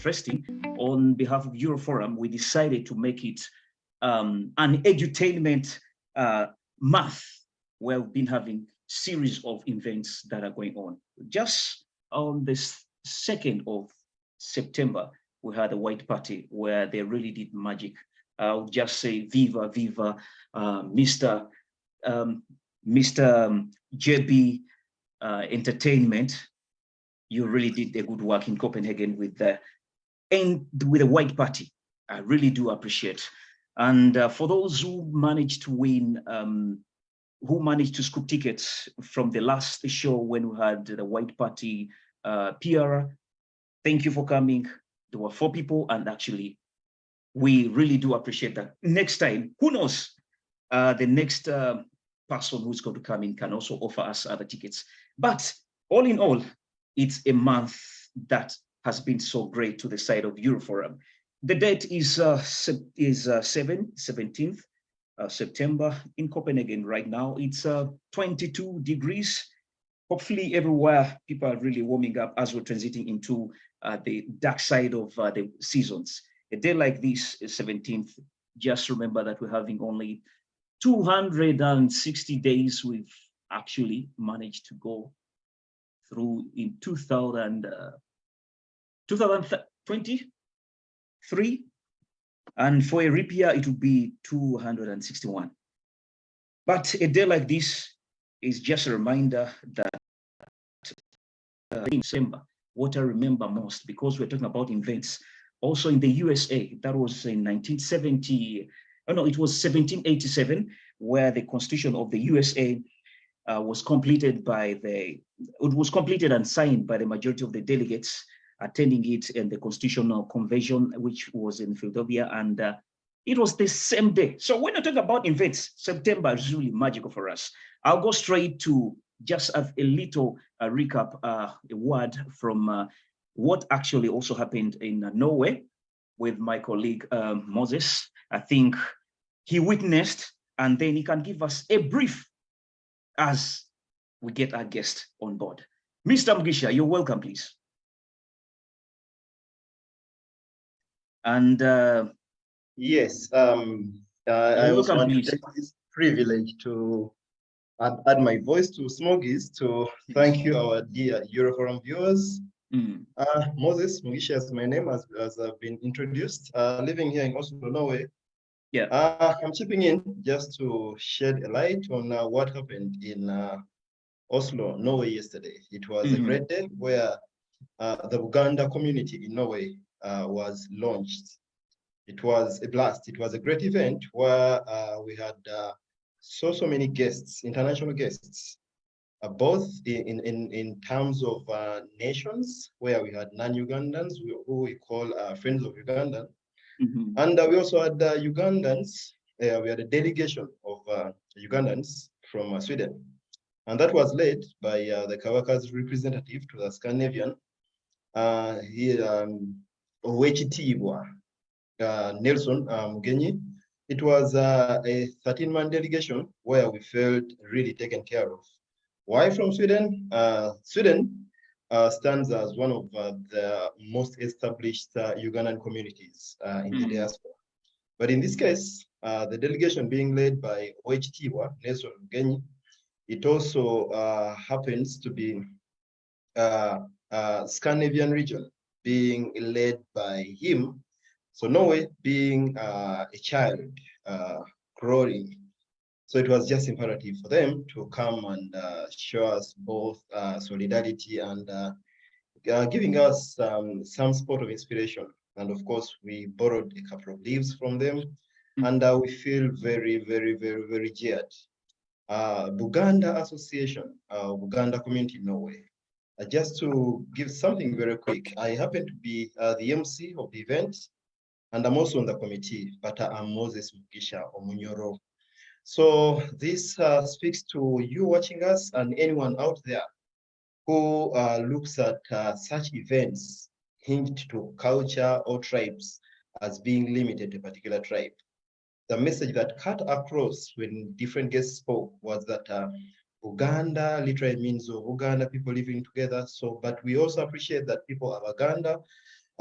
interesting. On behalf of Euroforum, we decided to make it an edutainment month where we've been having series of events that are going on. Just on this 2nd of September, we had a white party where they really did magic. I'll just say viva, viva, Mr. JB Entertainment. You really did a good work in Copenhagen with the white party. I really do appreciate. And for those who managed to win, who managed to scoop tickets from the last show when we had the white party PR, thank you for coming. There were 4 people, and actually, we really do appreciate that. Next time, who knows, the next person who's going to come in can also offer us other tickets. But all in all, it's a month that has been so great to the side of Euroforum. The date is 17th September in Copenhagen right now. It's 22 degrees. Hopefully everywhere people are really warming up as we're transiting into the dark side of the seasons. A day like this, 17th, just remember that we're having only 260 days we've actually managed to go through in 2023, and for a leap year it would be 261. But a day like this is just a reminder that in December, what I remember most, because we're talking about events, also in the USA, that was in 1970, oh no, it was 1787, where the Constitution of the USA was completed and signed by the majority of the delegates attending it in the Constitutional Convention, which was in Philadelphia, and it was the same day. So when I talk about events, September is really magical for us. I'll go straight to just have a little recap, a word from what actually also happened in Norway with my colleague Moses. I think he witnessed, and then he can give us a brief as we get our guest on board. Mr. Mugisha, you're welcome, please. And yes, I also want to take this privilege to add my voice to Smoggies to thank you, our dear Euroforum viewers. Moses Mugisha is my name, as I've been introduced, living here in Oslo, Norway. Yeah. I'm chipping in just to shed a light on what happened in Oslo, Norway yesterday. It was a great day where the Uganda community in Norway was launched. It was a blast. It was a great event where we had so many guests, international guests, both in terms of nations, where we had non-Ugandans, who we call Friends of Uganda. And we also had Ugandans. We had a delegation of Ugandans from Sweden. And that was led by the Kawaka's representative to the Scandinavian, Owechitibwa Nelson Mugenyi. It was a 13-man delegation where we felt really taken care of. Why from Sweden? Sweden stands as one of the most established Ugandan communities in the diaspora. But in this case, the delegation being led by Owechitibwa Nelson Mugenyi, it also happens to be Scandinavian region being led by him. So Norway being a child growing. So it was just imperative for them to come and show us both solidarity and giving us some spot of inspiration. And of course, we borrowed a couple of leaves from them, and we feel very, very, very, very geared. Buganda Association, Buganda Community in Norway. Just to give something very quick, I happen to be the MC of the event, and I'm also on the committee, but I'm Moses Mugisha Omunyoro. So this speaks to you watching us and anyone out there who looks at such events hinged to culture or tribes as being limited to a particular tribe. The message that cut across when different guests spoke was that Uganda literally means Uganda, people living together. So, but we also appreciate that people of Uganda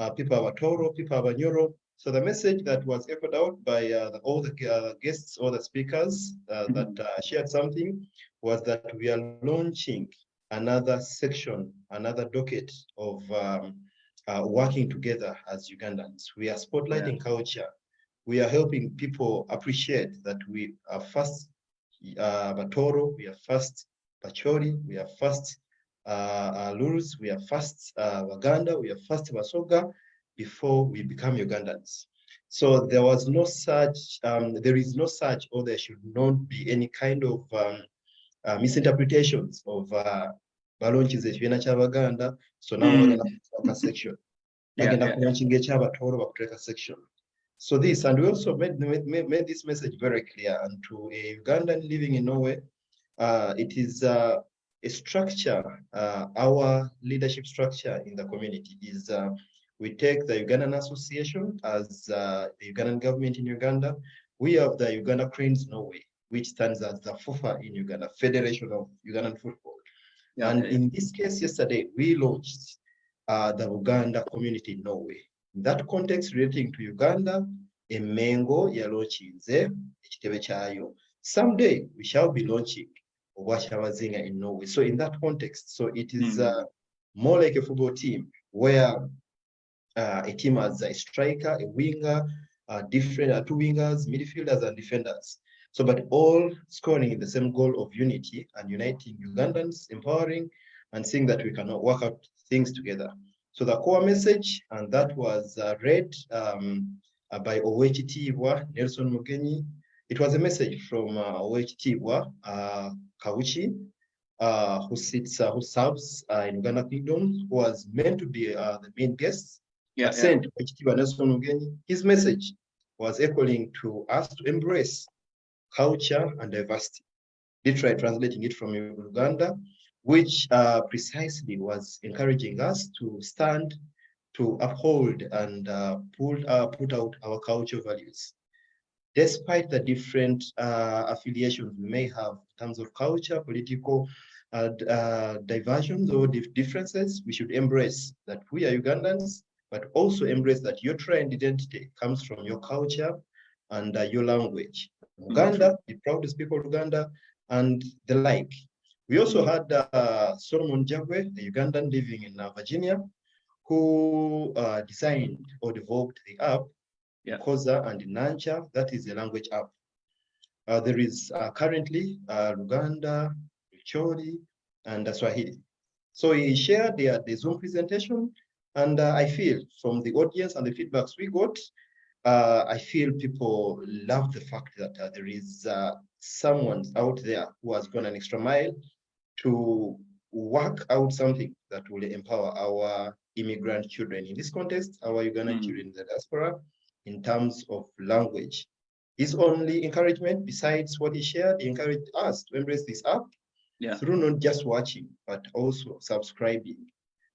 people are Toro, people are Nyoro. So the message that was echoed out by all the guests, all the speakers that shared something was that we are launching another section, another docket of working together as Ugandans. We are spotlighting culture. We are helping people appreciate that we are first Batoro, we are first Bachori, we are first Lurus, we are first Waganda, we are first Basoga before we become Ugandans. So there was no such, there is no such, or there should not be any kind of misinterpretations of balonchize ekibiina ky'Abaganda, so now we're going to section. Bagenda kulaunching ekyabatoro bakuteka section. So this, and we also made this message very clear, and to a Ugandan living in Norway, it is a structure, our leadership structure in the community is we take the Ugandan Association as the Ugandan government in Uganda. We have the Uganda Cranes Norway, which stands as the FUFA in Uganda, Federation of Ugandan Football. And in this case, yesterday, we launched the Uganda community in Norway. In that context, relating to Uganda, Emengo yalaunchinze ekitebe kyayo. Someday we shall be launching Obwakyabazinga in Norway. So in that context, so it is more like a football team where a team has a striker, a winger, different two wingers, midfielders, and defenders. So, but all scoring the same goal of unity and uniting Ugandans, empowering, and seeing that we can work out things together. So the core message, and that was read by Owechitibwa Nelson Mugenyi. It was a message from Owechitibwa Kawuchi, who serves in Uganda Kingdom, who was meant to be the main guest. Sent Owechitibwa Nelson Mugenyi. His message was echoing to us to embrace culture and diversity. Literally translating it from Uganda, which precisely was encouraging us to stand, to uphold and put out our cultural values. Despite the different affiliations we may have in terms of culture, political diversions or differences, we should embrace that we are Ugandans, but also embrace that your trend identity comes from your culture and your language. Uganda, be proud to speak of Uganda, and the like. We also had Solomon Jagwe, a Ugandan living in Virginia, who designed or developed the app, Koza and Nancha, that is a language app. There is currently Luganda, Chori, and Swahili. So he shared the Zoom presentation, and I feel from the audience and the feedbacks we got, I feel people love the fact that there is someone out there who has gone an extra mile to work out something that will empower our immigrant children. In this context, our Ugandan children in the diaspora, in terms of language. His only encouragement, besides what he shared, he encouraged us to embrace this app through not just watching, but also subscribing.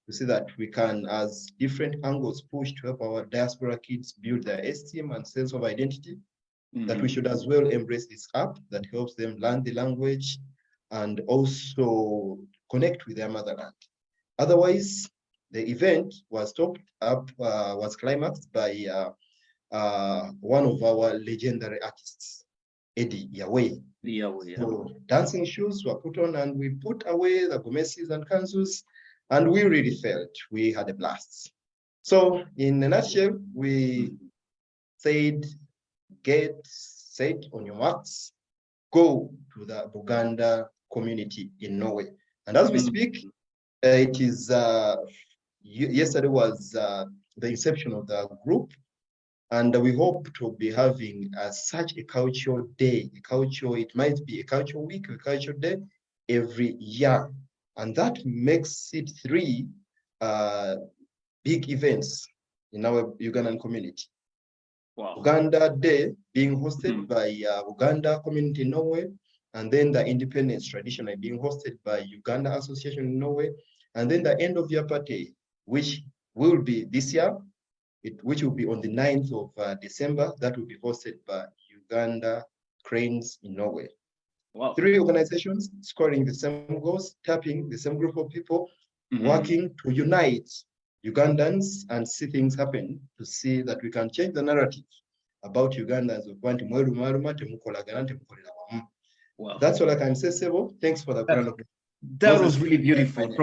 To see that we can, as different angles, push to help our diaspora kids build their esteem and sense of identity, that we should as well embrace this app that helps them learn the language and also connect with their motherland. Otherwise, the event was topped up, was climaxed by one of our legendary artists, Eddie Yahweh. So dancing shoes were put on, and we put away the gomeses and kanzus, and we really felt we had a blast. So in a nutshell, we said, get set on your marks, go to the Buganda community in Norway. And as we speak, it is, yesterday was the inception of the group, and we hope to be having such a cultural day, it might be a cultural week, a cultural day every year. And that makes it 3 big events in our Ugandan community. Wow. Uganda Day being hosted by Uganda Community in Norway, and then the Independence traditionally being hosted by Uganda Association in Norway, and then the end of year party, which will be this year, which will be on the 9th of December, that will be hosted by Uganda Cranes in Norway. Wow. 3 organizations scoring the same goals, tapping the same group of people, working to unite Ugandans and see things happen, to see that we can change the narrative about Ugandans. Wow. That's all I can say, Sebo. Thanks for the ground. That was really beautiful.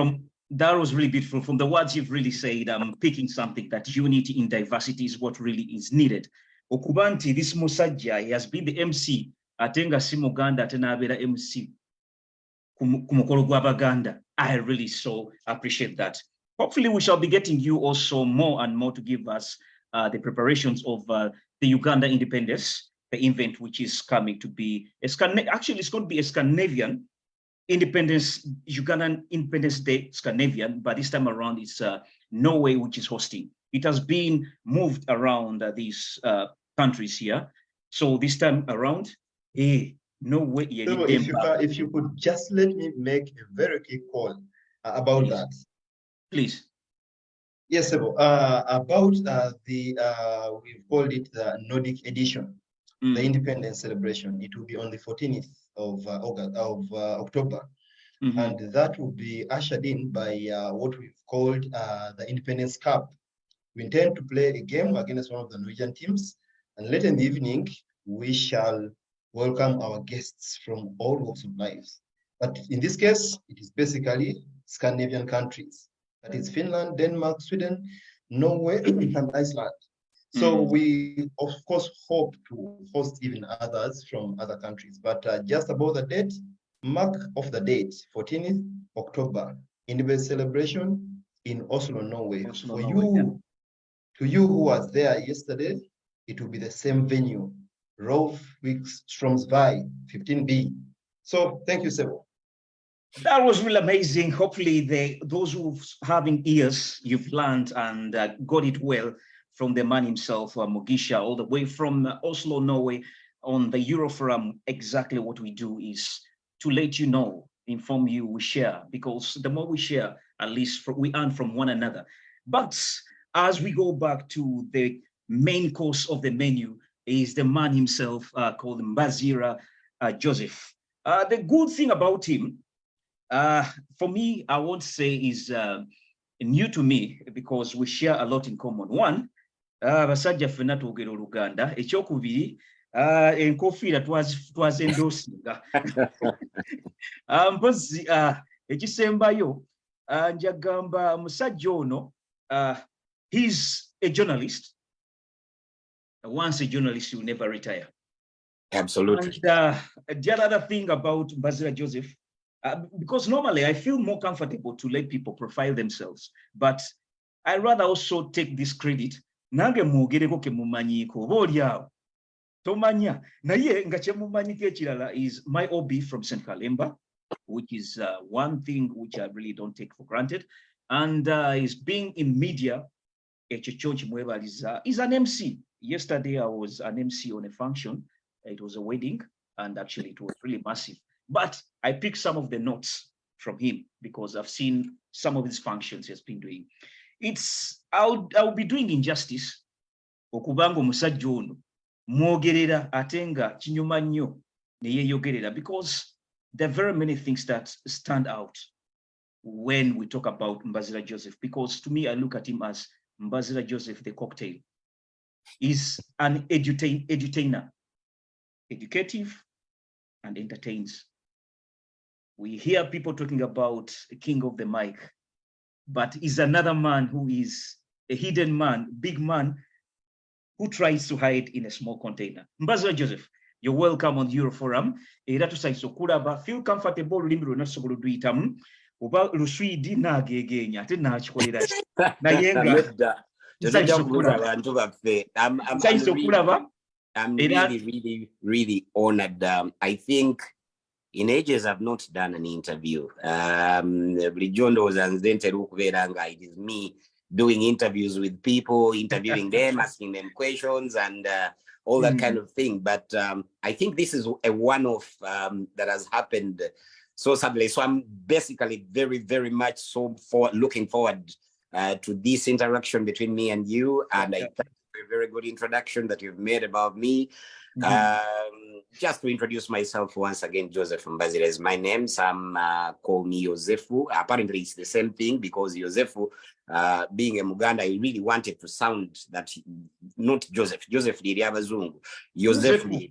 That was really beautiful. From the words you've really said, I'm picking something that unity in diversity is what really is needed. Okubanti, this Musajja, he has been the MC. Atenga si Muganda, atenabera MC. Kumukolo Baganda. I really so appreciate that. Hopefully, we shall be getting you also more and more to give us the preparations of the Uganda independence, the event which is coming to be, actually, it's going to be a Scandinavian independence, Ugandan Independence Day, Scandinavian, but this time around it's Norway which is hosting. It has been moved around these countries here. So this time around, Norway. So if you could just let me make a very quick call about that. Please. Yes, Sebo. About we've called it the Nordic edition, the independence celebration. It will be on the 14th of October. And that will be ushered in by what we've called the Independence Cup. We intend to play a game against one of the Norwegian teams, and later in the evening, we shall welcome our guests from all walks of life. But in this case, it is basically Scandinavian countries. That is Finland, Denmark, Sweden, Norway, and Iceland. So we, of course, hope to host even others from other countries. But just about the date, mark of the date, 14th October, Independence celebration in Oslo, Norway. For you, to you who was there yesterday, it will be the same venue, Rolf Wicks Stromsby, 15B. So thank you, Sebo. That was really amazing. Hopefully, those who having ears, you've learned and got it well from the man himself, Mugisha, all the way from Oslo, Norway, on the Euroforum. Exactly what we do is to let you know, inform you, we share, because the more we share, at least we earn from one another. But as we go back to the main course of the menu, is the man himself called Mbazira Joseph. The good thing about him, for me, I won't say is new to me because we share a lot in common. One, basajja ffenna twogera Oluganda. Ekyokubiri, enkofiira twazendosinga. Mpozi ekisembayo njagamba musajja ono, he's a journalist. Once a journalist, you will never retire. Absolutely. And the other thing about Mbazira Joseph, because normally I feel more comfortable to let people profile themselves, but I rather also take this credit. Nange mwogereko ke mumanyiko oba oli awo tomanya naye nga kye mumanyiko ekirala is my OB from St. Kalemba, which is one thing which I really don't take for granted, and is being in media. Is an MC. Yesterday I was an MC on a function. It was a wedding, and actually it was really massive. But I picked some of the notes from him because I've seen some of his functions he's been doing. I'll be doing injustice. Okubango musajja ono mwogerera atenga kinyuma nnyo ne yeeyogerera, because there are very many things that stand out when we talk about Mbazira Joseph, because to me, I look at him as Mbazira Joseph, the cocktail. He's an edutainer, educative and entertains. We hear people talking about the king of the mic, but he's another man who is a hidden man, big man, who tries to hide in a small container. Mbazira Joseph, you're welcome on Euroforum. Era tusanyusa okulaba, feel comfortable, olulimi lwonna tusobola oluyitamu. Oba luswidi nageegenya ate nakikolera ki. Naye nga I'm really honored. I think in ages I've not done an interview. It is me doing interviews with people, interviewing them, asking them questions, and all that kind of thing. But I think this is a one-off that has happened so suddenly. So I'm basically very, very much looking forward to this interaction between me and you. And I thank you for a very good introduction that you've made about me. just to introduce myself once again, Joseph Mbazira is my name. Some call me Yosefu. Apparently, it's the same thing because Yosefu, being a Muganda, I really wanted to sound that not Joseph. Joseph Liriabazungu. Yosefu.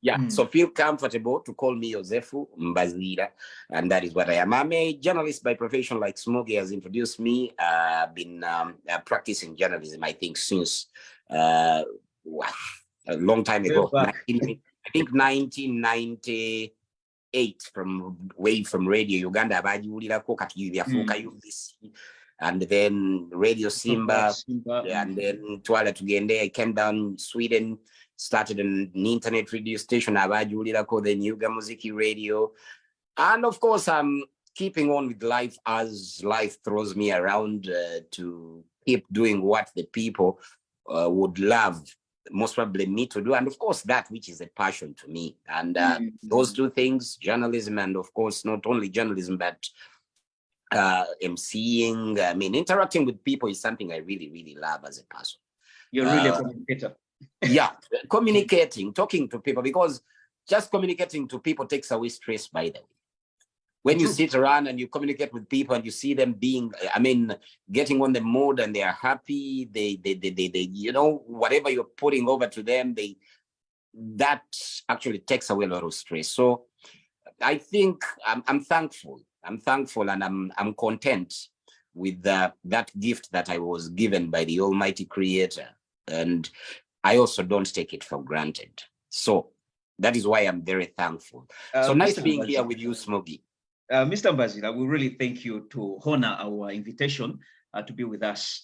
Yeah, so feel comfortable to call me Yosefu Mbazira, and that is what I am. I'm a journalist by profession, like Smokey has introduced me. I've been practicing journalism, I think, since a long time ago. I think 1998, from radio Uganda, and then Radio Simba, and then Twala Tugende. I came down Sweden, started an internet radio station, called the New Gamuziki Radio. And of course, I'm keeping on with life as life throws me around to keep doing what the people would love, most probably me to do. And of course, that which is a passion to me. And those two things, journalism, and of course, not only journalism, but emceeing, I mean, interacting with people is something I really, really love as a person. You're really a communicator. Yeah, communicating, talking to people, because just communicating to people takes away stress, by the way. When you sit around and you communicate with people and you see them being, I mean, getting on the mood and they are happy, they you know, whatever you're putting over to them, that actually takes away a lot of stress. So I think I'm thankful. I'm thankful and I'm content with that gift that I was given by the Almighty Creator. And I also don't take it for granted. So that is why I'm very thankful. So nice Mr. being Mbazira, here with you, Smokey. Mr. Mbazira, we really thank you to honor our invitation to be with us.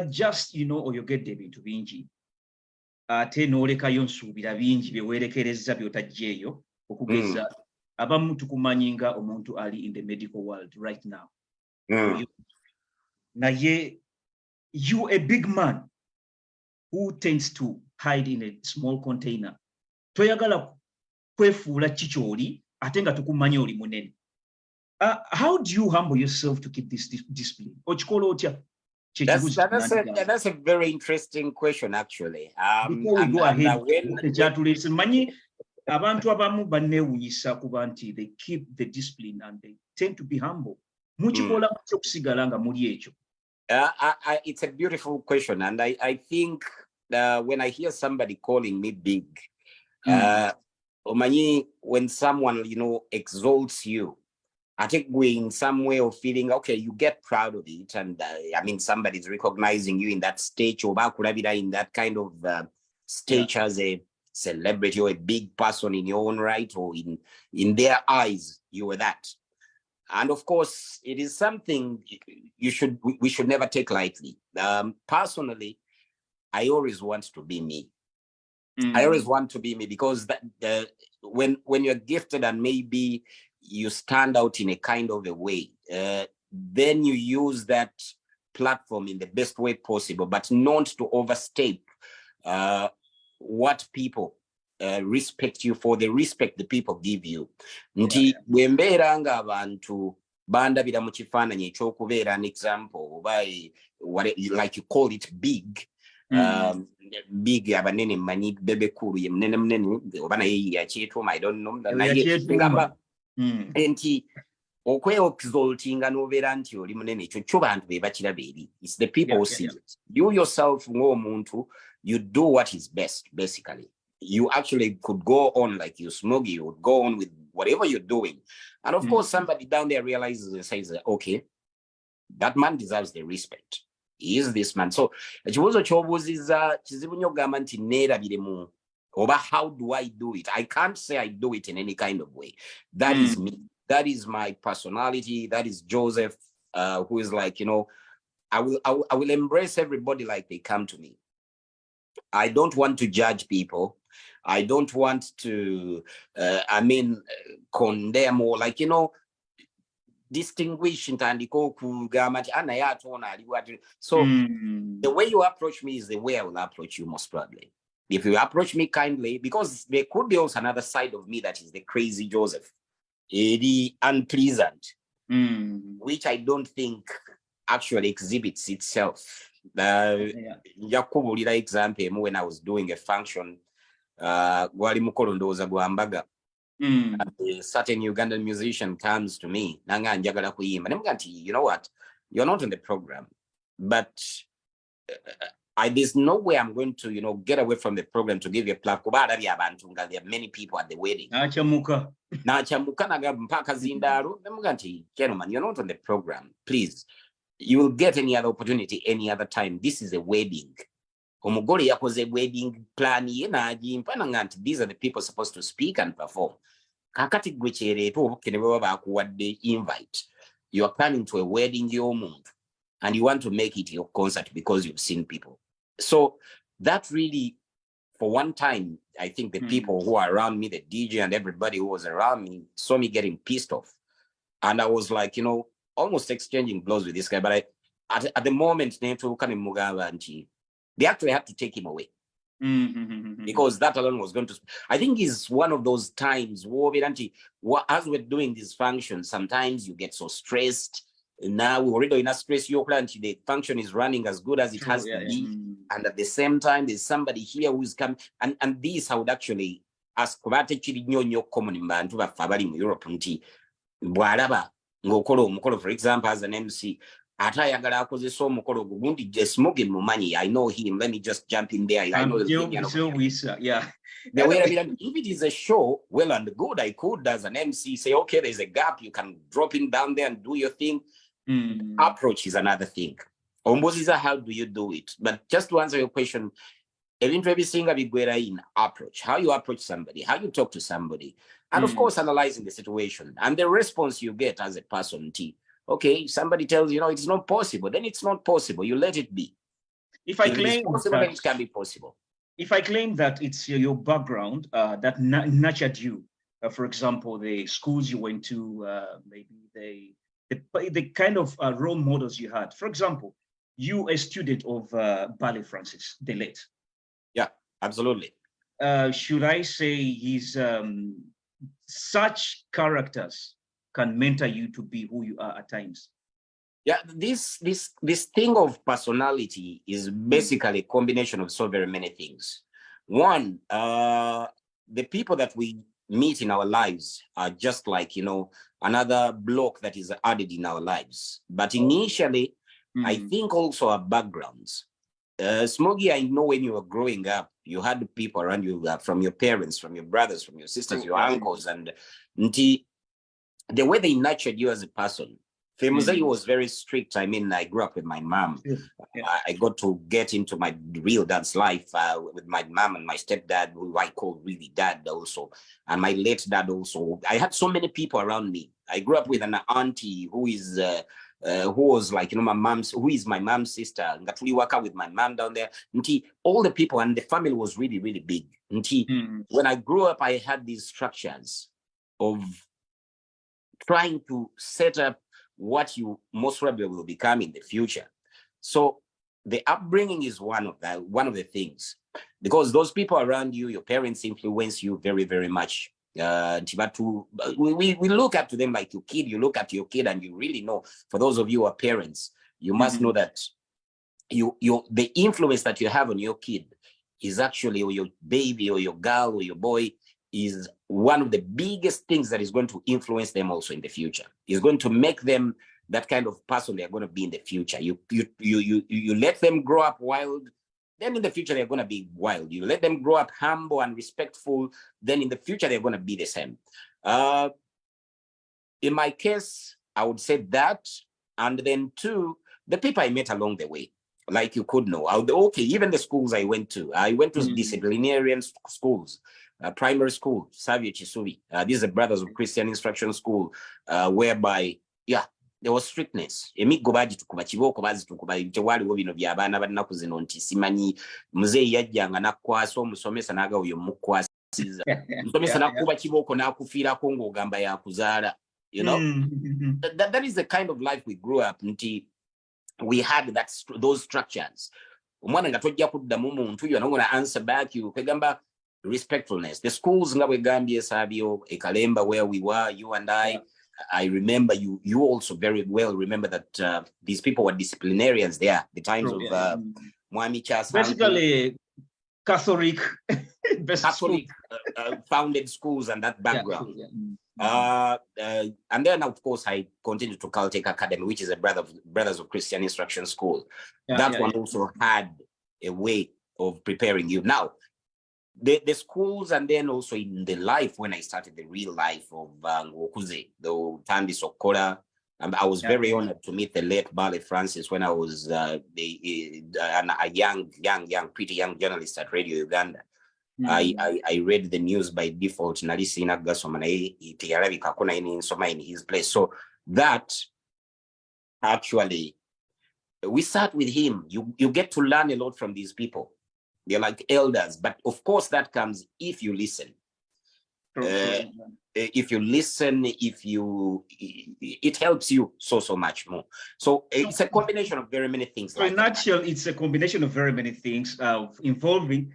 Just, you know, oyogedde ebintu bingi. Ate n'olekayo nsuubira bingi bye weerekerezza by'otaggyeeyo okugeza abamu tukumanyi nga omuntu ali in the medical world right now. Naye, you a big man who tends to hide in a small container. Toyagala kwefuula kikyoli ate nga tukumanyi oli munene. How do you humble yourself to keep this discipline? Okikola otya? That's a very interesting question, actually. Before we go ahead, manyi abantu abamu banneewunyisa kuba nti they keep the discipline and they tend to be humble. Mukikola okusigala nga muli ekyo. It's a beautiful question, and I think when I hear somebody calling me big, omanyi, when someone, you know, exalts you, I think we're in some way of feeling, okay, you get proud of it. And I mean, somebody's recognizing you in that stage, or in that kind of stage as a celebrity or a big person in your own right, or in their eyes, you were that. And of course, it is something we should never take lightly. Personally, I always want to be me. I always want to be me, because when you're gifted and maybe you stand out in a kind of a way, then you use that platform in the best way possible, but not to overstep what people respect you for, the respect the people give you. Nti bwembeera nga abantu bandabira mu kifaananyi ekyokubeera an example, by like you call it big, big abanene mmanyi bebekulu ye munene munene oba naye yakyetuma, I don't know, naye ngamba nti okwe-exaltinga n'obeera nti oli munene, ekyo kyo bantu be bakiraba eri. It's the people who see it. You yourself ng'omuntu, you do what is best, basically. You actually could go on like you, Smokey, you would go on with whatever you're doing. And of course, somebody down there realizes and says, okay, that man deserves the respect. He is this man. So, ekibuuzo ky'obuuziza kizibu nnyo okugamba nti neerabiremu, oba how do I do it? I can't say I do it in any kind of way. That is me. That is my personality. That is Joseph, who is like, you know, I will embrace everybody like they come to me. I don't want to judge people. I don't want to, condemn, or like, you know, distinguish. So the way you approach me is the way I will approach you, most probably. If you approach me kindly, because there could be also another side of me that is the crazy Joseph, the unpleasant, which I don't think actually exhibits itself. Example, when I was doing a function gwali mukolo ndowooza gwa mbaga. A certain Ugandan musician comes to me, nanga njagala kuyimba. Nemuga nti, you know what, you're not in the program, but there's no way I'm going to, get away from the program to give you a plaque. There are many people at the wedding. Nachamuka naga mpaka zindaro. Nemuga nti, gentlemen, you're not on the program. Please, you will get any other opportunity any other time. This is a wedding. Omugole yakoze wedding plan ye n'agimpa nanga nti these are the people supposed to speak and perform. Kakati gwe kyereeta obukene bwe baba akuwadde invite. You are planning to a wedding y'omuntu and you want to make it your concert because you've seen people. So that really, for one time, I think the people who are around me, the DJ and everybody who was around me, saw me getting pissed off. And I was like, almost exchanging blows with this guy. But at the moment, they actually had to take him away. Because that alone was going to, I think is one of those times as we're doing these functions, sometimes you get so stressed. Now we're already in a stress, your client, the function is running as good as it has to be. And at the same time, there's somebody here who's come, and this I would actually ask Europe for example, as an MC. I know him. Let me just jump in there. I know yeah. If it is a show, well and good, I could, as an MC, say, okay, there's a gap. You can drop in down there and do your thing. Approach is another thing. How do you do it? But just to answer your question, in approach, how you approach somebody, how you talk to somebody, and of course, analyzing the situation and the response you get as a person. Okay, somebody tells you, it's not possible, then it's not possible. You let it be. If I claim possible, then it can be possible. If I claim that it's your background that nurtured you, for example, the schools you went to, maybe the kind of role models you had. For example, you a student of Ballet Francis, the late. Yeah, absolutely. Should I say he's such characters can mentor you to be who you are at times? Yeah, this thing of personality is basically a combination of so very many things. One, the people that we meet in our lives are just like, another block that is added in our lives. But initially, I think also our backgrounds. Smoggy, I know when you were growing up, you had people around you from your parents, from your brothers, from your sisters, your uncles, and the way they nurtured you as a person. Famuzai was very strict. I mean, I grew up with my mom. I got to get into my real dad's life with my mom and my stepdad, who I call really dad also, and my late dad also. I had so many people around me. I grew up with an auntie who was like, who is my mom's sister. Ngatuli waka with my mom down there. All the people and the family was really, really big. When I grew up, I had these structures of trying to set up what you most probably will become in the future. So the upbringing is one of the things, because those people around you, your parents influence you very, very much. We look up to them like your kid. You look at your kid and you really know, for those of you who are parents, you must know that the influence that you have on your kid is actually, or your baby or your girl or your boy, is one of the biggest things that is going to influence them also in the future. Is going to make them that kind of person they are going to be in the future. You let them grow up wild, then in the future they're going to be wild. You let them grow up humble and respectful, then in the future they're going to be the same. In my case, I would say that, and then two, the people I met along the way. Like you could know, okay, even the schools I went to disciplinarian schools. Primary school, Savio Chisuvi. These are Brothers of Christian Instruction School, whereby, there was strictness. Emigobaji tukuba chiboko bazi tukuba tewali wo bino byabana badinaku zino nti simanyi muzeyi yajjanga nakwasa omusomesa naga oyo mukwasiza. Musomesa nakuba chiboko nakufiirako ng'ogamba yakuzaala. That is the kind of life we grew up nti we had those structures. Omwana nga tojja kuddamu muntu yo not going to answer back you kwegamba respectfulness. The schools nga bwe gambye Sabio Ekalemba, where we were, you and I remember you also very well remember that these people were disciplinarians there, the times of Mwami Chas. Basically, Catholic founded schools and that background. And then, of course, I continued to Caltech Academy, which is a Brothers of Christian Instruction School. That one also had a way of preparing you. Now, the schools, and then also in the life, when I started the real life of Ngokuze, the Tandi Sokola, I was very honored to meet the late Bale Francis when I was a pretty young journalist at Radio Uganda. I read the news by default in his place. So that actually, we sat with him. You get to learn a lot from these people. They're like elders, but of course that comes if you listen. If you listen, it helps you so much more. So it's a combination of very many things. So in a nutshell, it's a combination of very many things involving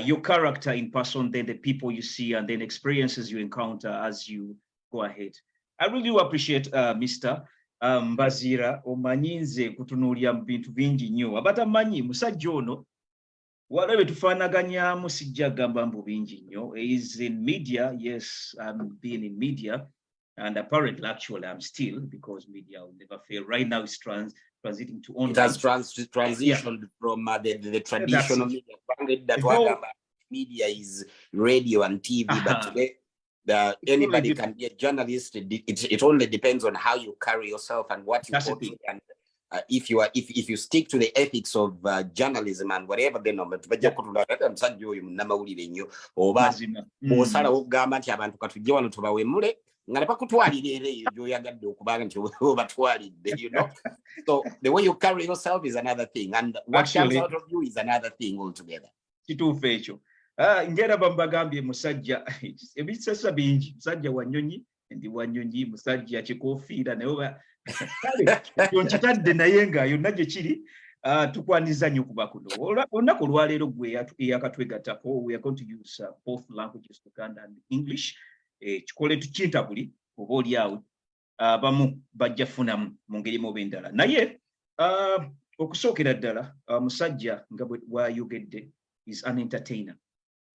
your character in person, then the people you see, and then experiences you encounter as you go ahead. I really do appreciate Mr. Mbazira omanyinze kutunuulira mu bintu bingi nnyo abatamanyi musajja ono walabe tufaanaganyamu sijja gamba mbu bingi nnyo. Is in media. Yes, I'm being in media, and apparently actually I'm still, because media will never fail. Right now it's transiting to online. It has transitioned from the traditional media. That media is radio and TV, but today anybody can be a journalist. It only depends on how you carry yourself and what you copy. And if you stick to the ethics of journalism and whatever, then you know. So the way you carry yourself is another thing, and what comes out of you is another thing altogether. Kituufu ekyo. Njera bambagambye musajja ebisesa bingi, musajja Wanyonyi, ndi Wanyonyi, musajja Kikofiira naye yonkitadde naye nga yonna gye kiri tukwaniza nnyo kuba kuno. Olunaku olwaleero gwe yakatwegattako. We are going to use both languages, Uganda and English. Kikole tukintabuli oba oliawo abamu bajja funamu mu ngeri mu b'endala. Naye okusookera ddala musajja nga bwe bwayogedde is an entertainer.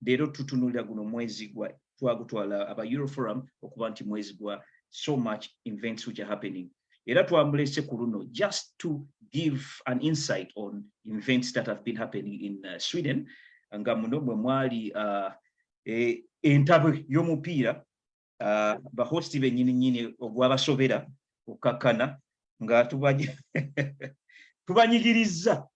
Leero tutunulira guno mwezi gwa twagutwala aba Euroforum okuba nti mwezi gwa so much events which are happening. Era twamulese ku luno just to give an insight on events that have been happening in Sweden. Nga muno mwe mwali entabe y'omupiira bahosti bennyini ogwabasobera okukakkana nga tubanyigiriza.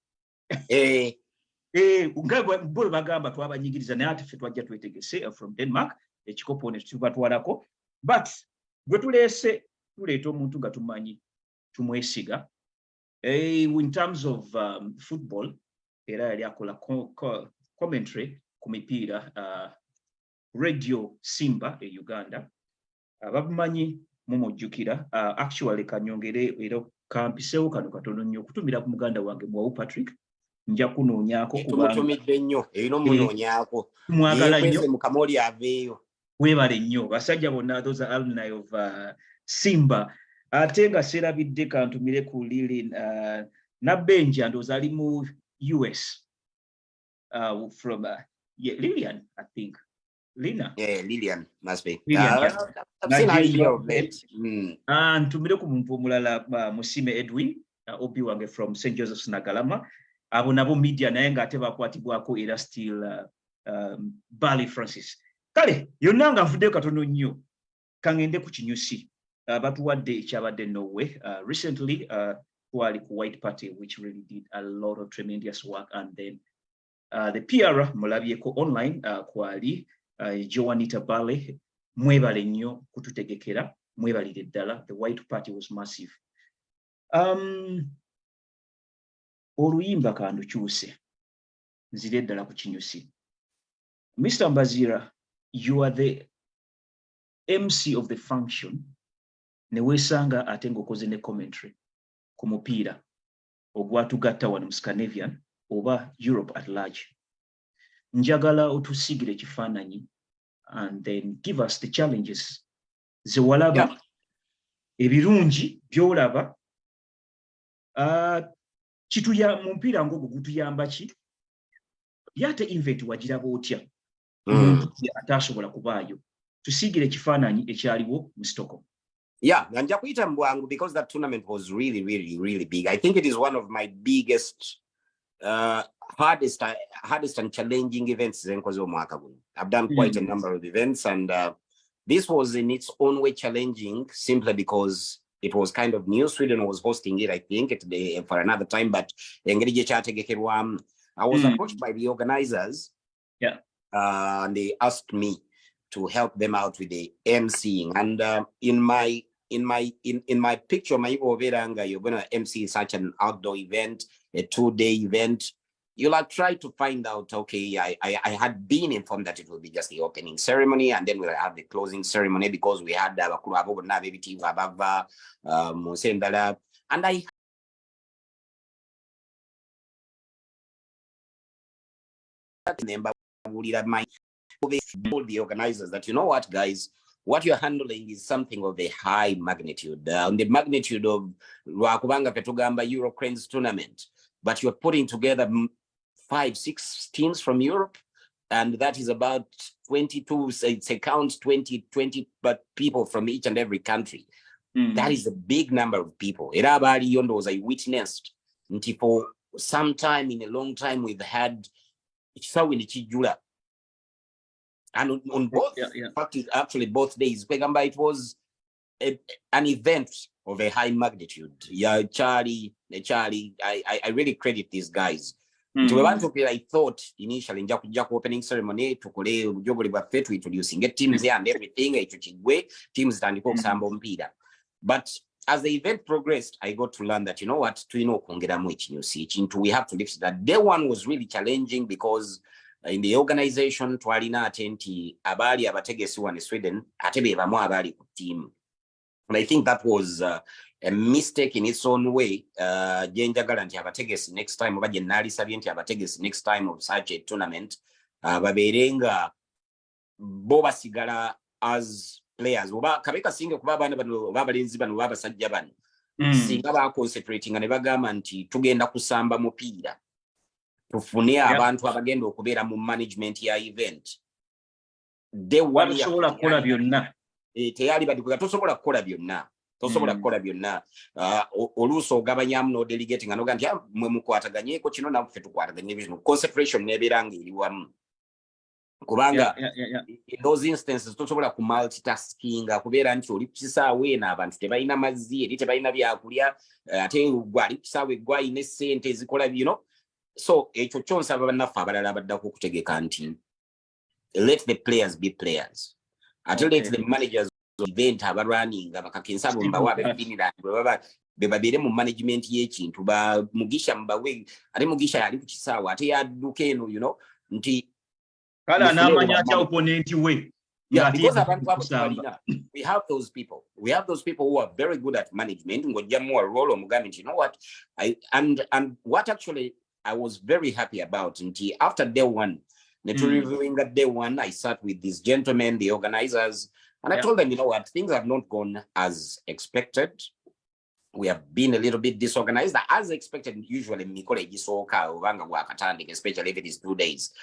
Bo bagamba twabanyigiriza naye ate ffe twajja twetegese from Denmark ekikopo ne tubatwalako, but bwe tuleese tuleeta omuntu nga tumanyi tumwesiga in terms of football. Era yali akola commentary ku mipiira Radio Simba e Uganda. Abamumanyi mumujjukira. Actually kanyongere era kampiseewo kano katono nnyo okutumira ku muganda wange Mwawu Patrick. Nja kunoonyaako tumutumidde nnyo era omunoonyaako mwagala nnyo Mukamoli aveeyo. Weebale nnyo basajja bonna, those are alumni of Simba. Ate nga serabidde kantumire ku Lili Nabbenja ndowooza ali mu US from Lillian, I think. Lina? Yeah, Lillian must be. I've seen her here of late. Ntumire ku muntu omulala Musime Edwin obi wange from St. Joseph's Nagalama. Abo nabo media naye ng'ate bakwatibwako era still Bali Francis. Kale yonna nga nvuddeyo katono nnyo kangende ku kinyusi batuwadde ekyabadde Norway. Recently twali ku White Party, which really did a lot of tremendous work, and then the PR mulabyeko online kwali Joanita Bale. Mwebale nnyo kututegekera, mwebalire ddala. The White Party was massive. Oluyimba kandukyuse nzire ddala ku kinyusi. Mr. Mbazira, you are the MC of the function. Ne weesanga ate ng'okoze ne commentary ku mupiira ogwatugatta wano mu Scandinavian oba Europe at large. Njagala otusigire ekifaananyi and then give us the challenges ze walaba, ebirungi byolaba, kituya mu mupiira ng'ogwo gutuyamba ki, yate event wagiraba otya omuntu atasobola kubaayo tusigire ekifaananyi ekyaliwo mu Stockholm. Yeah, and Jakuita Mbwangu, because that tournament was really, really, really big. I think it is one of my biggest, hardest and challenging events. I've done quite a number of events, and this was in its own way challenging, simply because it was kind of new. Sweden was hosting it, I think, for another time. But I was approached by the organizers, and they asked me to help them out with the emceeing. And in my picture, my overanga, you're gonna MC such an outdoor event, a 2-day event. You'll have tried to find out, okay, I had been informed that it will be just the opening ceremony, and then we'll have the closing ceremony, because we had and I told the organizers that, you know what, guys, what you're handling is something of a high magnitude, on the magnitude of Euro Cranes tournament, but you're putting together 5-6 teams from Europe, and that is about 22, say count 20 but people from each and every country. That is a big number of people. Was I witnessed for some time, in a long time, we've had and on both, actually both days, it was an event of a high magnitude. Yeah, Charlie, I really credit these guys. I thought initially in Jaku opening ceremony to introducing teams there and everything, teams mpira. But as the event progressed, I got to learn that, you know what, we have to lift that. Day one was really challenging, because in the organization twalina atenti abali abategesi wane Sweden atebe bamu abali ku team. And I think that was a mistake in its own way. Jenjagala nti abategesi next time oba jenali sabye nti abategesi next time of such a tournament baberenga bo basigala as players oba kabeka singe kuba bana bano babalenzi bano babasajja bano singa ba concentrating ne bagamba nti tugenda kusamba mupiira tufune abantu abagenda okubeera mu management ya event de wali sobola kukola byonna teyali badikuga tosobola kukola byonna oluuso ogabanyamu no delegating anoga nti mwe mukwataganyeko kino naffe tukwataganye vision concentration neberanga eri wamu kubanga in those instances tosobola ku multitasking kubeera nti oli kisaawe ena abantu tebalina mazzi eri tebalina byakulya ate gwali kisaawe gwayina sente ezikola bino. So ekyo kyonsaba bannaffe abalala abaddako okutegeka nti let the players be players, ate let the managers of event abalwaninga bakakensa bombawa befinira bebabeere mu management y'ekintu mugisha mbawe ate mugisha yali ku kisaawe ate yadduka eno nti kala n'amanya atya opponent we. Yeah, because we have those people. We have those people who are very good at management. You know what? And what actually I was very happy about until after day one, reviewing that day one, I sat with these gentlemen, the organizers, and I told them, you know what, things have not gone as expected. We have been a little bit disorganized, as expected. Usually, especially if it is 2 days,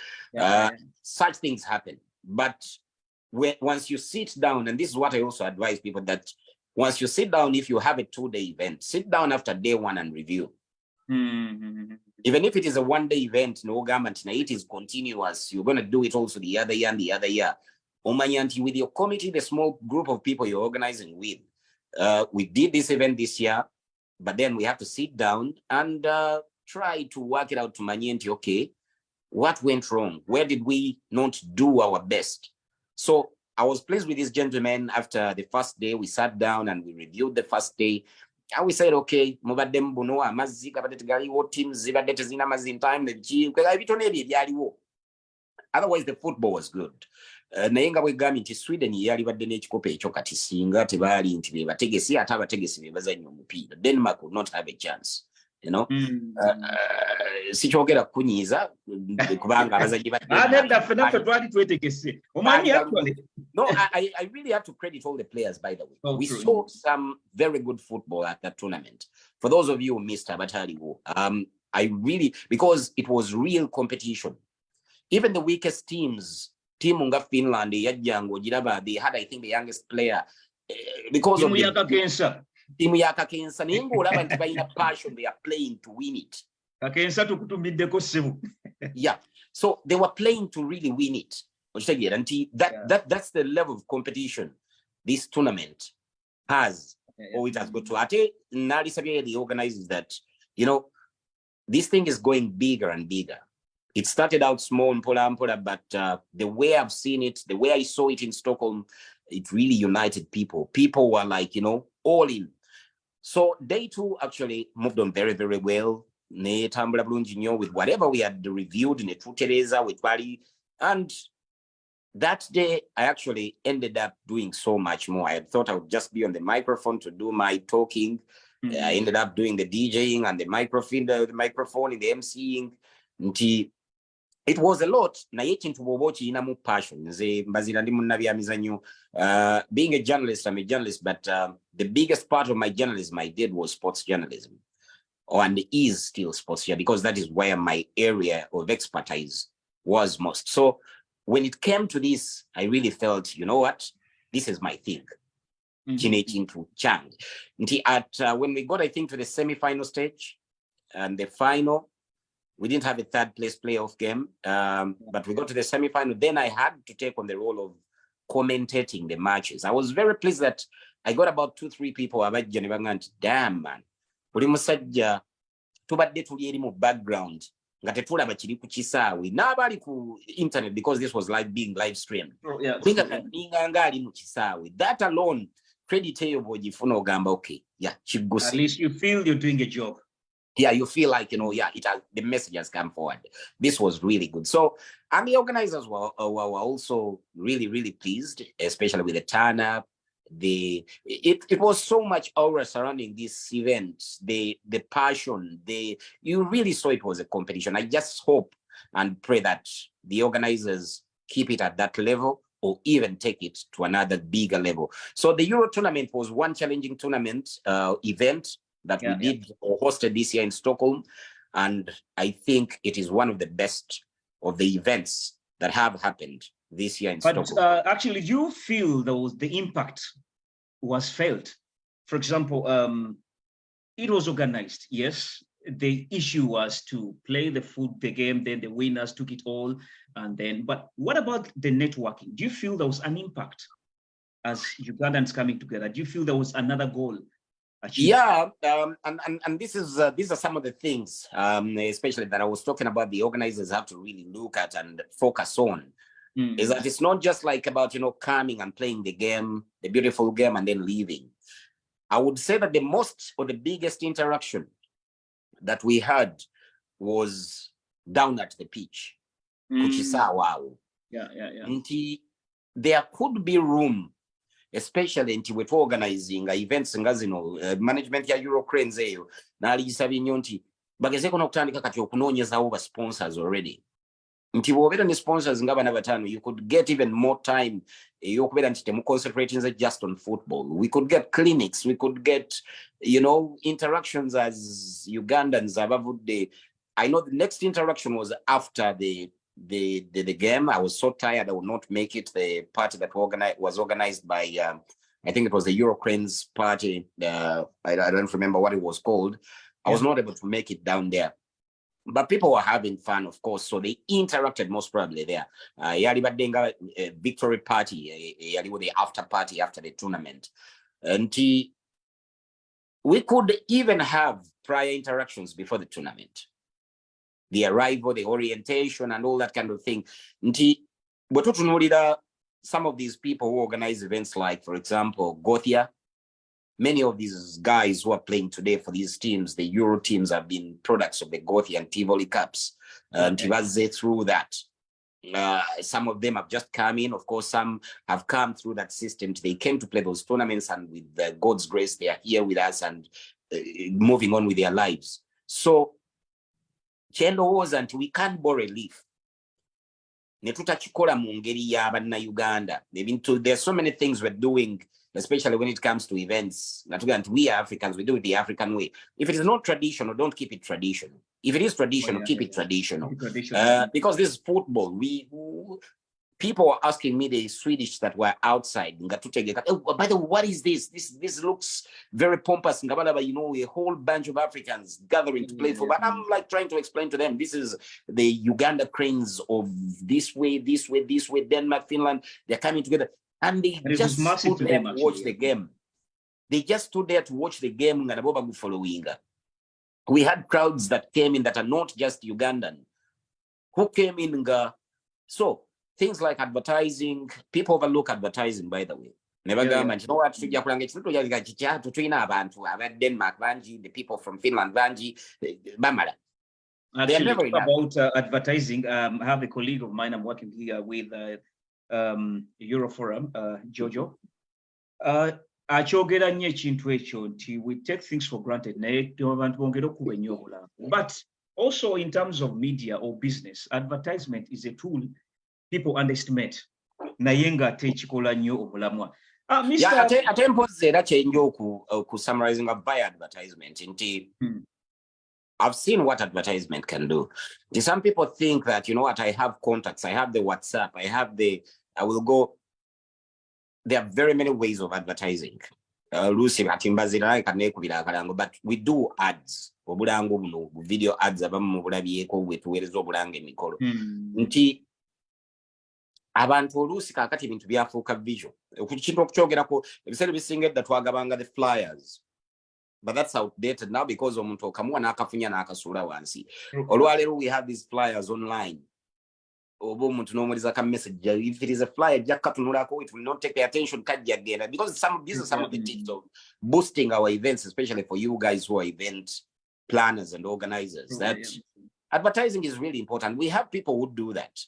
such things happen. But once you sit down, and this is what I also advise people, that once you sit down, if you have a 2-day event, sit down after day one and review. Even if it is a 1-day event, no government, it is continuous. You're going to do it also the other year and the other year. With your committee, the small group of people you're organizing with, we did this event this year, but then we have to sit down and try to work it out to Manienti, okay, what went wrong? Where did we not do our best? So I was pleased with this gentleman. After the first day, we sat down and we reviewed the first day. And we said, okay, teams otherwise the football was good. Nayenga we gami nti Sweden yali badde n'ekikopo ekyo kati singa tebaali nti be bategesi ate abategesi be bazannya omupiira. Denmark would not have a chance. Sikyogera kunyiza kubanga abazanyi No, I really have to credit all the players, by the way. We saw some very good football at that tournament. For those of you who missed Abatali, I really, because it was real competition. even the weakest teams, team nga Finland, they had, I think, the youngest player because of the team Yakakensa. Passion, they are playing to win it. Yeah, so they were playing to really win it. That's the level of competition this tournament has, or it has got to. The organizers that, you know, this thing is going bigger and bigger. It started out small and Pola, but the way I've seen it, the way I saw it in Stockholm, it really united people. People were like, you know, all in. So day 2 actually moved on very, very well. With whatever we had reviewed in the Teresa with Bali. And that day, I actually ended up doing so much more. I thought I would just be on the microphone to do my talking. I ended up doing the DJing and the microphone and the MCing. It was a lot. Passion. Being a journalist, I'm a journalist, but the biggest part of my journalism I did was sports journalism, and is still sports here, because that is where my area of expertise was most. So when it came to this, I really felt, you know what, this is my thing. When we got, I think, to the semi-final stage and the final, we didn't have a third place playoff game, but we got to the semi-final. Then I had to take on the role of commentating the matches. I was very pleased that I got about 2-3 people. Damn, man. Buli musajja tubadde tuli eri mu background nga tetulaba kiri ku kisaawe n'abali ku internet, because this was being live streamed. Ninga ali mu kisaawe. That alone, credit eyo bw'ogifuna ogamba, okay, yeah, kigusi. At least you feel you're doing a job. Yeah, you feel like, you know, yeah, the message has come forward. This was really good. So, and the organizers were also really, really pleased, especially with the turn up. It was so much aura surrounding this event, the passion, you really saw it was a competition. I just hope and pray that the organizers keep it at that level, or even take it to another bigger level. So the Euro tournament was one challenging tournament event that we did or hosted this year in Stockholm, and I think it is one of the best of the events that have happened this year in Stockholm. Actually, you feel the impact was felt. For example, it was organized, yes. The issue was to play the game, then the winners took it all, but what about the networking? Do you feel there was an impact as Ugandans coming together? Do you feel there was another goal achieved? Yeah, and these are some of the things, especially that I was talking about, the organizers have to really look at and focus on. Is that it's not just like about, you know, coming and playing the game, the beautiful game, and then leaving. I would say that the most or the biggest interaction that we had was down at the pitch. Yeah. There could be room, especially with organizing events management ya Eurocranes eyo nalisabye nnyo nti bagezeko n'okutandika kati okunoonyezawo ba sponsors already. Nti bw'obeera ne sponsors nga bana batano, you could get even more time y'okubeera nti temu concentrating just on football. We could get clinics, we could get, you know, interactions as Ugandans abavudde. I know the next interaction was after the game. I was so tired I would not make it. The party that was organized by I think it was the Eurocranes party. I don't remember what it was called. I was not able to make it down there. But people were having fun, of course, so they interacted most probably there. Yali badenga victory party, yali with the after party after the tournament. And we could even have prior interactions before the tournament. The arrival, the orientation, and all that kind of thing. Some of these people who organize events like, for example, Gothia, many of these guys who are playing today for these teams, the Euro teams, have been products of the Gothia and Tivoli Cups. Through that. Some of them have just come in. Of course, some have come through that system. They came to play those tournaments, and with God's grace, they are here with us and moving on with their lives. So, we can't borrow a leaf. There's so many things we're doing especially when it comes to events. We Africans, we do it the African way. If it is not traditional, don't keep it traditional. If it is traditional, keep it traditional. Because this is football. People were asking me, the Swedish that were outside. Oh, by the way, what is this? This looks very pompous. A whole bunch of Africans gathering to play football. I'm like trying to explain to them, this is the Uganda cranes of this way, Denmark, Finland. They're coming together. And they just stood there to watch the game. They just stood there to watch the game. We had crowds that came in that are not just Ugandan, who came in. So things like advertising, people overlook advertising, by the way. Never government, you know what? Denmark, the people from Finland, Actually, about advertising, I have a colleague of mine I'm working here with, Euroforum, Jojo. Achogera nnyo ekintu ekyo nti we take things for granted naye abantu bongera okuba ennyo obulamu. But also in terms of media or business, advertisement is a tool people underestimate naye ng'ate ekikola nnyo obulamwa. Ate mpozi era kyenjo ku summarizing by advertisement nti I've seen what advertisement can do. Some people think that, you know what, I have contacts, I have the WhatsApp, I will go. There are very many ways of advertising. But we do ads. Video ads. Abantu oluusi kakati bintu byafuuka visual. Ekintu okukyogerako ebiseera bisinga edda twagabanga the flyers. But that's outdated now because omuntu okamuwa n'akafunya n'akasuula wansi. Olwaleero we have these flyers online. Oba omuntu n'omuliza ka message. If it is a flyer, it will not take the attention because these are some of the tips of boosting our events, especially for you guys who are event planners and organizers. Advertising is really important. We have people who do that.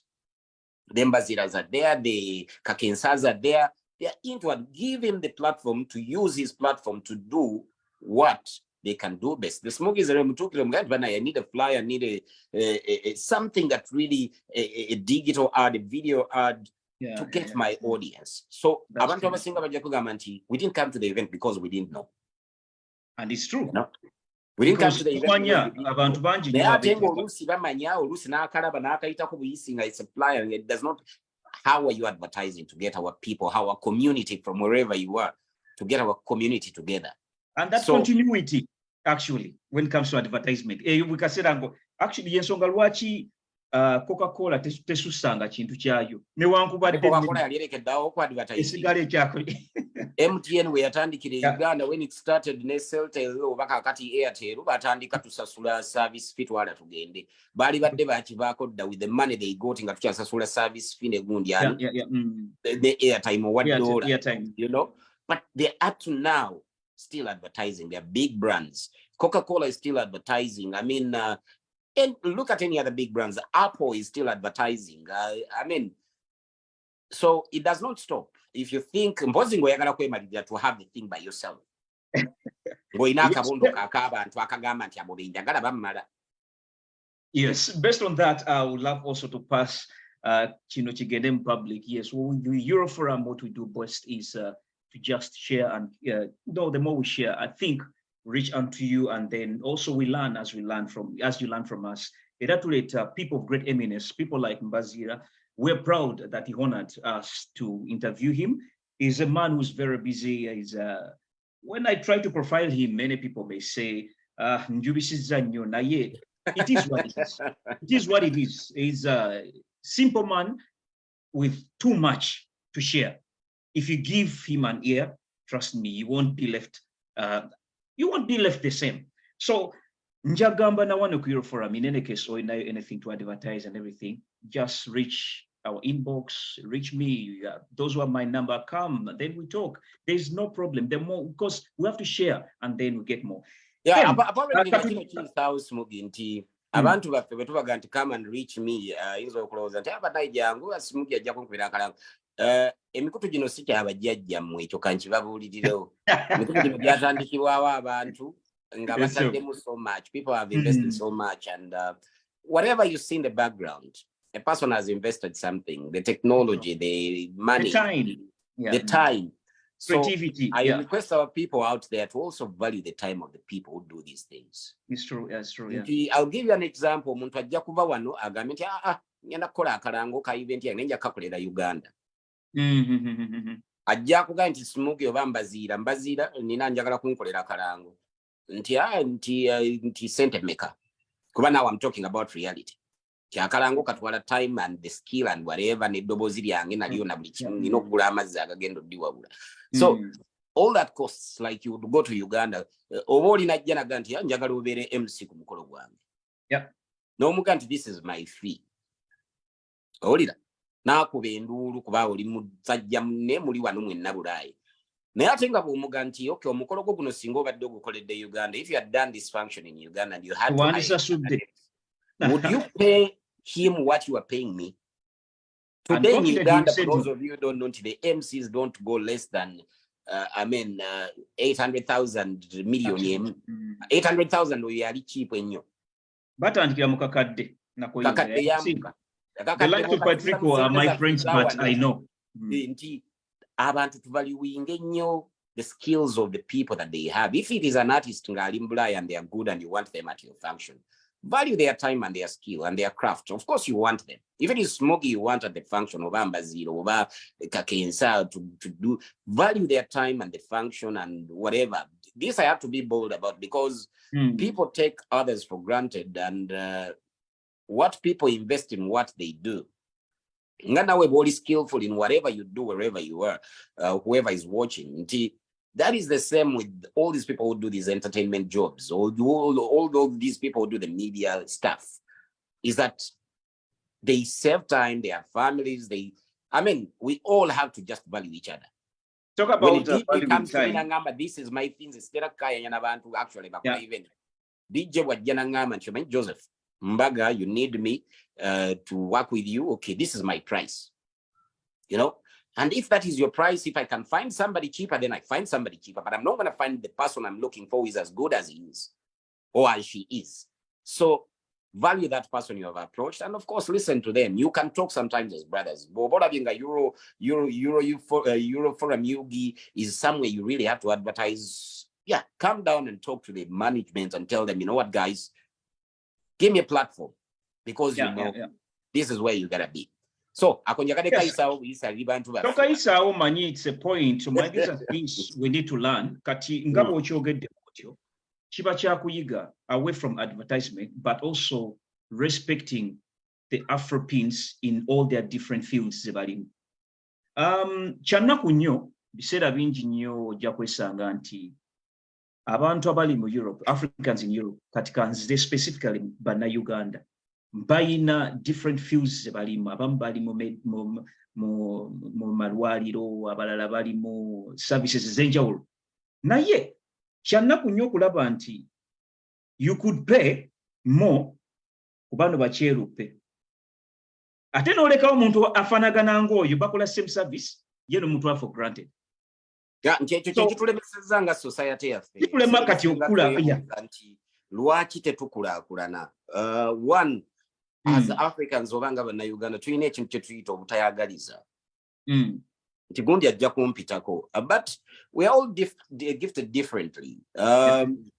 The Mbaziras are there, the Kakensas are there. They are into it. Give him the platform to use his platform to do what they can do best. The smoke is a I need a flyer, I need a something that really a digital ad, a video ad to get my audience. So we didn't come to the event because we didn't know. And it's true. No? We didn't come to the event. It's a flyer. It does not. How are you advertising to get our people, our community from wherever you are, to get our community together? And that continuity, actually, when it comes to advertisement. We can say that actually, yensonga lwaki Coca-Cola tesusanga kintu kyayo. Coca-Cola yalerekeddawo ku advertising. MTN we yatandikira Uganda when it started ne Celtel oba kakati Airtel batandika tusasula service fee twala tugende. Bali badde bakivaako dda with the money they got nga tukyasasula service fee ne gundi the airtime or $1, you know. But they are up to now still advertising. They are big brands. Coca-Cola is still advertising. I mean, and look at any other big brands. Apple is still advertising. I mean, so it does not stop. If you think to have the thing by yourself. Yes, based on that, I would love also to pass Chigedem public. Yes, what we do Euroforum, what we do best is to just share, and the more we share, I think reach out to you, and then also we learn as you learn from us. People of great eminence, people like Mbazira. We're proud that he honored us to interview him. He's a man who's very busy. When I try to profile him, many people may say, it is what it is. It is what it is. He's a simple man with too much to share. If you give him an ear, trust me, you won't be left the same. So Njagamba na one forum, in any case, or anything to advertise and everything, just reach our inbox, reach me. Those who have my number, come, then we talk. There's no problem. The more, because we have to share, and then we get more. Yeah, apparently abantu baffe bwe tubaga nti come and reach me inzo okulowooza nti abadde jangu asimugi ajja kunkubira akalanga emikutu gino si kyabajjajjammwe ekyo kankibabuulirirewo emikutu gino gyatandikibwawo abantu nga bataddemu so much. People have invested so much, and whatever you see in the background, a person has invested something, the technology, the money, the time. So creativity. I request our people out there to also value the time of the people who do these things. It's true. That's true. I'll give you an example. Muntu ajja kuva wano agambe nti ngenda kukola akalango ka event yange nja kakolera Uganda. Ajja kuga nti Smugi oba mbaziira nina njagala kunkolera akalango. Nti sente meka. Kuba now I'm talking about reality. Akalango katwala time and the skill and whatever neddobozi lyange naliyo na buli kimu nina okugula amazzi agagenda oddiwabula. So all that costs, like you would go to Uganda, oba olina ajja naga nti njagala obeere MC ku mukolo gwange. N'omuga nti this is my fee. Owulira n'akuba enduulu kuba oli musajja munne muli wano mwenna Bulaayi. Naye ate nga bw'omuga nti okay omukolo gwo guno singa obadde ogukoledde Uganda, if you had done this function in Uganda and you had to hire, would you pay him what you are paying me? Today in Uganda, for those of you who don't know, the MCs don't go less than 800,000 million. 800,000 we are cheap when you. But andikira mu kakadde kakadde yamuka. The like to Patrick are my friends, but I know. Abantu tuvaluing ennyo the skills of the people that they have. If it is an artist ngali mbulaya and they are good and you want them at your function, value their time and their skill and their craft. Of course, you want them. If it is Smoky you want at the function, Obamba Zero, Oba Kakensa to do, value their time and the function and whatever. This I have to be bold about because people take others for granted and what people invest in what they do. Ngana we body skillful in whatever you do, wherever you are, whoever is watching. That is the same with all these people who do these entertainment jobs, all these people who do the media stuff, is that they save time, they have families, we all have to just value each other. Talk about when comes to me, this is my things, instead of Kaya and Abantu actually, even DJ Wajana Joseph Mbaga, you need me to work with you. Okay, this is my price. You know? And if that is your price, if I can find somebody cheaper, then I find somebody cheaper. But I'm not going to find the person I'm looking for who is as good as he is or as she is. So value that person you have approached. And of course, listen to them. You can talk sometimes as brothers. Euro Forum Yugi is somewhere you really have to advertise. Yeah, come down and talk to the management and tell them, you know what, guys, give me a platform because this is where you gotta be. So, it's a point. So, my things we need to learn. Kati ngabo ochogedde kutyo. Chiba kya kuyiga away from advertisement, but also respecting the Afro-Pins in all their different fields. Kyanaku nnyo biseera bingi nnyo ojja kwesanga nti abantu abali mu Europe, Africans in Europe, katika nzire specifically bana Uganda, bayina different fields balimu. Abamu bali mu malwaliro, abalala bali mu services ez'enjawulo. Naye kyanaku nnyo okulaba nti you could pay more ku bano bakyeruppe. Ate n'olekawo omuntu afaanagana ng'oyo bakola same service, ye n'omuntu for granted. Kitulemesezza nga society yaffe. Kitulema kati okula. Lwaki tetukulaakulana? One, as Africans obanga bannayuganda tulina ekintu kye tuyita obutayagaliza. Nti gundi ajja kumpitako. But we are all gifted differently. And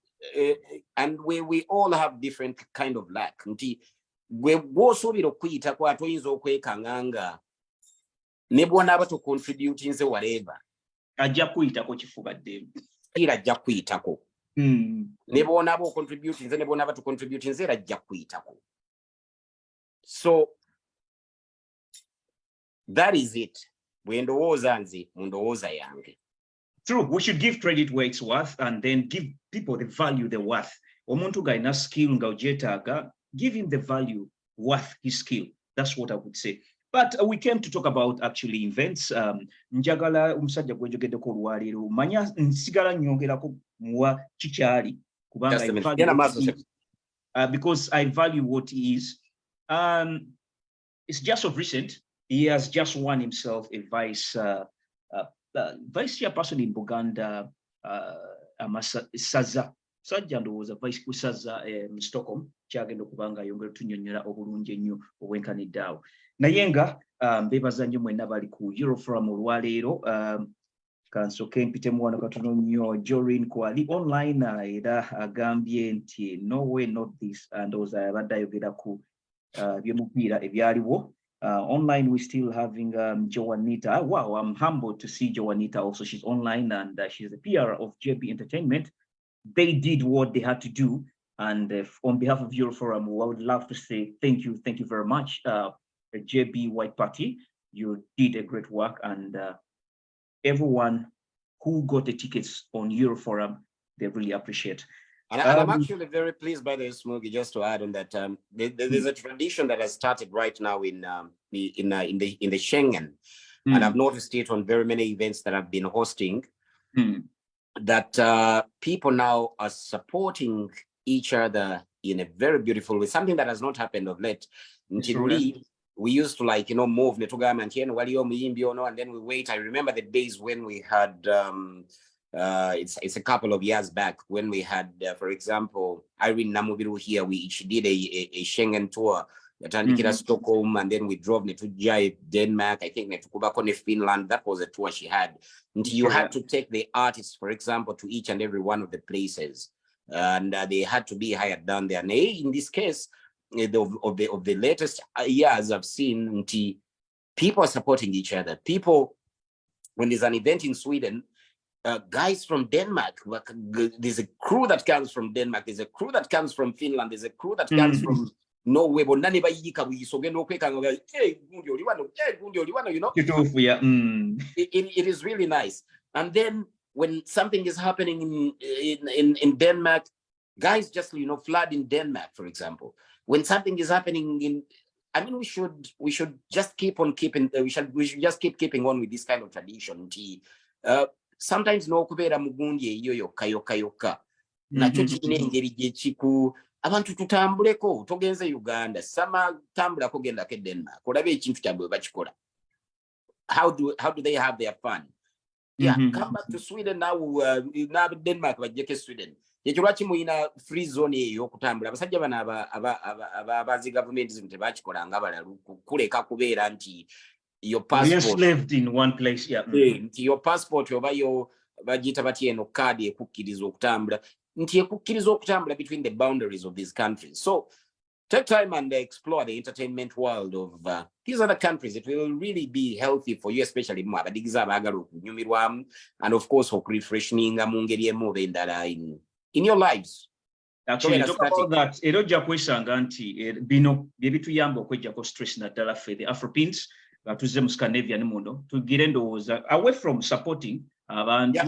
we all have different kind of luck. Nti gwe bw'osuubira okuyitako ate oyinza okwekanga nga ne bw'onaaba tocontributing nze whatever. Ajja kuyitako kifubadde. Era ajja kuyitako. Ne bw'onaaba ocontributing nze ne bw'onaaba tocontributing nze era ajja kuyitako. So that is it. Bw'endowooza nze mu ndowooza yange. True, we should give credit where it's worth and then give people the value they're worth. Omuntu gaina skill nga ogyetaaga, give him the value worth his skill. That's what I would say. But we came to talk about actually events. Njagala omusajja gwenjogeddeko olwaleero manya nsigala nyongerako muwa kikyali kubanga because I value what he is. It's just of recent. He has just won himself a vice chairperson in Buganda, Saza. Sajja ndowooza vice kusaza Stockholm kyagenda okubanga ayongera tunyonnyola obulungi ennyo obwenkanidde awo. Naye nga mbeebaza nnyo mwenna bali ku Euroforum olwaleero. kansoke mpite mwana katono nnyo Jorin kwali online era agambye nti no way not this and oza abadde ayogera ku byomupiira ebyaliwo. Online we're still having Joanita. Wow, I'm humbled to see Joanita also. She's online and she's the PR of JB Entertainment. They did what they had to do, and on behalf of Euroforum, I would love to say thank you very much, JB White Party. You did a great work, and everyone who got the tickets on Euroforum, they really appreciate. And I'm actually very pleased by this, Smokey, just to add on that there's a tradition that has started right now in the Schengen, and I've noticed it on very many events that I've been hosting, that people now are supporting each other in a very beautiful way, something that has not happened of late. We used to move and then we wait. I remember the days when we had it's a couple of years back when we had for example Irene Namubiru here, we each did a Schengen tour at Stockholm, and then we drove to Denmark, I think to Finland. That was a tour she had. And you had to take the artists, for example, to each and every one of the places, and they had to be hired down there. And in this case of the latest years, I've seen people are supporting each other. People, when there's an event in Sweden, guys from Denmark, there's a crew that comes from Denmark, there's a crew that comes from Finland, there's a crew that comes from Norway. It is really nice. And then when something is happening in Denmark, guys just flood in Denmark, for example. When something is happening we should just keep on keeping. We should just keep keeping on with this kind of tradition. Sometimes no kubera mugundi eyo yokka nakyo kirina engeri gyekiku abantu tutambuleko togenze Uganda sama tambulako gendako e Denmark olabe ekintu kyabwe bakikola. How do they have their fun? Come back to Sweden now. Denmark bajjeko Sweden ekyo lwaki muyina free zone eyo okutambula. Abasajja bano abazi government zintu tebakikolanga balalu kuleka kubeera nti your passport lived in one place. Your passport oba yo bagita bati eno card ekukkiriza okutambula nti ekukkiriza okutambula between the boundaries of these countries. So take time and explore the entertainment world of these other countries. It will really be healthy for you, especially mu abadigiza abagala okunyumirwamu, and of course okurefreshinga mu ngeri emu oba endala in your lives. Actually, talk about that. Era ojja kwesanga nti bino bye bituyamba okwejjako stress naddala ffe the Afropins tuze mu Scandinavia ne muno tugire ndowooza away from supporting abantu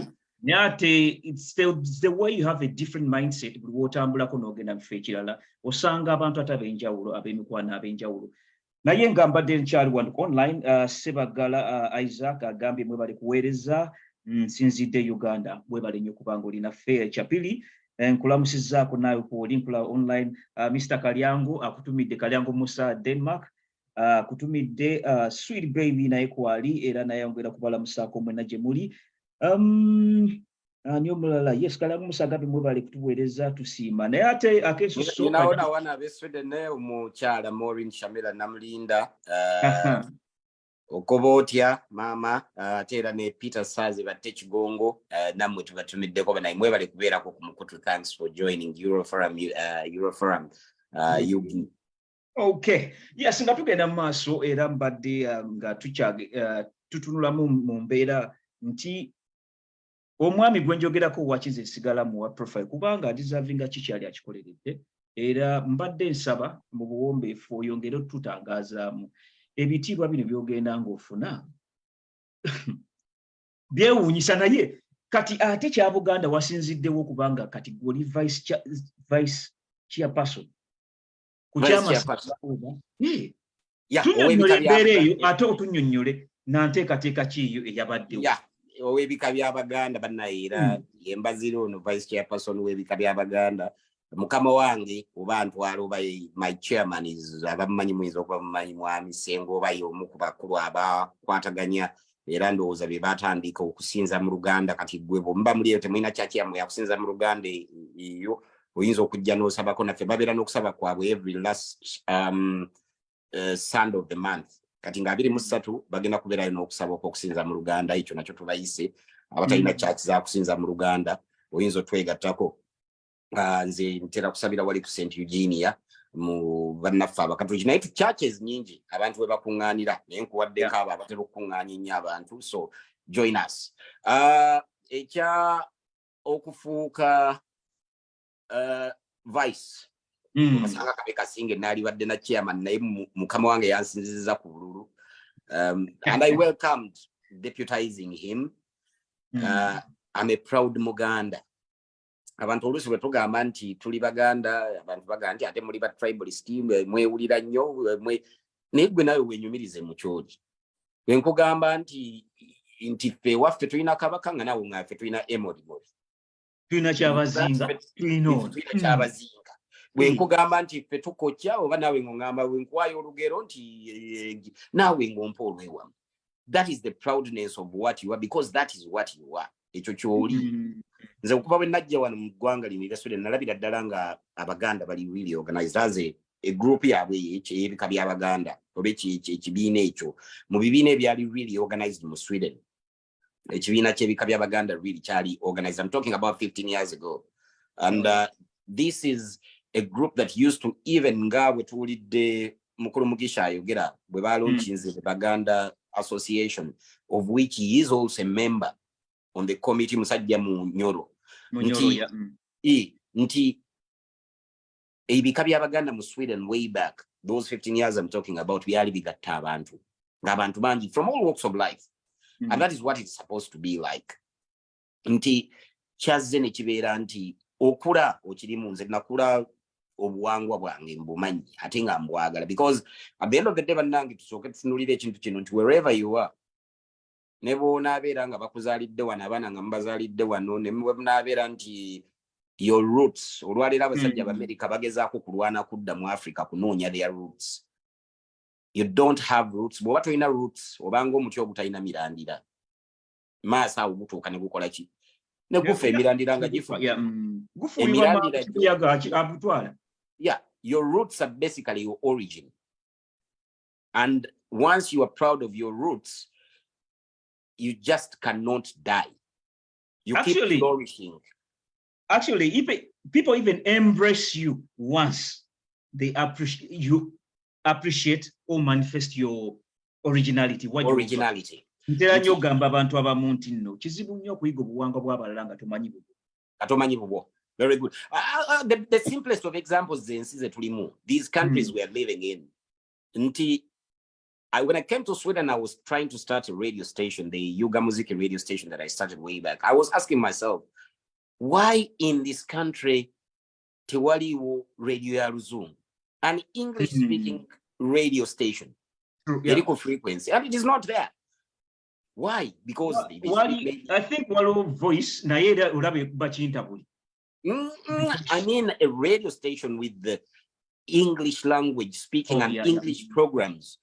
nyate it's the way you have a different mindset buli wotambulako n'ogenda mu kifo ekirala osanga abantu abenjawulo ab'emikwano ab'enjawulo. Naye nga mbadde nkyali wano online Sebagala Isaac agambye mwebale kuweereza nsinzidde Uganda mwebale nnyo kubanga olina ffe Chapili nkulamusizaako naawe kwoli nkula online. Mr. Kalyango akutumidde Kalyango Musa Denmark kutumidde Sweet Baby naye kwali era nayongera kubalamusaako mwena gye muli. Ani omulala yes Kalyango Musa agambye mwebale kutuweereza tusiima naye ate akeeso sonaona wana ab'e Sweden omukyala Maureen Shamila Namulinda okoba otya maama ate era ne Peter Sazi batte Kigongo nammwe tubatumiddeko banaye mwebale kubeerako ku mukutu. Thanks for joining Euroforum. Okay. Yes, nga tugenda mu maaso era mbadde nga tutunulamu mu mbeera nti omwami gwe njogerako wakize sigala mu profile kubanga deservinga kikyali akikoleredde era mbadde nsaba mu buwombeefu oyongere otutangazaamu ebitiibwa bino byogenda ng'ofuna byewuunyisa naye kati ate kya Buganda wasinziddewo kubanga kati gwoli vice chairperson tunyonyole eyo ate otunyonyole nanteekateeka kiyo eyabaddewo ow'ebika by'Abaganda bannaye era yembazira ono vice chairperson w'ebika by'Abaganda mukama wange oba ntwala oba my chairman is abamumanyi muyinza okuba mumanyi mwami Sengo oba y'omu ku bakulu abakwataganya era ndowooza be batandika okusinza mu Luganda. Kati gwe bwe muli eyo temulina kyakyamwe yakusinza mu Luganda eyo oyinza okujja n'osabako naffe babeera n'okusaba kwabwe every last Sunday of the month. Kati nga 23 bagenda kubeerayo n'okusaba okusinza mu Luganda ekyo nakyo tubayise abatalina church za kusinza mu Luganda oyinza otwegattako. Nze ntera kusabira wali ku St. Eugenia mu bannaffe abakatoliki naye churches nyingi abantu we bakuŋŋaanira naye nkuwaddeko abo abatera okukuŋŋaanya ennyo abantu, so join us. Ekya okufuuka vice Basanga Kabeka Singe nali badde na chairman naye mukama wange yansinziza ku bululu, and I welcomed deputizing him. I'm a proud Muganda. Abantu oluusi bwe tugamba nti tuli Baganda, abantu bagamba nti ate muli ba tribalist, mwewulira nnyo, naye gwe nawe wenyumirize mu kyoli. Bwe nkugamba nti ffe waffe tulina kabaka nga nawe ngaffe tulina Emodimodi. Tulina kyabazinga, tulina kyabazinga. Bwe nkugamba nti ffe tukokya oba nawe ng'ongamba bwe nkuwayo olugero nti nawe ng'ompa olwewamu. That is the proudness of what you are, because that is what you are. Ekyo kyoli. Nze okuva bwe najja wano mu ggwanga lino erya Sweden nalabira ddala nga Abaganda bali really organized as a group yabwe ebika by'Abaganda oba ekibiina ekyo mu bibiina ebyali really organized mu Sweden. Ekibiina ky'ebika by'Abaganda really kyali organized. I'm talking about 15 years ago. And this is a group that used to even nga bwe tuwulidde Mukulu Mugisha ayogera bwe balaunchinze the Baganda Association, of which he is also a member on the committee, musajja mu Nyoro. Nti ebika by'Abaganda mu Sweden way back, those 15 years I'm talking about, byali bigatta abantu. Ng'abantu bangi from all walks of life. And that is what it's supposed to be like. Nti kyazze ne kibeera nti okula okirimu, nze nakula obuwangwa bwange mbumanyi ate nga mbwagala, because at the end of the day bannange tusooke tutunulire ekintu kino nti wherever you are, ne bw'onaabeera nga bakuzaalidde wano abaana nga mubazaalidde wano, ne bw'onaabeera nti your roots, olwaleero abasajja b'Amerika bagezaako kulwana kudda mu Africa kunoonya their roots. You don't have roots. Bw'oba tolina roots obanga omuti ogutalina mirandira, maaso awo gutuuka ne gukola ki? Ne gufa emirandira nga gifa. Yeah, your roots are basically your origin. And once you are proud of your roots, you just cannot die. You keep flourishing. Actually, if people even embrace you once, they appreciate or manifest your originality. Originality. Ntera gamba abantu abamu nti nno kizibu nnyo okuyiga obuwangwa bw'abalala nga tomanyi bubwo. Very good. The simplest of examples ze tulimu, these countries we are living in. When I came to Sweden, I was trying to start a radio station, the Yuga Muziki radio station that I started way back. I was asking myself, why in this country tewaliwo radio ya Luzungu, an English-speaking radio station, medical frequency, and it is not there. Why? Because I think waliwo voice na yeda ulabe bachintabuli. I mean a radio station with the English language speaking and English programs.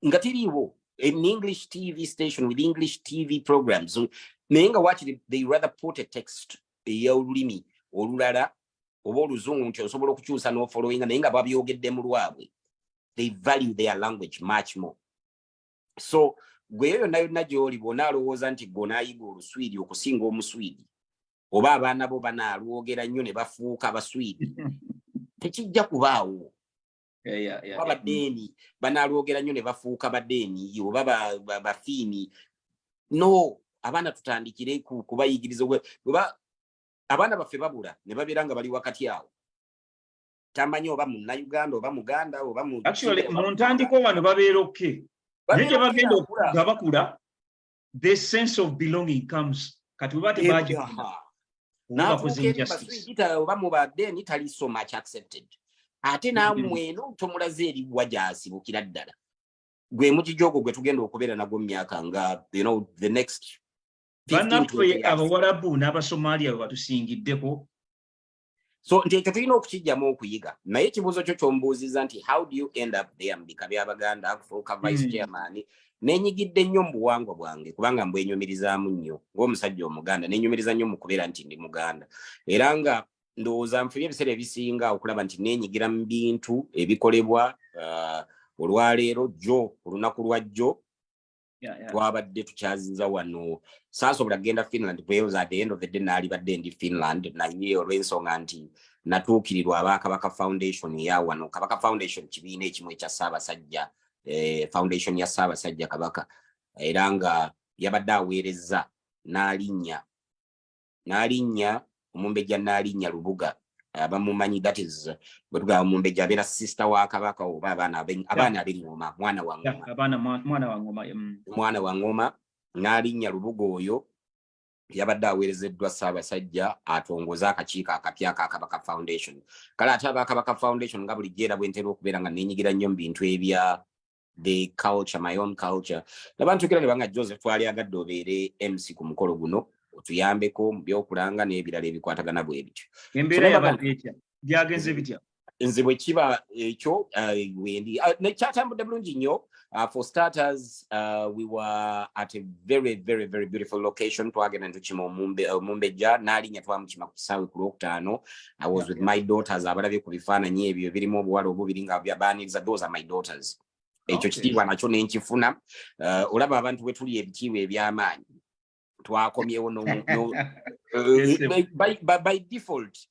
Ngatiriwo, an English TV station with English TV programs. So nenga watch they rather put a text ey'olulimi olulala oba oluzungu nti osobola okukyusa n'ofollowinga naye nga babyogedde mu lwabwe. They value their language much more. So gwe yonna yonna gy'oli bw'onaalowooza nti gw'onaayiga Oluswidi okusinga Omuswidi, oba abaana bo banaalwogera nnyo ne bafuuka Abaswidi, tekijja kubaawo. Abadeeni banaalwogera nnyo ne bafuuka Badeeni oba Bafiini. No, abaana tutandikire kubayigiriza oba abaana baffe babula ne babeera nga bali wakati awo. Tamanyi oba Munnayuganda oba Muganda oba mu actually mu ntandiko wano babeera okay. Naye gye bagenda nga bakula, the sense of belonging comes. Kati bwe bate baje oba mu Badeeni tali so much accepted. Ate nammwe eno tomulaze eri wajasibukira ddala. Gwe mukijogo gwe tugenda okubeera nagwo mu myaka nga the next 15 years. Abawarabu n'Abasomalia batusingiddeko. So nti ekyo tulina okukijjamu okuyiga. Naye ekibuuzo kyo kyombuuziza nti how do you end up there mu bika by'Abaganda kufuuka vice chairman? Nenyigidde nnyo mu buwangwa bwange kubanga mbwenyumirizaamu nnyo ng'omusajja Omuganda, nenyumiriza nnyo mu kubeera nti ndi Muganda. Era nga ndowooza nfubye ebiseera ebisinga okulaba nti neenyigira mu bintu ebikolebwa olwaleero jjo olunaku lwa jjo twabadde tukyazinza wano saasobola kugenda Finland because at the end of the day naali badde ndi Finland naye olw'ensonga nti natuukirirwa Abakabaka Foundation ya wano. Kabaka Foundation kibiina ekimu ekya Ssaabasajja foundation ya Ssaabasajja Kabaka era nga yabadde aweereza n'alinnya Omumbejja n'alinnya Lubuga abamumanyi, that is bwe tugamba Omumbejja abeera sister wa Kabaka oba abaana ab'Engoma, mwana wa Ngoma n'alinnya Lubuga oyo yabadde aweerezeddwa Ssaabasajja atongoza akakiiko akapya ka Kabaka Foundation. Kale ate Abakabaka Foundation nga bulijjo era bwe ntera okubeera nga neenyigira nnyo mu bintu ebya the culture, my own culture. Nabantu kira ne banga Joseph ali agadde obeere MC ku mukolo guno otuyambeko mu by'okulanga n'ebirala ebikwatagana bwe bityo. Embeera yabadde etya byagenze bitya? Nze bwe kiba ekyo wendi nekyatambudde bulungi nnyo. For starters, we were at a very, very, very beautiful location. Twagenda ntukima Omumbejja n'alinnya twamukima ku kisaawe ku Lwokutaano. I was with my daughters abalabye ku bifaananyi ebyo birimu obuwala obubiri nga byabaaniriza. Those are my daughters. Ekyo kitiibwa nakyo nenkifuna. Olaba abantu bwe tuli ebitiibwa eby'amaanyi twakomyewo by default.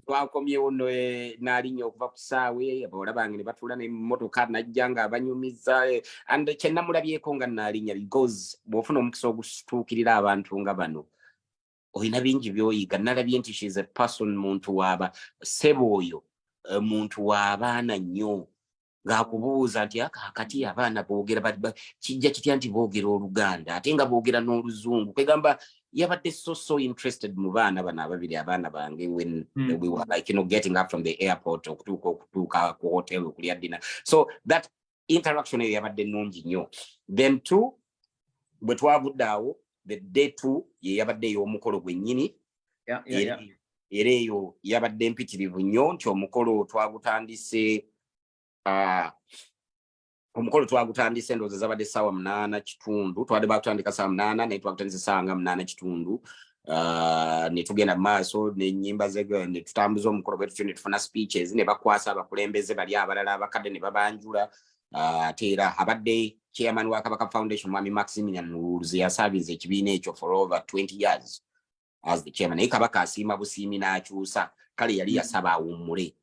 Twakomyewo n'alinnya okuva ku ssaawe abawala bange ne batuula n'emmotoka najja nga abanyumiza and kyennamulabyeko nga n'alinnya because bw'ofuna omukisa ogutuukirira abantu nga bano olina bingi by'oyiga. Nalabye nti she's a person, muntu waaba ssebo oyo muntu w'abaana nnyo ng'akubuuza nti akati abaana boogera kijja kitya nti boogera Oluganda ate nga boogera n'Oluzungu. Kwegamba yabadde so interested mu baana bano ababiri abaana bange when we were like, getting up from the airport okutuuka ku hotel okulya dinner. So that interaction eyo yabadde nnungi nnyo. Then two, bwe twavudde awo the day two ye yabadde ey'omukolo gwennyini. Era eyo yabadde mpitirivu nnyo nti omukolo twagutandise ndowooza zabadde ssaawa 8:30. Twadde baakutandika ssaawa 8 naye twagutandisa ssaawa nga 8:30. Ne tugenda mu maaso n'ennyimba ne tutambuza omukolo bwe tutyo ne tufuna speeches ne bakwasa abakulembeze bali abalala abakadde ne babanjula. Ate era abadde chairman wa Kabaka Foundation Mwami Maximilian Nuruzi yasaabiza ekibiina ekyo for over 20 years as the chairman. Naye Kabaka asiima busiimi n'akyusa. Kale yali yasaba awummule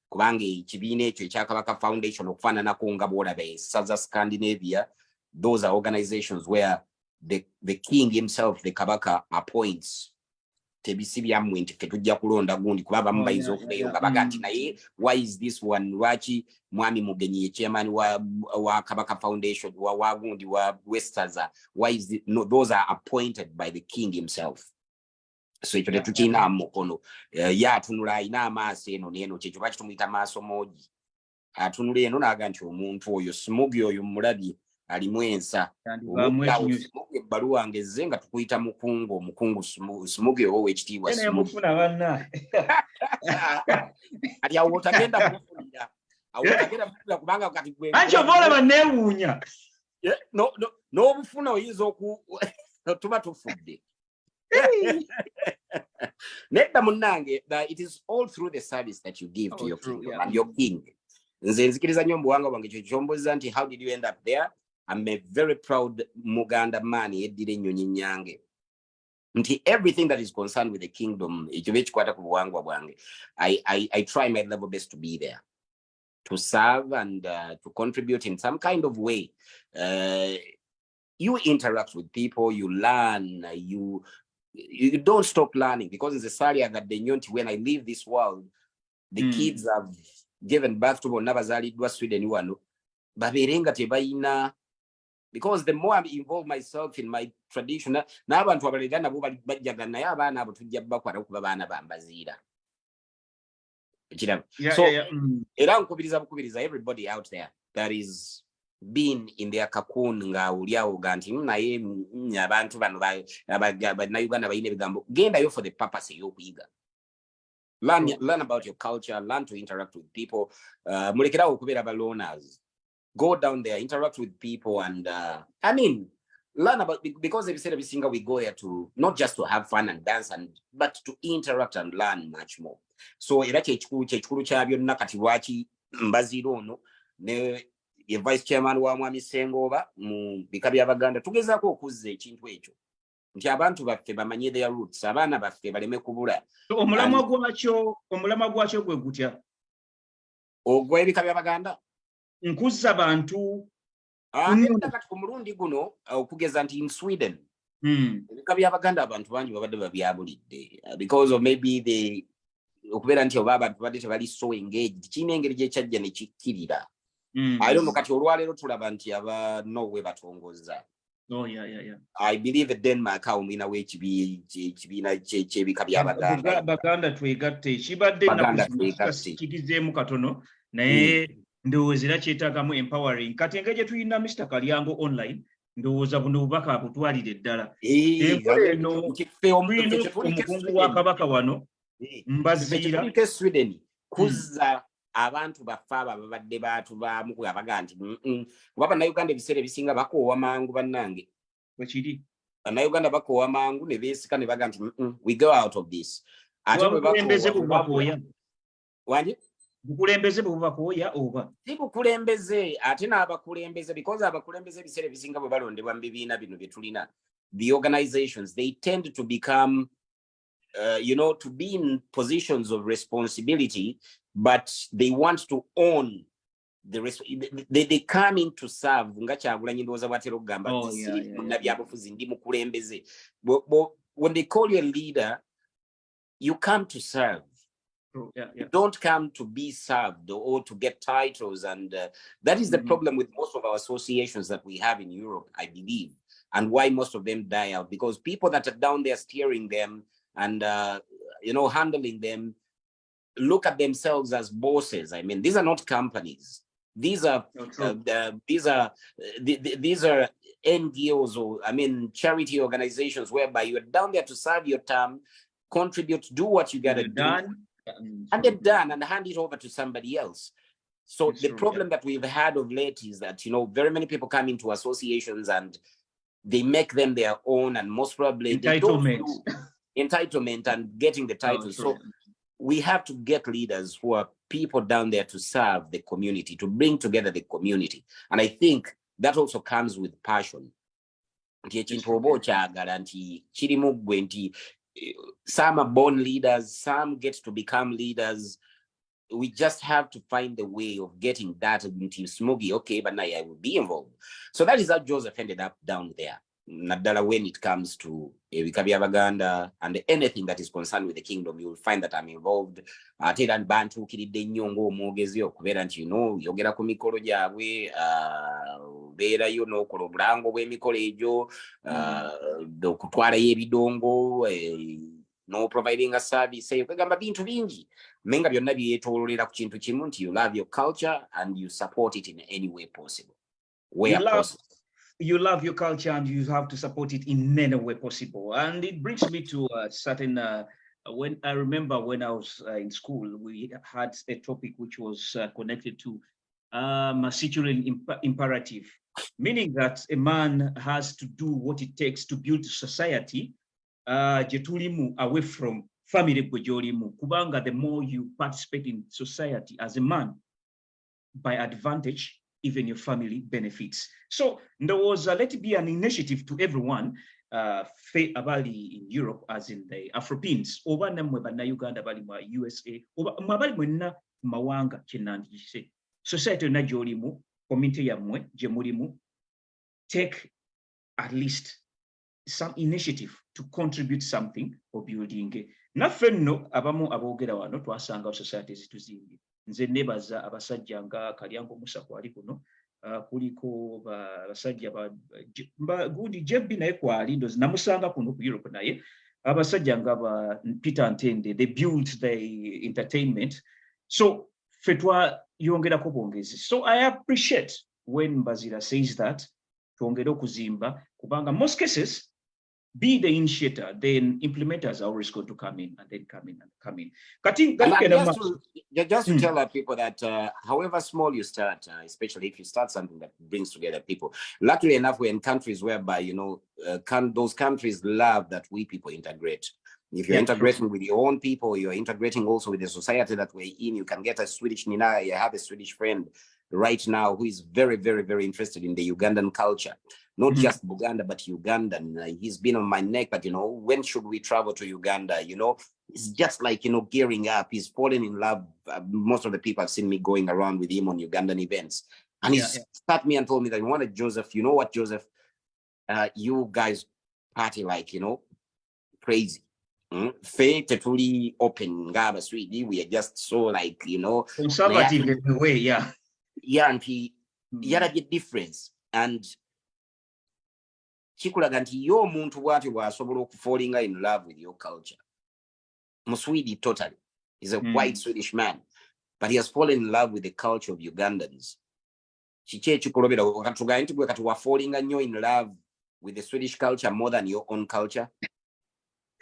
kubanga ekibiina ekyo ekya Kabaka Foundation okufaananako nga bw'olaba essaza Scandinavia, those are organizations where the king himself, the Kabaka, appoints. Tebisi byammwe nti tujja kulonda gundi kuba abamu bayinza okubeeyo nga baga nti naye why is this one, lwaki Mwami Mugenyi ye chairman wa Kabaka Foundation wa gundi wa Westaza, why is it? No, those are appointed by the king himself. So ekyo tetukirina mukono. Atunula alina amaaso eno n'eno, kyekyo lwaki tumuyita maaso moogi. Atunula eno n'aga nti omuntu oyo Smugi oyo mulabye alimu ensa. Ebbaluwa ngezze nga tukuyita mukungu, omukungu Smugi owo w'ekitiibwa Smugi. Ati awo otagenda kufunira. Kubanga kati gwe. Anti obola banneewuunya. N'obufuna oyinza tuba tufudde. Nedda munnange, it is all through the service that you give to your kingdom and your king. Nze nzikiriza nnyo mu buwangwa bwange ekyo kyombuuza nti how did you end up there? I'm a very proud Muganda man yeddira ennyonyi nnyange nti everything that is concerned with the kingdom ekyo bekikwata ku buwangwa bwange. I try my level best to be there, to serve and to contribute in some kind of way. You interact with people, you learn, you don't stop learning, because it's a salia that they know when I leave this world, the kids have given birth to Nabazali Sweden one. Baberenga tebaina, because the more I involve myself in my tradition, now abantu abalegana bo bajjagana y'abaana abo tujja bakwata ku babaana bambazira. So era nkubiriza everybody out there that is being in their cocoon nga uliawo ganti naye abantu bano na Uganda bayina ebigambo, gendayo for the purpose y'okuyiga. Learn about your culture, learn to interact with people. Mulekerawo okubeera ba loners. Go down there, interact with people, and learn about, because they said every single we go here to not just to have fun and dance but to interact and learn much more. So era kyekikulu kya byonna kati lwaki mbazira ono ne ye vice chairman wa Mwami Sengoba mu bika by'Abaganda tugezaako okuzza ekintu ekyo nti abantu baffe bamanye their roots, abaana baffe baleme kubula. Omulamwa gwakyo gwe gutya ogw'ebika by'Abaganda nkuzza bantu kati ku mulundi guno okugeza nti in Sweden ebika by'Abaganda abantu bangi babadde babyabulidde because of maybe okubeera nti oba abantu badde tebali so engaged kiina engeri gyekyajja ne kikkirira. I don't know kati olwaleero tulaba nti aba Norway batongoza. Oh, yeah. I believe Denmark awumina w'ekibiina ky'ebika by'Abaganda. Baganda twegatte kibadde nakukigizeemu katono naye ndowooza era kyetaagamu empowering. Kati engeri gye tuyina Mr. Kalyango online ndowooza buno bubaka butwalire ddala. Enkola eno tulina omukungu wa Kabaka wano mbaziira Sweden kuzza abantu baffe abo babadde baatubaamu abaga nti kuba bannayuganda ebiseera ebisinga bakoowa mangu bannange wekiri bannayuganda bakoowa mangu ne beesika ne baga nti we go out of this. Ate bukulembeze bubakooya wanje bukulembeze bubakooya oba si bukulembeze ate n'abakulembeze because abakulembeze ebiseera ebisinga bwe balondebwa mu bibiina bino bye tulina the organizations they tend to become to be in positions of responsibility, but they want to own they come in to serve. When they call you a leader, you come to serve. You don't come to be served or to get titles, and that is the problem with most of our associations that we have in Europe, I believe, and why most of them die out, because people that are down there steering them and handling them look at themselves as bosses. I mean, these are not companies. These are NGOs, or charity organizations, whereby you are down there to serve your term, contribute, do what you gotta do, and then done, and hand it over to somebody else. So the problem that we've had of late is that very many people come into associations and they make them their own, and most probably entitlement and getting the title. So we have to get leaders who are people down there to serve the community, to bring together the community. And I think that also comes with passion. Some are born leaders, some get to become leaders. We just have to find a way of getting that into Smoggy. Okay, but now I will be involved. So that is how Joseph ended up down there. Nadala, when it comes to ebika by'Abaganda and anything that is concerned with the kingdom, you will find that I'm involved. Ate and bantu kiridde nnyo ng'omwogezi okubeera nti yogera ku mikolo gyabwe, beerayo n'okola obulango bw'emikolo egyo, okutwalayo ebidongo, no providing a service, okugamba bintu bingi menga byonna byetoololera ku kintu kimu nti you love your culture and you support it in any way possible. You love your culture and you have to support it in any way possible. And it brings me to a certain, when I remember when I was in school, we had a topic which was connected to Masculine imperative, meaning that a man has to do what it takes to build society, away from family. Kubanga, the more you participate in society as a man, by advantage, even your family benefits. So there was let it be an initiative to everyone, abali in Europe, as in the Afropins, oba namwe bana Uganda bali ma USA, oba mabali mwenna mawanga chenandise. Society na jolimu, community yamwe, jemulimu, take at least some initiative to contribute something or building. Nafenno abamu abogera wano twasanga society zituzimbi. Nze nebaza abasajja nga Kalyango Musa kwali kuno, kuliko abasajja gundi Jebbi naye kwali ndozi namusanga kuno ku Europe naye, abasajja nga Peter Ntende, they built the entertainment. So fetwa yongerako bwongezi. So I appreciate when Mbazira says that twongere okuzimba kubanga most cases be the initiator, then implementers are always going to come in and then come in. Just to tell our people that however small you start, especially if you start something that brings together people, luckily enough, we're in countries whereby, those countries love that we people integrate. If you're integrating with your own people, you're integrating also with the society that we're in. You can get a Swedish Nina, you have a Swedish friend. right now who is very, very, very interested in the Ugandan culture, not just Buganda, but Ugandan. He's been on my neck, but, when should we travel to Uganda? It's just like, gearing up. He's fallen in love. Most of the people have seen me going around with him on Ugandan events. And he sat me and told me that he wanted Joseph. You know what, Joseph? You guys party like, crazy. Faith totally open, Gaba sweetie. We are just so like, conservative in a way, yeah. Yeah, and he had a difference. And chikulaga nti yo muntu bwati bwasobola falling in love with your culture. Muswidi totally. He's a white Swedish man, but he has fallen in love with the culture of Ugandans. Chiche chikulobera okatuga nti bwe kati wa falling in love with the Swedish culture more than your own culture.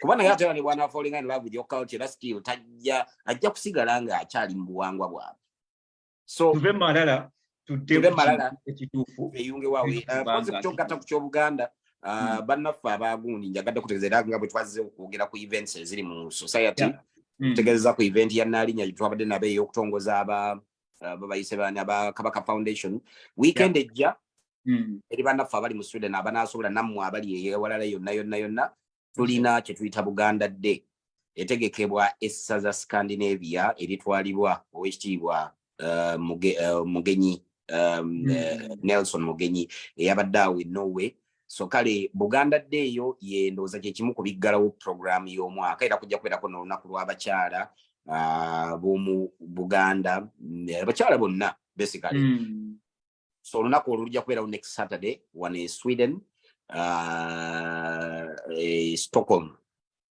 Kubana yate ni wana falling in love with your culture, that's still tajja ajja kusigala nga akyali mu buwangwa bwabwe. So tuve malala ekituufu eyunge waawe poze kukyogata ku ky'Obuganda bannaffe abaagundi njagadde kutegeezera nga bwe twazze okwogera ku events eziri mu society tutegeeza ku event ya Nnaalinya twabadde nabo ey'okutongoza babayise baani aba Kabaka Foundation weekend ejja eri bannaffe abali mu Sweden abanaasobola nammwe abali ewalala yonna tulina kye tuyita Buganda Day etegekebwa essaza Scandinavia eritwalibwa Oweekitiibwa Mugenyi Nelson Mugenyi eyabadde awo Norway. So kale Buganda Day yo yendooza kye kimu ku biggalawo program y'omwaka era kujja kubeerako n'olunaku lw'abakyala b'omu Buganda abakyala bonna basically. So olunaku olwo lujja kubeerawo next Saturday wano e Sweden Stockholm.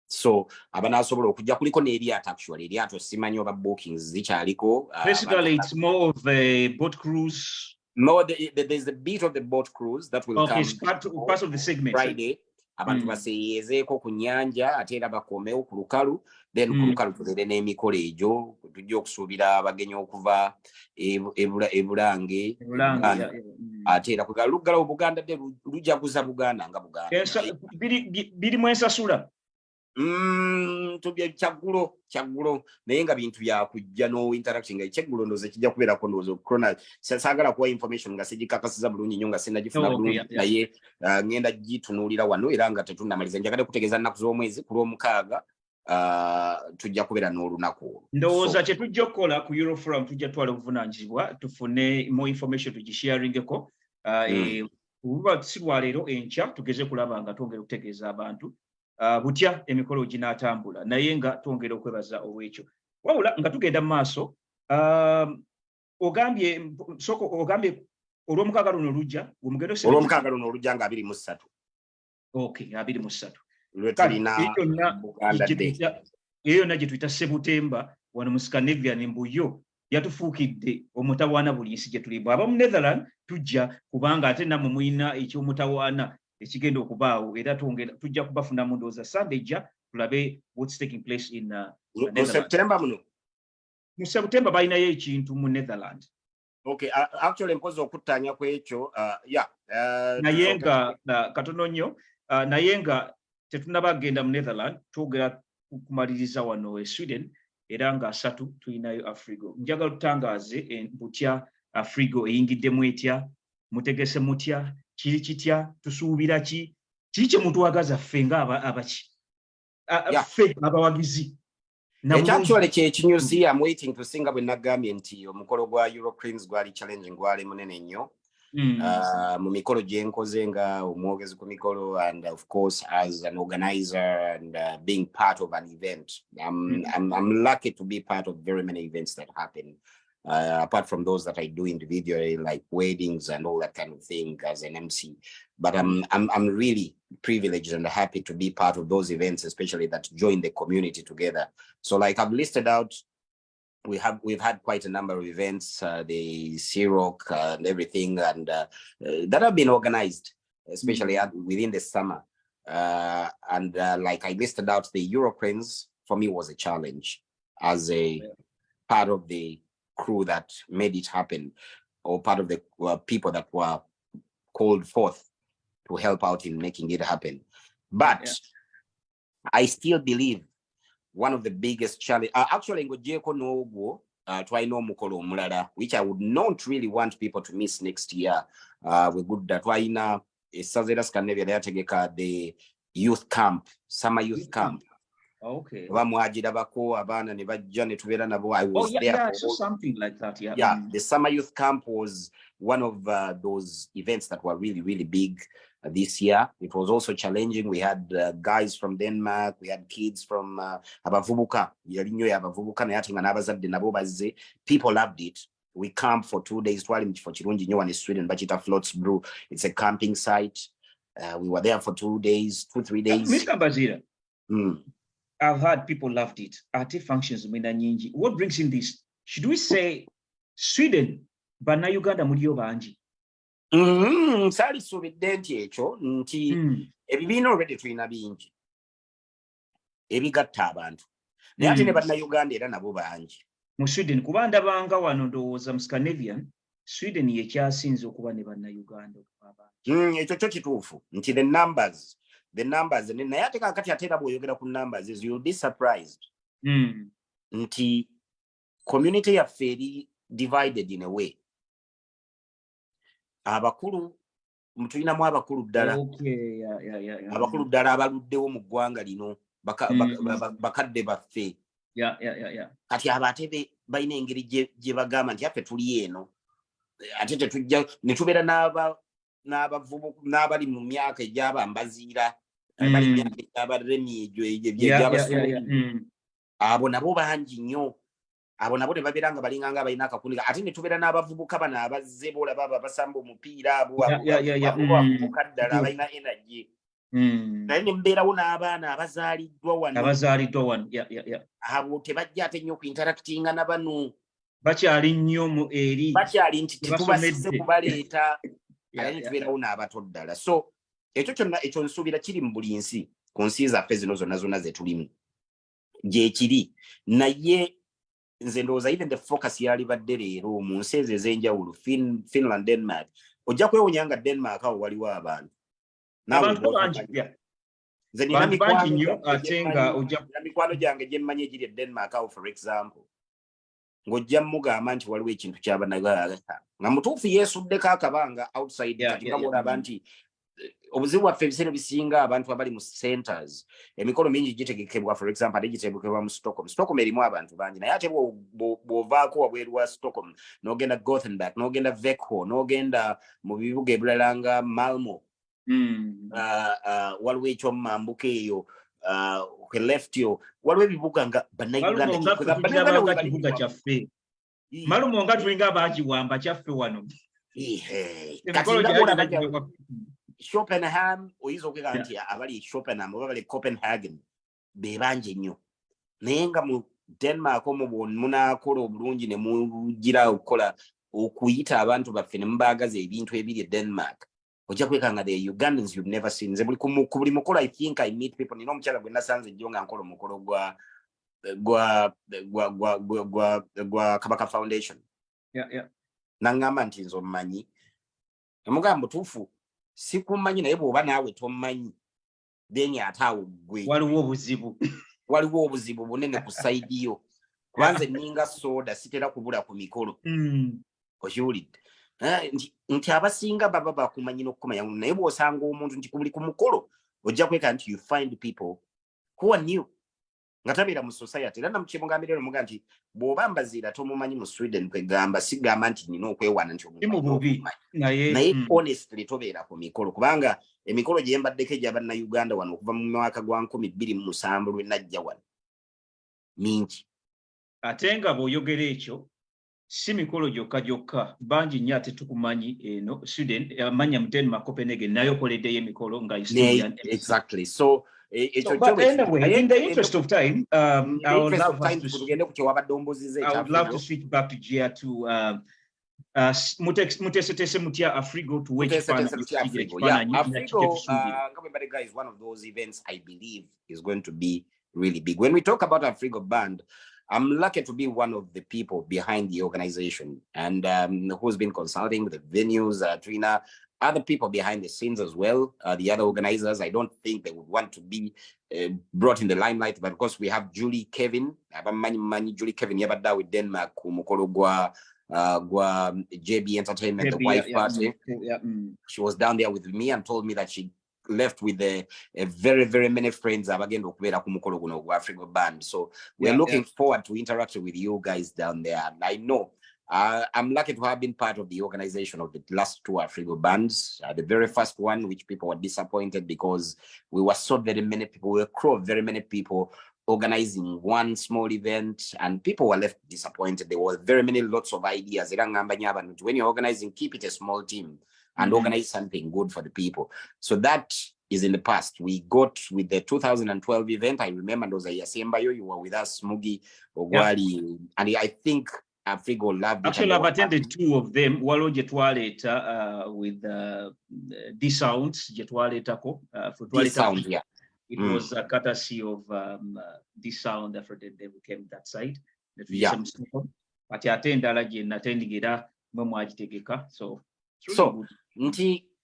So abanaasobola okujja kuliko n'eryato actually eryato simanyi oba bookings zikyaliko. Basically it's more of a boat cruise. No, there's a bit of the boat cruise that will come. It's part of the segment. Friday. Abantu baseeyezeeko ku nnyanja ate era bakomewo ku lukalu then ku lukalu tubeere n'emikolo egyo tujja okusuubira abagenyi okuva ebulange ate era luggalawo Buganda Day lujaguza Buganda nga Buganda birimu ensasula tubye kyaggulo naye nga bintu byakujja no interaction nga ekyeggulo ndoozi kijja kubeerako ndoozi corona saagala kuwa information nga sigikakasiza bulungi nnyo nga sinagifuna bulungi naye ngenda gitunuulira wano era nga tetunnamaliza njagadde kutegeeza nnaku z'omwezi ku lw'omukaaga tujja kubeera n'olunaku ndowooza kye tujja okukola ku Euroforum tujja twala obuvunaanyizibwa tufune more information tugisharingeko obuba si lwaleero enkya tugeze kulaba nga twongera okutegeeza abantu butya emikolo ginaatambula naye nga twongera okwebaza olw'ekyo wabula nga tugenda mu maaso ogambye olw'omukaaga luno olujja olw'omukaaga luno olujja nga 23 okay 23 lwetulina Buganda Day eyo yonna gye tuyita Sebutemba wano mu Scandinavian mbuyo yatufuukidde omutawaana buli nsi gye tulimu aba mu Netherland tujja kubanga ate nammwe mulina eky'omutawaana ekigenda okubaawo era tujja kubafuna mu ndowooza Sunday ejja tulabe what's taking place in September muno mu September balinayo ekintu mu Netherland. Okay, actually mpozi okuttanya ku ekyo naye nga katono nnyo naye nga tetunaba kugenda mu Netherland twogera kumaliriza wano e Sweden era nga 3 tulinayo Afrigo njagala tutangaaze butya Afrigo eyingiddemu etya mutegese mutya kiri kitya tusuubira ki kye mutwagaza ffe nga abaki ffe abawagizi actually kyekinyusi I'm waiting to singa bwe nagambye nti omukolo gwa Eurocreams gwali challenging gwali munene nnyo mu mikolo gye nkoze nga omwogezi ku mikolo and of course as an organizer and being part of an event I'm lucky to be part of very many events that happen apart from those that I do individually like weddings and all that kind of thing as an MC but I'm really privileged and happy to be part of those events especially that join the community together. So like I've listed out we've had quite a number of events the C-Rock and everything and that have been organized especially within the summer and like I listed out the Eurocranes for me was a challenge as a part of the crew that made it happen or part of the people that were called forth to help out in making it happen but I still believe one of the biggest challenge actually ngojeko n'ogwo twalina omukolo omulala which I would not really want people to miss next year. We good twalina essaza era Scandinavia lyategeka the youth camp, summer youth camp. Okay. Bamwagirabako abaana ne bajja ne tubeera nabo. I was there I for saw something like that. Yeah, the summer youth camp was one of those events that were really, really big this year. It was also challenging. We had guys from Denmark. We had kids from Abavubuka. People loved it. We camped for 2 days. For Chirunji in Sweden, Bachita Floats Brew. It's a camping site. We were there for 2 days, 3 days. Mr. Bazira, I've heard people loved it. Ate functions. What brings in this? Should we say Sweden, bana Uganda mulio banji? Sali subidde nti ekyo nti ebibiina already tulina bingi ebigatta abantu naye ate ne bannayuganda era nabo bangi mu Sweden kuba ndabanga wano ndowooza mu Scandinavian Sweden yekyasinze okuba ne bannayuganda ekyo kyo kituufu nti the numbers naye ate kakati ate era bw'oyogera ku numbers is you'll be surprised nti community yaffe eri divided in a way. Abakulu mutulinamu abakulu ddala. Abakulu ddala abaluddewo mu ggwanga lino bakadde baffe. Kati abatebe balina engeri gye bagamba nti affe tuli eno. Ate tetujja ne tubeera n'abali mu myaka egy'abambaziira. Abali mu myaka egy'abaremi egyo egy'abasuubuzi. Abo nabo bangi nnyo. Abo nabo ne babeera nga balinganga abalina akakunika ate ne tubeera n'abavubuka bano abazze boolaba abo abasamba omupiira abo abavubuka ddala abalina energy naye ne mubeerawo n'abaana abazaaliddwa wano abo tebajja ate nnyo ku interactinga na bano bakyali nnyo mu eri bakyali nti titubasize kubaleeta ate ne tubeerawo n'abato ddala so ekyo kyonna ekyo nsuubira kiri mu buli nsi ku nsi zaffe zino zonna ze tulimu gyekiri naye nze ndowooza even the focus yalibadde leero mu nsi ezo ez'enjawulo Finland, Denmark ojja kwewunya nga Denmark awo waliwo abantu nze nina mikwano gyange gye mmanyi egiri e Denmark awo for example ng'ojja mugamba nti waliwo ekintu ky'abanaga nga mutuufu yeesuddeko akabanga outside kati nga bw'olaba nti obuzibu bwaffe ebiseera bisinga abantu abali mu centers emikolo mingi gitegekebwa for example ate gitegekebwa mu Stockholm erimu abantu bangi naye ate bw'ovaako wabweru wa Stockholm n'ogenda Gothenburg n'ogenda Växjö n'ogenda mu bibuga ebirala nga Malmo waliwo ekyomumambuka eyo Skellefteå waliwo ebibuga nga bannayuganda kyaffe Malmo nga tulinga baakiwamba kyaffe wano Schopenham oyinza okugamba nti abali Schopenham oba bali Copenhagen be bangi nnyo naye nga mu Denmark omwo munakola obulungi ne mugira okukola okuyita abantu baffe ne mubaagaza ebintu ebiri e Denmark ojja kwekanga the Ugandans you've never seen nze ku buli mukolo I think I meet people nina omukyala gwe nasanze ejjo nga nkola omukolo gwa Kabaka Foundation naŋŋamba nti nze omumanyi namugamba mutuufu sikumanyi naye bw'oba naawe tommanyi then ate awo ggwe waliwo obuzibu bunene ku sayidi yo kubanze ninga soda sitera kubula ku mikolo okiwulidde nti abasinga baba bakumanyi n'okukumanya naye bw'osanga omuntu nti buli ku mukolo ojja kweka nti you find people who are new nga tabeera mu society era namukyemugambira nomuga nti bw'oba mbaziira tomumanyi mu Sweden kwegamba sigamba nti nina okwewaana nti naye honestly tobeera ku mikolo kubanga emikolo gye mbaddeko egy'abannayuganda wano okuva mu mwaka gwa 2007 lwe najja wano mingi ate nga bw'oyogera ekyo si mikolo gyokka bangi nnyo ate tukumanyi eno Sweden amanya mu Denmark Copenhagen nayo okoleddeyo emikolo nga exactly so but anyway, in the interest of time, I would love to switch back to Gia to Mutese Mutia Afrigo to which Afrigo is one of those events I believe is going to be really big. When we talk about Afrigo Band, I'm lucky to be one of the people behind the organization and who's been consulting with the venues, Trina. other people behind the scenes as well. The other organizers, I don't think they would want to be brought in the limelight, but of course we have Julie Kevin. Julie Kevin yabadda with Denmark mukolo gwa JB Entertainment, the wife party. She was down there with me and told me that she left with a very, very many friends. Africa band. So we're looking forward to interacting with you guys down there. And I know I'm lucky to have been part of the organization of the last two Africa bands. The very first one, which people were disappointed because we were so very many people, we were a crew of very many people organizing one small event, and people were left disappointed. There were very many lots of ideas. When you're organizing, keep it a small team and organize something good for the people. So that is in the past. We got with the 2012 event. I remember those Yasembayo, you were with us, Mugi, Ogwali, and I think Afrigo loved it. Actually, I've attended two of them. Walo Jetwaleta with D-Sounds, Jetwaleta ko. D-Sound, yeah. It was a courtesy of D-Sound after they became that site. Yeah. But I attended so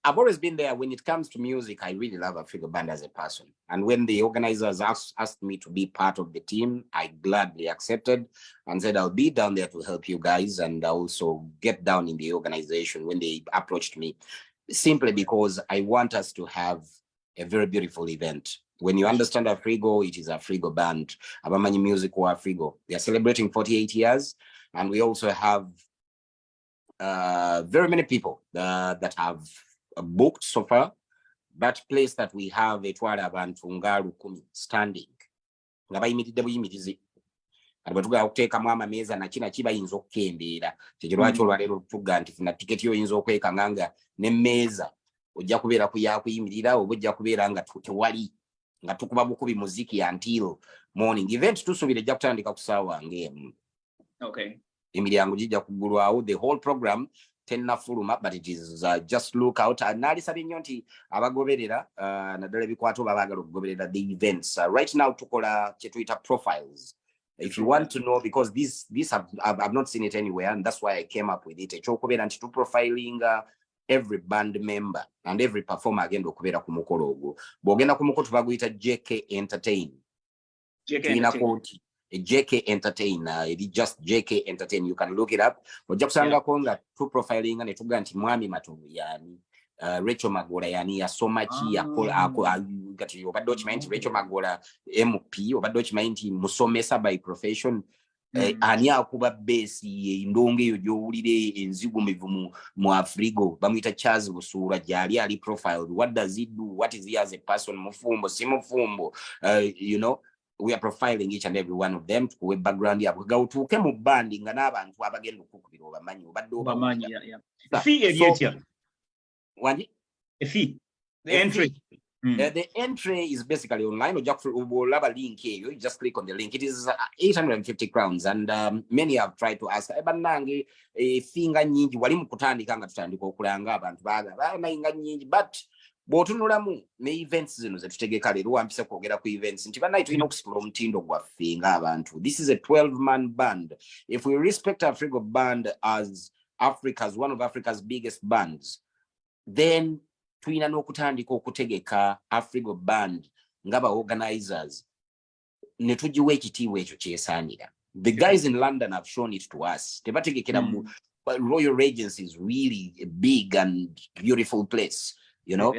I've always been there. When it comes to music, I really love Africa Band as a person. And when the organizers asked me to be part of the team, I gladly accepted and said, I'll be down there to help you guys and also get down in the organization when they approached me, simply because I want us to have a very beautiful event. When you understand Afrigo, it is Afrigo Band. Abamanyi Music or Afrigo. They are celebrating 48 years. And we also have very many people that have booked so far. That place that we have etwala abantu nga 10 standing nga bayimiridde buyimirizi bwe tugenda okuteekamu amameza nakina kibayinza okukendeera kyekyo lwaki olwaleero tuga nti funa tiketi oyinza okwekanga nga n'emmeeza ojja kubeera kuyakuyimirira oba ojja kubeera nga tewali nga tukuba bukubi muziki until morning. Event tusuubira ejja kutandika ku ssaawa ng'emu. Emiryango gijja kuggulwawo, the whole program tennafuluma, but it is just look out. Naalisabye nnyo nti abagoberera naddala ebikwata oba baagala okugoberera the events. Right now tukola kye tuyita profiles. If you want to know, because this I've not seen it anywhere, and that's why I came up with it. Ekyokubeera nti profiling every band member and every performer agenda okubeera ku mukolo ogwo. Bw'ogenda ku mukolo tubaguyita JK Entertain. JK Entertain, it is just JK Entertain. You can look it up. Ojja kusanga konga tu profiling ne tuga nti mwami Matongo yani Rachel Magola yani yasoma ki yakola ngati obadde okimanyi Rachel Magola MP obadde okimanyi nti musomesa by profession. Ani akuba besi endongo eyo gy'owulire enzigumivu mu Afrigo bamuyita Charles Busuula gyali ali profiled. What does he do? What is he as a person? Mufumbo si mufumbo? You know, we are profiling each and every one of them to background yabwe gautuuke mu bandi nga n'abantu abagenda okukubira obamanyi obadde obamanyi. Fee ebyetya wandi fee the entry. The entry is basically online. We'll have a link here. You just click on the link. It is 850 crowns, and many have tried to ask. Banange finga nyingi wali mukutandika nga tutandika okulanga abantu baga nyingi, but bw'otunulamu ne events zino zetutegeka leero wampisa kwogera ku events nti bannaye tulina okusikula omutindo gwaffe ng'abantu. This is a 12-man band. If we respect Afrigo Band as one of Africa's biggest bands, then tulina n'okutandika okutegeka Afrigo Band ng'aba organizers ne tugiwa ekitiibwa ekyo kyesaanira. The guys in London have shown it to us. Tebategekera mu Royal Regency is really a big and beautiful place. You know,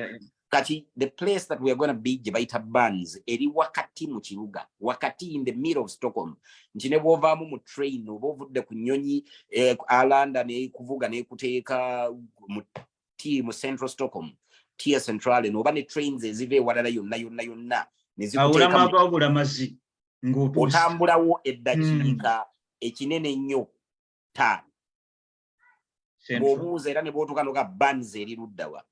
Kati, the place that we are going to be Jebaita bands, eri wakati mu kibuga, wakati in the middle of Stockholm. Ntine bwovaamu mu train, obovudde ku nnyonyi alanda ne kuvuga ne kuteeka mu Central Stockholm, Tia Central, oba ne trains eziva ewalala yonna ne zikuteeka otambulawo eddakiika ekinene nnyo 5. Bw'obuuza era ne bw'otuuka n'oga bands eri luddawa.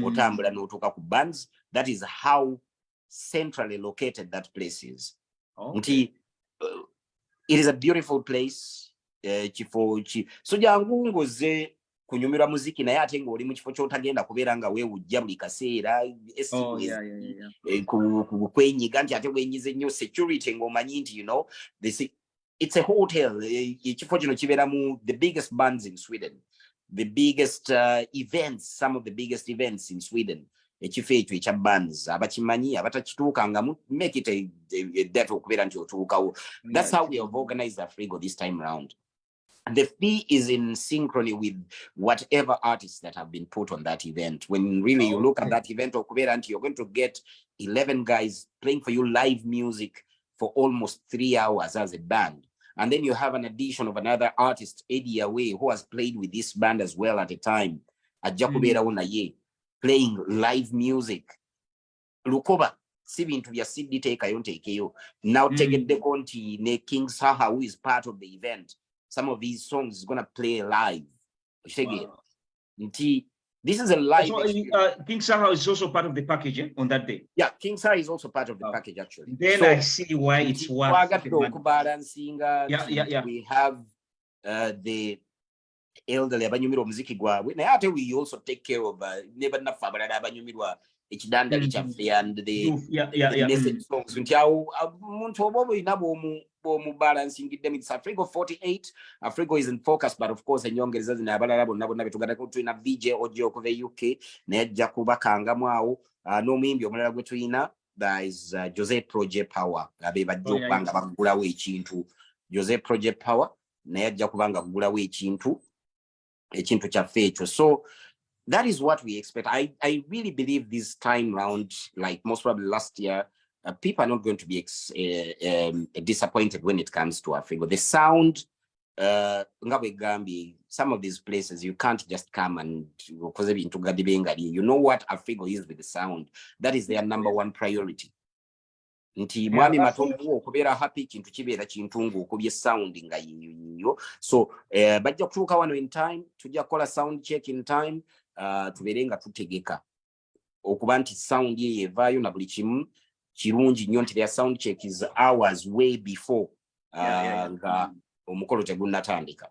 Otambula n'otuuka ku bands. That is how centrally located that place is. It is a beautiful place. So jangu ngoze kunyumirwa muziki naye ate ng'oli mu kifo ky'otagenda kubeera nga weewujja buli kaseera kwenyiga nti ate wenyize nnyo security ng'omanyi nti, you know, it's a hotel. Ekifo kino kibeeramu the biggest bands in Sweden. the biggest events, some of the biggest events in Sweden. Ekifo ekyo ekya bands abakimanyi abatakituukanga make it a date okubeera nti otuukawo. That's how we have organized Afrigo this time around. And the fee is in synchrony with whatever artists that have been put on that event. When really you look at that event, you're going to get 11 guys playing for you live music for almost 3 hours as a band. And then you have an addition of another artist, Eddie Away, who has played with this band as well at a time, at Jakubera Unaye, playing live music. Lukoba, sibintu bya CD tekayo ntekeyo. Now tegedde konti ne King Saha, who is part of the event. Some of these songs is gonna play live. Wow. This is a live. So, King Saha is also part of the package on that day. Yeah, King Saha is also part of the package actually. Then I see why it's worth. Yeah. We have the elderly abanyumirwa muziki gwabwe. Na ate we also take care of never na fabalala abanyumirwa ekidanda lichaffe and the message songs. Ntiawo muntu obobo inabo mu balancing them. It's Afrigo 48. Afrigo is in focus, but of course enyongereza zina abalala bonna bonna betuganda kutuna VJ audio kuva UK nejja kubakanga mwawo n'omuyimbi omulala gwe tuyina. There is Jose Project Power abe bajja okubanga bagulawo ekintu. Jose Project Power naye ajja kubanga kugulawo ekintu kyaffe ekyo. So that is what we expect. I really believe this time round, like most probably last year, people are not going to be disappointed when it comes to Afrigo. The sound, some of these places, you can't just come and you know what Afrigo is with the sound. That is their number one priority. Nti mwami matongo okubeera happy kintu kibeera kintungu okubye sound nga yiyo. So bajja kutuuka wano in time, tujja kukola sound check in time, tubeere nga tutegeka okuba nti sound ye evaayo na buli kimu kirungi nnyo nti their sound check is hours way before nga omukolo tegunnatandika.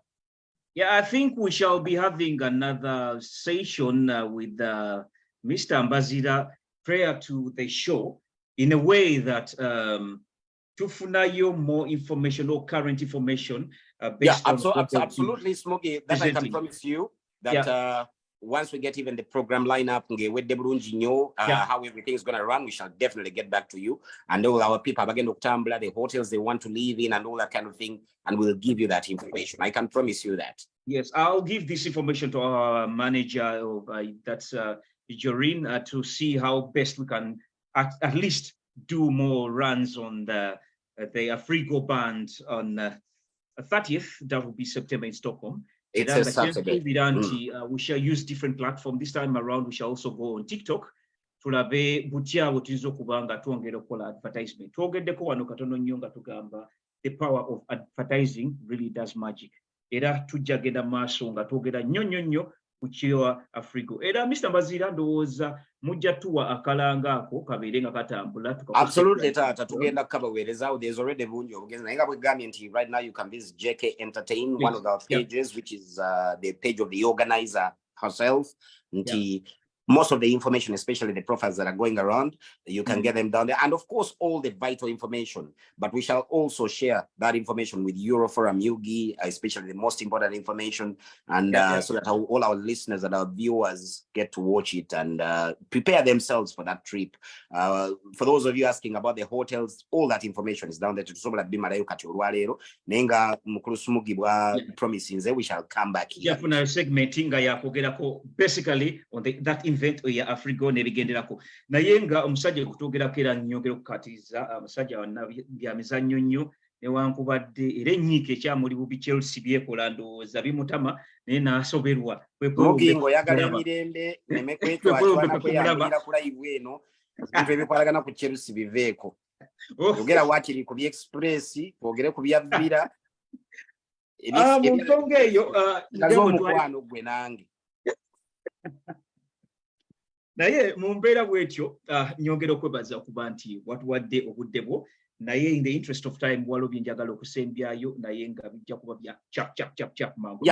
Yeah, I think we shall be having another session with Mr. Mbazira prior to the show, in a way that tufunayo more information or current information based on absolutely, Smokey. That I can promise you that once we get even the program lineup, how everything is going to run, we shall definitely get back to you. And all our people are going to Tumblr, the hotels they want to live in, and all that kind of thing. And we'll give you that information. I can promise you that. Yes, I'll give this information to our manager, that's Jorin, to see how best we can at least do more runs on the Afrigo band on 30th. That will be September in Stockholm. It's a Saturday. We shall use different platforms. This time around, we shall also go on TikTok. Tulabe butya butizo kubanga tuongera kola advertisement. Tuogeddeko wano katono nnyo nga tugamba the power of advertising really does magic. Era tujja genda maaso nga twogera nnyo kukiwa Afrigo. Era Mr. Mbazira ndowooza mujja tuwa akalanga ako kabeere nga katambula. Absolutely, tata tugenda kabaweereza. There's already bungi obugenzi naye nga bwegambye nti right now you can visit JK Entertain, one of our pages, which is the page of the organizer herself. Most of the information, especially the profiles that are going around, you can get them down there. And of course, all the vital information. But we shall also share that information with Euroforum Yugi, especially the most important information. And so that all our listeners and our viewers get to watch it and prepare themselves for that trip. For those of you asking about the hotels, all that information is down there. Nenga promising we shall come back here. Segmenting basically on that event oya Afrigo nebigenderako naye nga omusajja kutogerako era nnyongera okukatiza omusajja byamizannyo nnyo newankubadde era enyiike ekyamuli bubi Chelsea byekola ndowooza bimutama naye n'asoberwa mugingo oyagala emirembe nemekwetwatwanakweyambulira ku live eno ebintu ebikwalagana ku Chelsea biveeko ogera wakiri ku by'express ogere ku bya vira munsonga eyo omukwano gwe nange naye mu mbeera bwetyo nyongera okwebaza okuba nti watuwadde obudde bwo naye in the interest of time walobye njagala okusembyayo naye nga bijja kuba bya chap mangu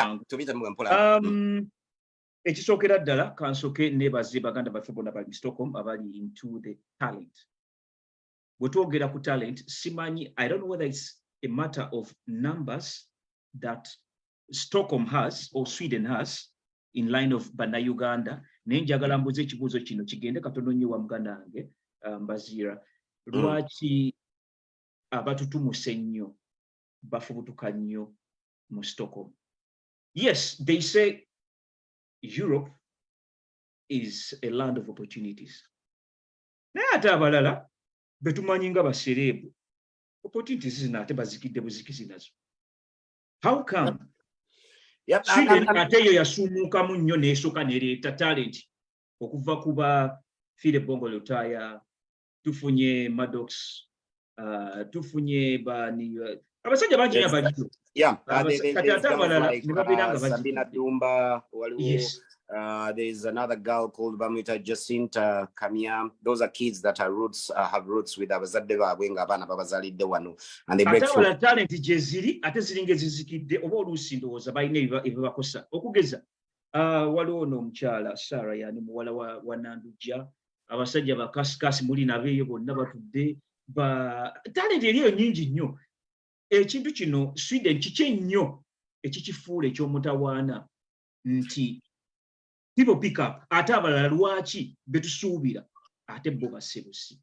ekisookera ddala kansooke neebaze baganda baffe bonna bali mu Stockholm abali into the talent. Bwe twogera ku talent simanyi, I don't know whether it's a matter of numbers that Stockholm has or Sweden has, in line of Bannayuganda naye njagala mbuze ekibuuzo kino kigende katono nnyo wa muganda wange Mbazira lwaki abatutumuse ennyo bafubutuka nnyo mu Stockholm. Yes, they say Europe is a land of opportunities. Naye ate abalala betumanyi nga basereebu opportunities zino ate bazikidde buzikizi nazo. How come? Yep, Sweden ate yo yasumuukamu nnyo n'esooka nereeta talent okuva ku ba Fire Bongo Lutaya, tufunye Maddox, tufunye bani abasajja bangi nnyo abaliko. Yeah, kati ate abalala ne babeera nga Sabina Dumba, yes. There's another girl called Bamita Jacinta Kamia. Those are kids that are have roots with abazadde baabwe nga abaana babazalidde wano, and they break through. Talent gye ziri ate ziringa ezizikidde oba oluusi ndowooza balina ebibakosa okugeza. Waliwo ono omukyala Sarah yani muwala wa Nandujja, abasajja bakasikasi muli nabeeyo bonna batudde talent eriyo nyingi nnyo. Ekintu kino Sweden kiki ennyo ekikifuula eky'omutawaana nti people pick up ate abalala lwaki betusuubira ate bo basebusi.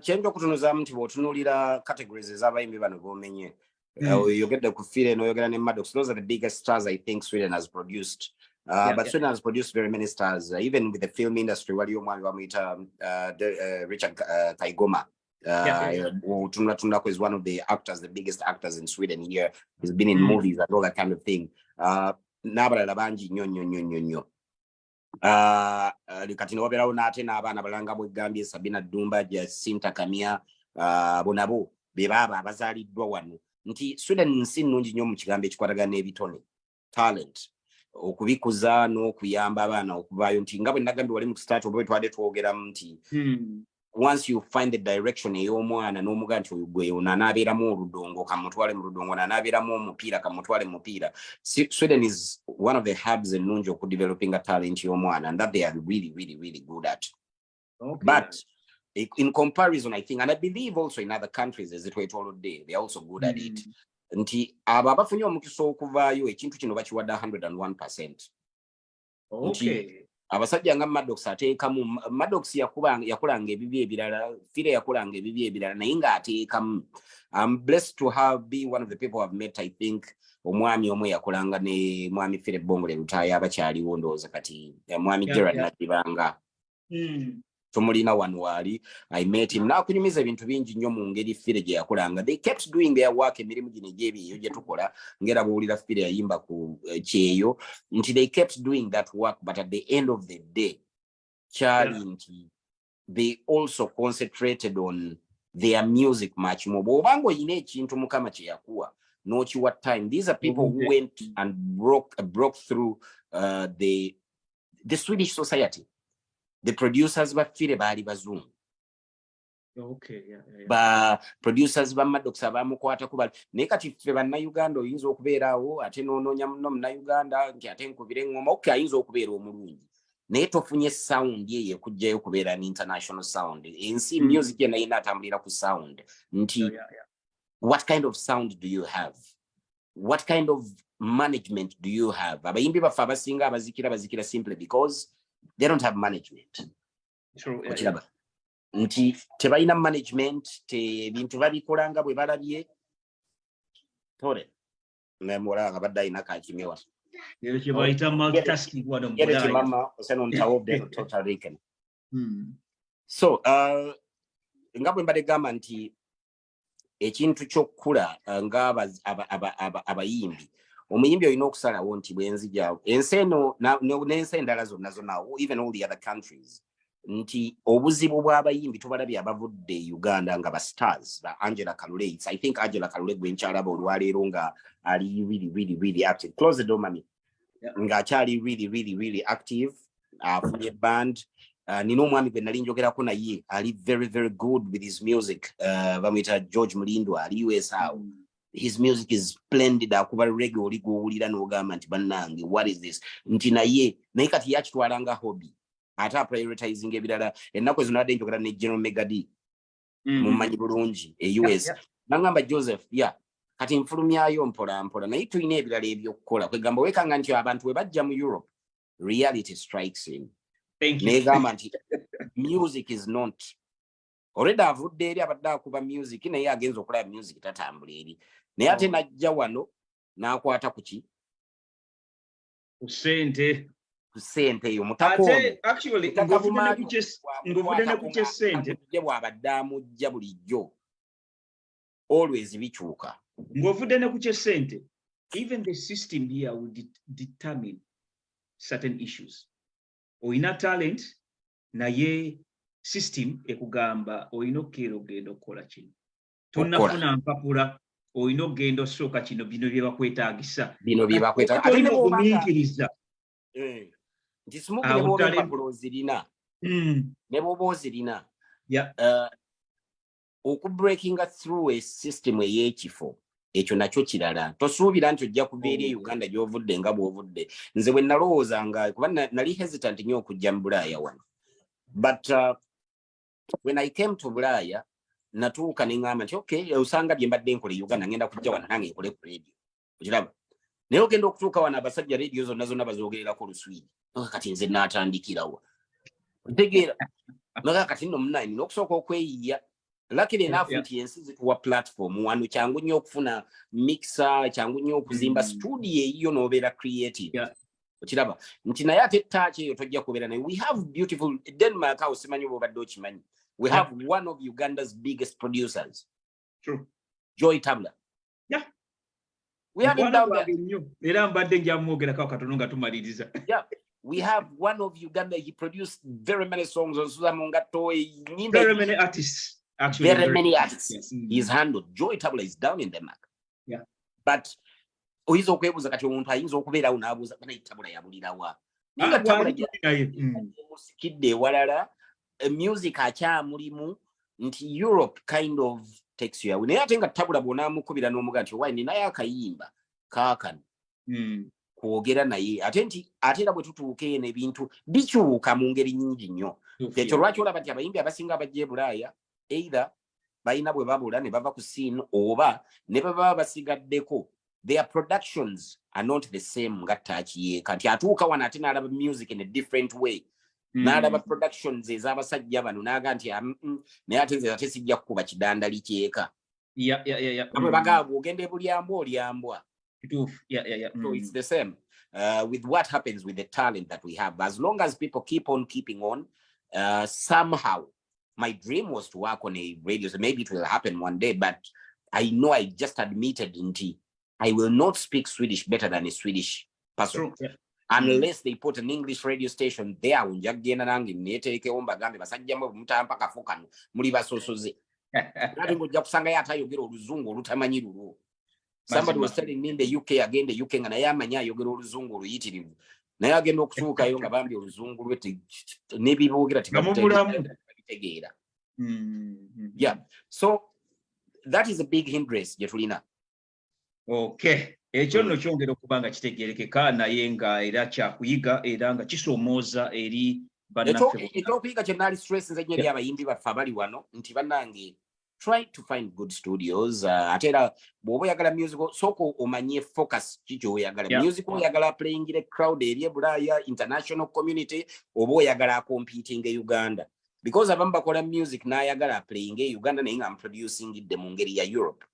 Kyenda okutunuzaamu nti bw'otunuulira categories ez'abayimbi bano b'omenye oyogedde ku Fire n'oyogera ne Maddox. Those are the biggest stars I think Sweden has produced. But Sweden has produced very many stars, even with the film industry. Waliyo omwami bamuyita Richard Kaigoma. Tunako is one of the actors, the biggest actors in Sweden here. He's been in movies and all that kind of thing. N'abalala bangi nnyo. Kati n'obeerawo n'ate n'abaana balanga bw'eggambye Sabina Dumba, Jacinta Kamia, bonabo be baaba abazaaliddwa wano. Nti Sweden nsi nnungi nnyo mu kigambo ekikwatagana n'ebitone, talent, okubikuza n'okuyamba abaana okuvaayo. Nti nga bwe nagambye wali mu start oba bwe twadde twogeramu nti once you find the direction ey'omwana n'omuga nti gwe ono anaabeeramu oludongo kamutwale mu ludongo, anaabeeramu omupiira kamutwale mu mupiira. Sweden is one of the hubs ennungi okudeveloping a talent y'omwana, and that they are really, really, really good at. Okay. But in comparison, I think, and I believe also in other countries, as it were told today, they are also good at it. Nti abo abafunye omukisa okuvaayo ekintu kino bakiwadde 101%. Okay. Abasajja nga Maddox ateekamu, Maddox yakulanga ebibi ebirala, Fire yakulanga ebibi ebirala naye nga ateekamu. I'm blessed to be one of the people I've met, I think, omwami omwe yakulanga ne mwami Fire Bongo Lutaya abakyaliwo ndowooza kati mwami Gerard Nakibanga. Tumulina wano wali, I met him. N'akunyumiza ebintu bingi nnyo mu ngeri Fire gye yakulanga. They kept doing their work, emirimu gino egy'ebyeyo gye tukola ngera buwulira Fire yayimba ku kyeyo nti they kept doing that work, but at the end of the day nti they also concentrated on their music much more. Bw'obanga oyina ekintu Mukama kye yakuwa n'okiwa time, these are people who went and broke through the Swedish society. The producers ba Fire baali bazungu. Okay, Ba producers ba Maddox abamukwata kuba naye kati ffe bannayuganda oyinza okubeeraawo ate n'onoonya muno munnayuganda nti ate nkubire engoma. Okay, ayinza okubeera omulungi naye tofunye sound ye ekujjayo kubeera an international sound. Ensi music ye naye natambulira ku sound nti what kind of sound do you have? What kind of management do you have? Abayimbi baffe abasinga abazikira simply because they don't have management. True. Nti tebalina management, ebintu babikolanga bwe balabye. Tore memora abadde ayina kakimewa. Yero kye bayita multitasking wano mudala. Yero mama oseno ntawo de total riken. So nga bwe mbadde gamba nti ekintu ky'okkula nga abayimbi, omuyimbi olina okusalawo nti bwenzijaawo ensi eno n'ensi endala zonna even all the other countries, nti obuzibu bw'abayimbi tubalabye abavudde Uganda nga ba stars ba Angela Kalule. I think Angela Kalule gwe nkyalaba olwaleero nga ali really active. Close the door mami. Nga akyali really active. Afunye band. Nina omwami gwe nali njogerako naye ali very good with his music. Bamwita George Mulindwa ali US awo. His music is splendid. Akuba reggae oli gw'owulira n'ogamba nti bannange what is this? Nti naye kati yakitwalanga hobby. Ata prioritizing ebirala. Ennaku ezo nadde njogera ne General Megadi mumanyi bulungi US. Nangamba Joseph kati nfulumyayo mpola naye tulina ebirala ebyokukola. Kwegamba wekanga nti abantu we bajja mu Europe reality strikes in. Thank you. Negamba nti music is not. Already avudde eri abadde akuba music naye agenza okulaba music tatambula eri. Naye ate najja wano n'akwata ku ki? Ku ssente. Ku ssente eyo mutaka Ate actually ng'ovudde ne ku kyessente. Bw'abadde amujja bulijjo. Always bikyuka. Ng'ovudde ne ku kyessente. Even the system here will determine certain issues. Oyina talent naye system ekugamba oyina okkeera ogenda okukola kino. Tonnafuna mpapula oyina ogenda osooka kino bino bye bakwetaagisa. Bino bye bakwetaagisa. Ate ne bw'ogumiikiriza. Nti smoke ne bw'oba empapula ozirina. Ne bw'oba ozirina. Okubreakinga through a system ey'ekifo. Ekyo nakyo kirala. Tosuubira nti ojja kuva eri Uganda gy'ovudde nga bw'ovudde. Nze bwe nalowoozanga kuba nali hesitant nnyo okujja mu Bulaaya wano. But when I came to Bulaaya, natuuka ne ngamba nti okay, osanga bye mbadde nkole Uganda ngenda kujja wano nange nkole ku radio. Okiraba? Naye ogenda okutuuka wano abasajja radio zonna bazoogererako Luswidi. Kati nze n'atandikirawo. Ntegeera. Kati nno munayi n'okusooka okweyiya. Luckily enough nti ensi zituwa platform wano kyangu nnyo okufuna mixer, kyangu nnyo okuzimba studio eyo n'obeera creative. Okiraba nti naye ate ttaaki eyo tojja kubeera naye. We have beautiful Denmark awo simanyi bw'obadde okimanyi. We have one of Uganda's biggest producers. True. Joy Tabla. Yeah. We have him down there. Era mbadde njamwogerako katono nga tumaliriza. Yeah. We have one of Uganda. He produced very many songs on Suza Mungato. Very many artists. Actually, very many artists. Yes. He's handled. Joy Tabla is down in Denmark. Yeah. But oyinza okwebuuza kati omuntu ayinza okubeerawo n'abuuza bana Tabla yabulirawa. Musikidde ewalala music akyamulimu nti Europe kind of takes you away. Naye ate nga Tabla bw'onaamukubira n'omuga nti wayi ninayo akayimba kaakano. Kwogera naye ate era bwe tutuuka eno ebintu bikyuka mu ngeri nnyingi nnyo. Ekyo lwaki olaba nti abayimbi abasinga abajja e Bulaaya either balina bwe babula ne bava ku scene oba ne baba basigaddeko. Their productions are not the same nga ttaaki yeeka. Nti atuuka wano ate n'alaba music in a different way. N'alaba productions ez'abasajja bano n'aga nti naye ate nze ate sijja kukuba kidandali kyeka. Bwe bagamba ogenda e Bulyambwa olyambwa. So it's the same with what happens with the talent that we have. As long as people keep on keeping on, somehow, my dream was to work on a radio. So maybe it will happen one day, but I know I just admitted I will not speak Swedish better than a Swedish person. Unless they put an English radio station there. Somebody was telling me in the UK again, the UK nga naye amanya ayogera oluzungu oluyitirivu. Naye agenda okutuukayo nga bambi oluzungu lwe n'ebiboogera tebabitegeera. Yeah. So that is a big hindrance gye tulina. Okay. Ekyo nno kyongera okuba nga kitegeerekeka naye nga era kyakuyiga era nga kisoomooza eri bannaffe. Ekyokuyiga kye naali stress nze nnyo eri abayimbi baffe abali wano nti bannange try to find good studios. Ate era bw'oba oyagala music sooka omanye focus kiki oyagala. Music oyagala playing the crowd eri e Bulaaya, international community, oba oyagala competing e Uganda. Because abamu bakola music n'ayagala playing e Uganda naye nga producing idde mu ngeri ya Europe.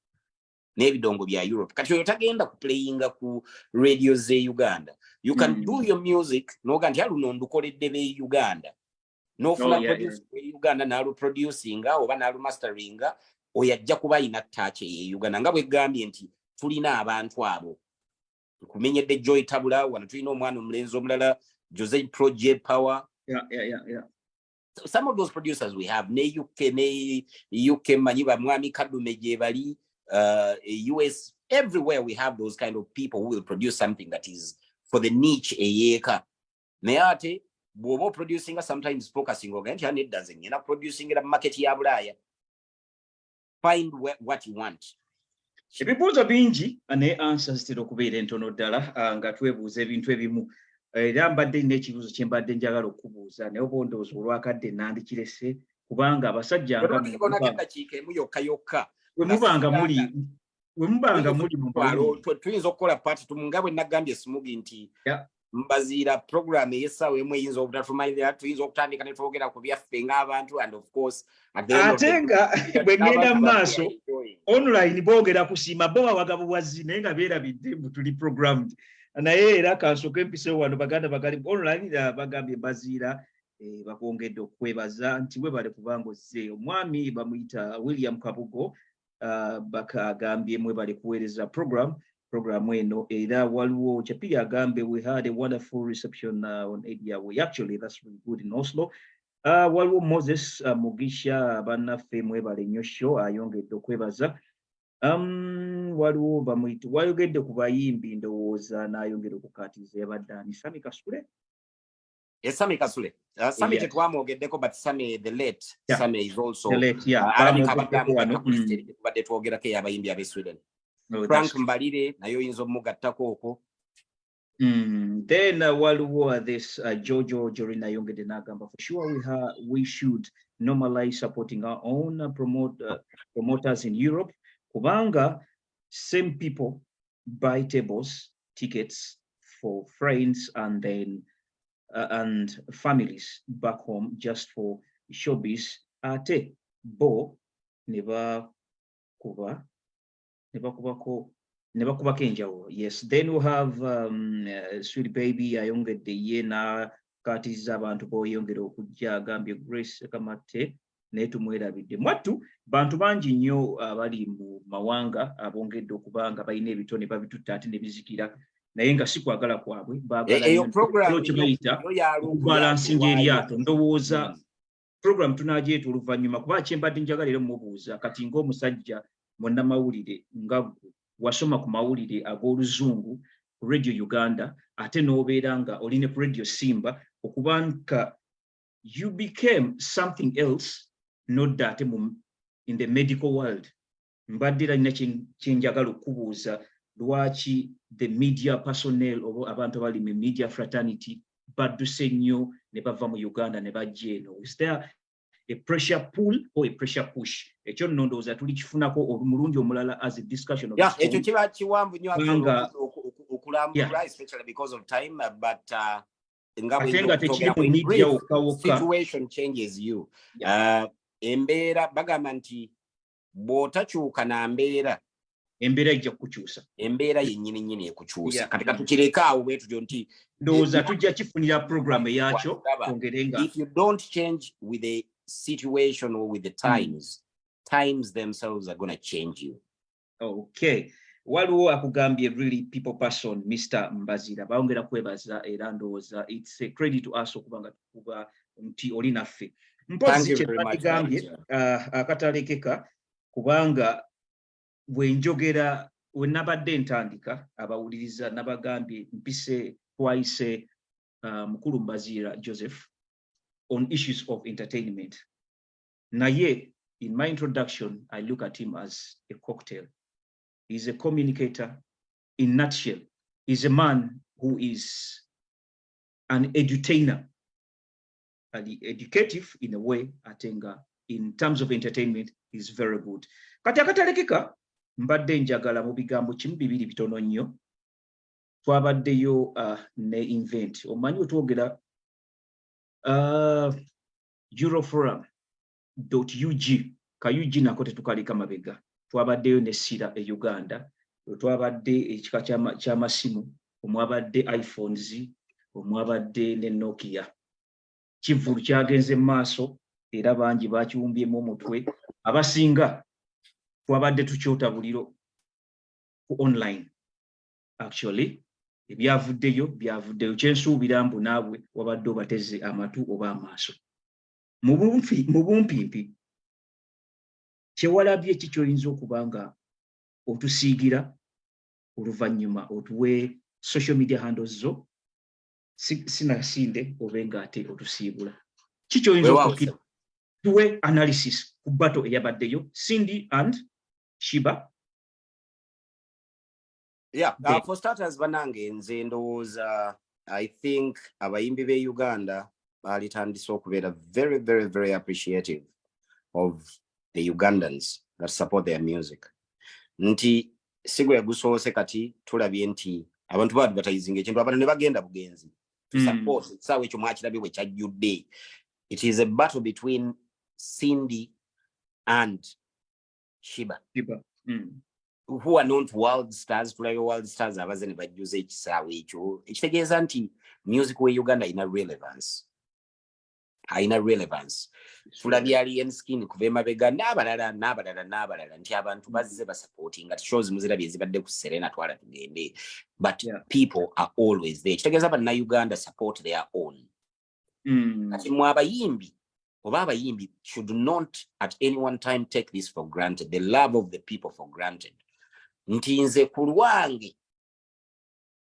N'ebidongo bya Europe. Kati oyo tagenda ku playinga ku radio ze Uganda. You can do your music n'oga nti aluno ndukoledde be Uganda. N'ofuna produce Uganda n'alu producinga oba n'alu masteringa oyajja kuba ayina ttaachi ye Uganda nga bwe gambye nti tulina abantu abo. Nkumenyedde Joy Tabula wano tulina omwana omulenzi omulala Jose Project Power. So some of those producers we have ne UK manyi ba mwami Kadume gye bali US, everywhere we have those kind of people who will produce something that is for the niche eyeka. Neate bwoba producing sometimes focusing on and it doesn't, you know, producing in a market ya Bulaaya. Find what you want. Ebibuuzo bingi ne answers tero kubeera entono ddala nga twebuuza ebintu ebimu. Era mbadde n'ekibuuzo kye mbadde njagala okubuuza naye oba ndowooza olwakadde nandikirese kubanga abasajja nga we mubanga muli mu tuyinza okukola party tumunga bwe nagambye simugi nti Mbazira program yesawe emwe yinza obutatumalira tuyinza okutandika ne twogera ku byaffe ng'abantu, and of course at the end of the atenga bwe ngenda maaso online boogera kusiima bo awagabubwazi naye nga beerabidde mbu tuli programmed naye era kansooka empisewo wano baganda bagali online bagambye Mbaziira bakwongedde okwebaza nti webale kubanga ozze. Omwami bamuyita William Kabugo bakagambye mwebale kuweereza program eno era waliwo Chapili agambe we had a wonderful reception on ADR. Actually that's really good in Oslo. Waliwo Moses Mugisha bannaffe mwebale nnyo show ayongedde okwebaza. Waliwo bamuyita wayogedde ku bayimbi ndowooza n'ayongera okukatiza yabadde ani Sami Kasule. Yes, Sami Kasule. Sami tetwamwogeddeko, but Sami the late. Yeah. Sami is also The late, yeah. Badde twogerako y'abayimbi ab'e Sweden. No, Frank Mbalire nayo oyinza omugattako okwo. Then waliwo this Jojo Jorina yongedde n'agamba for sure we should normalize supporting our own promoters in Europe kubanga same people buy tables tickets for friends and then and families back home just for showbiz ate bo nebakubako enjawulo. Yes, then we have Sweet Baby ayongedde ye n'akatiza abantu boyongera okujja agambye Grace Kamate naye tumwerabidde. Mwattu bantu bangi nnyo abali mu mawanga abongedde okubanga balina ebitone babitutta ate ne bizikira naye nga si kwagala kwabwe baagala kyebayita okubalansinga eryato. Ndowooza program tunagyeeta oluvannyuma kuba kyembadde njagala era mubuuza kati ng'omusajja munnamawulire nga wasoma ku mawulire ag'oluzungu ku Radio Uganda ate n'obeera nga oline ku Radio Simba okubanga you became something else not that in the medical world. Mbadde era nina kyenjagala okubuuza lwaki the media personnel oba abantu abali mu media fraternity badduse nnyo ne bava mu Uganda ne bajja eno. Is there a pressure pull or a pressure push? Ekyo nno ndowooza tulikifunako omulundi omulala as a discussion of ekyo kiba kiwanvu nnyo okulambula especially because of time, but situation changes you. Embeera bagamba nti bw'otakyuka na mbeera embeera ejja kukyusa. Embeera yennyini nnyini ekukyusa. Kati katukireka awo bwe tutyo nti ndowooza tujja kifunira program yakyo ongerenga. If you don't change with the situation or with the times themselves are going to change you. Okay. Waliwo akugambye really people person Mr. Mbaziira baongera kwebaza era ndowooza it's a credit to us okubanga tukuba nti oli naffe. Mpozi kyebagambye akatalekeka kubanga bwenjogera we nabadde ntandika abawuliriza nabagambye mpise twayise mukulu Mbaziira Joseph on issues of entertainment. Naye in my introduction I look at him as a cocktail. He's a communicator in nutshell. He's a man who is an edutainer, educative in a way. Atenga in terms of entertainment is very good. Kati akatalekeka mbadde njagala mu bigambo kimu bibiri bitono nnyo. Twabaddeyo ne invent omanyi otwogera Euroforum.ug ka-UG nako tetukaleka mabega. Twabaddeyo ne Sira e Uganda, twabadde ekika ky'amasimu, omwabadde iPhones, omwabadde ne Nokia. Kivulu kyagenze maaso era bangi bakiwumbyemu omutwe. Abasinga twabadde tukyota buliro ku online. Actually byavuddeyo kyensuubira mbu naabwe wabadde obateze amatu oba amaaso. Mu bumpimpi kyewalabye ki kyoyinza okubanga otusiigira oluvannyuma otuwe social media handles zo sinasinde obenga ate otusiibula ki kyoyinza okukira tuwe analysis ku battle eyabaddeyo Cindy and Shiba. For starters banange nze ndowooza I think abayimbi b'e Uganda balitandise okubeera very very very appreciative of the Ugandans that support their music. Nti sigwe gusoose kati tulabye nti abantu ba advertising ekintu abantu ne bagenda bugenzi to support sawe ekyo mwakirabye bwe kyajjudde. It is a battle between Cindy and Shiba. Who are known to world stars, tulabye world stars abaze ne bajjuza ekisaawe ekyo ekitegeeza nti music we Uganda ina relevance. Haina relevance. Tulabye Alien Skin kuva emabega n'abalala nti abantu bazze basupporting ati shows muzirabye ezibadde ku Serena twala tugende. But people are always there. Ekitegeeza bannayuganda support their own. Kati mwe abayimbi oba abayimbi should not at any one time take this for granted, the love of the people for granted. Nti nze ku lwange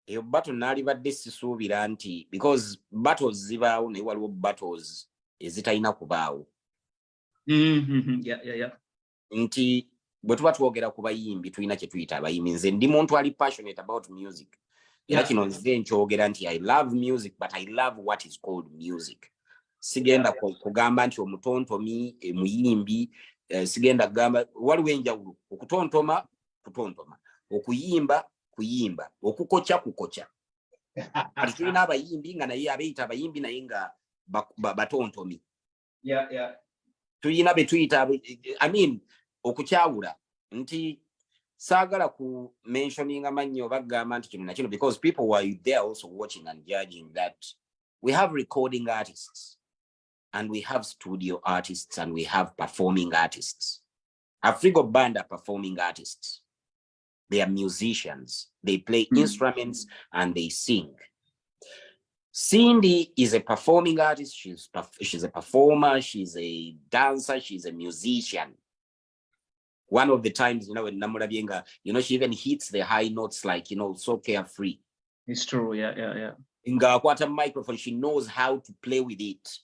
eyo battle naalibadde sisuubira nti because battles zibaawo naye waliwo battles ezitalina kubaawo. Nti bwe tuba twogera ku bayimbi tulina kye tuyita abayimbi. Nze ndi muntu ali passionate about music. Era kino nze nkyogera nti I love music but I love what is called music. Sigenda kugamba nti omutontomi muyimbi, sigenda kugamba waliwo enjawulo okutontoma okuyimba okukocha kati tulina abayimbi nga naye abeeyita abayimbi naye nga batontomi. Tulina betuyita okukyawula nti saagala ku mentioning amannya bagamba nti kino nakino because people were there also watching and judging that we have recording artists and we have studio artists and we have performing artists. Afrigo Band are performing artists. They are musicians. They play instruments and they sing. Cindy is a performing artist. She's a performer. She's a dancer. She's a musician. One of the times, when Namurabienga, she even hits the high notes like, so carefree. It's true. Yeah. Inga kwata microphone, she knows how to play with it.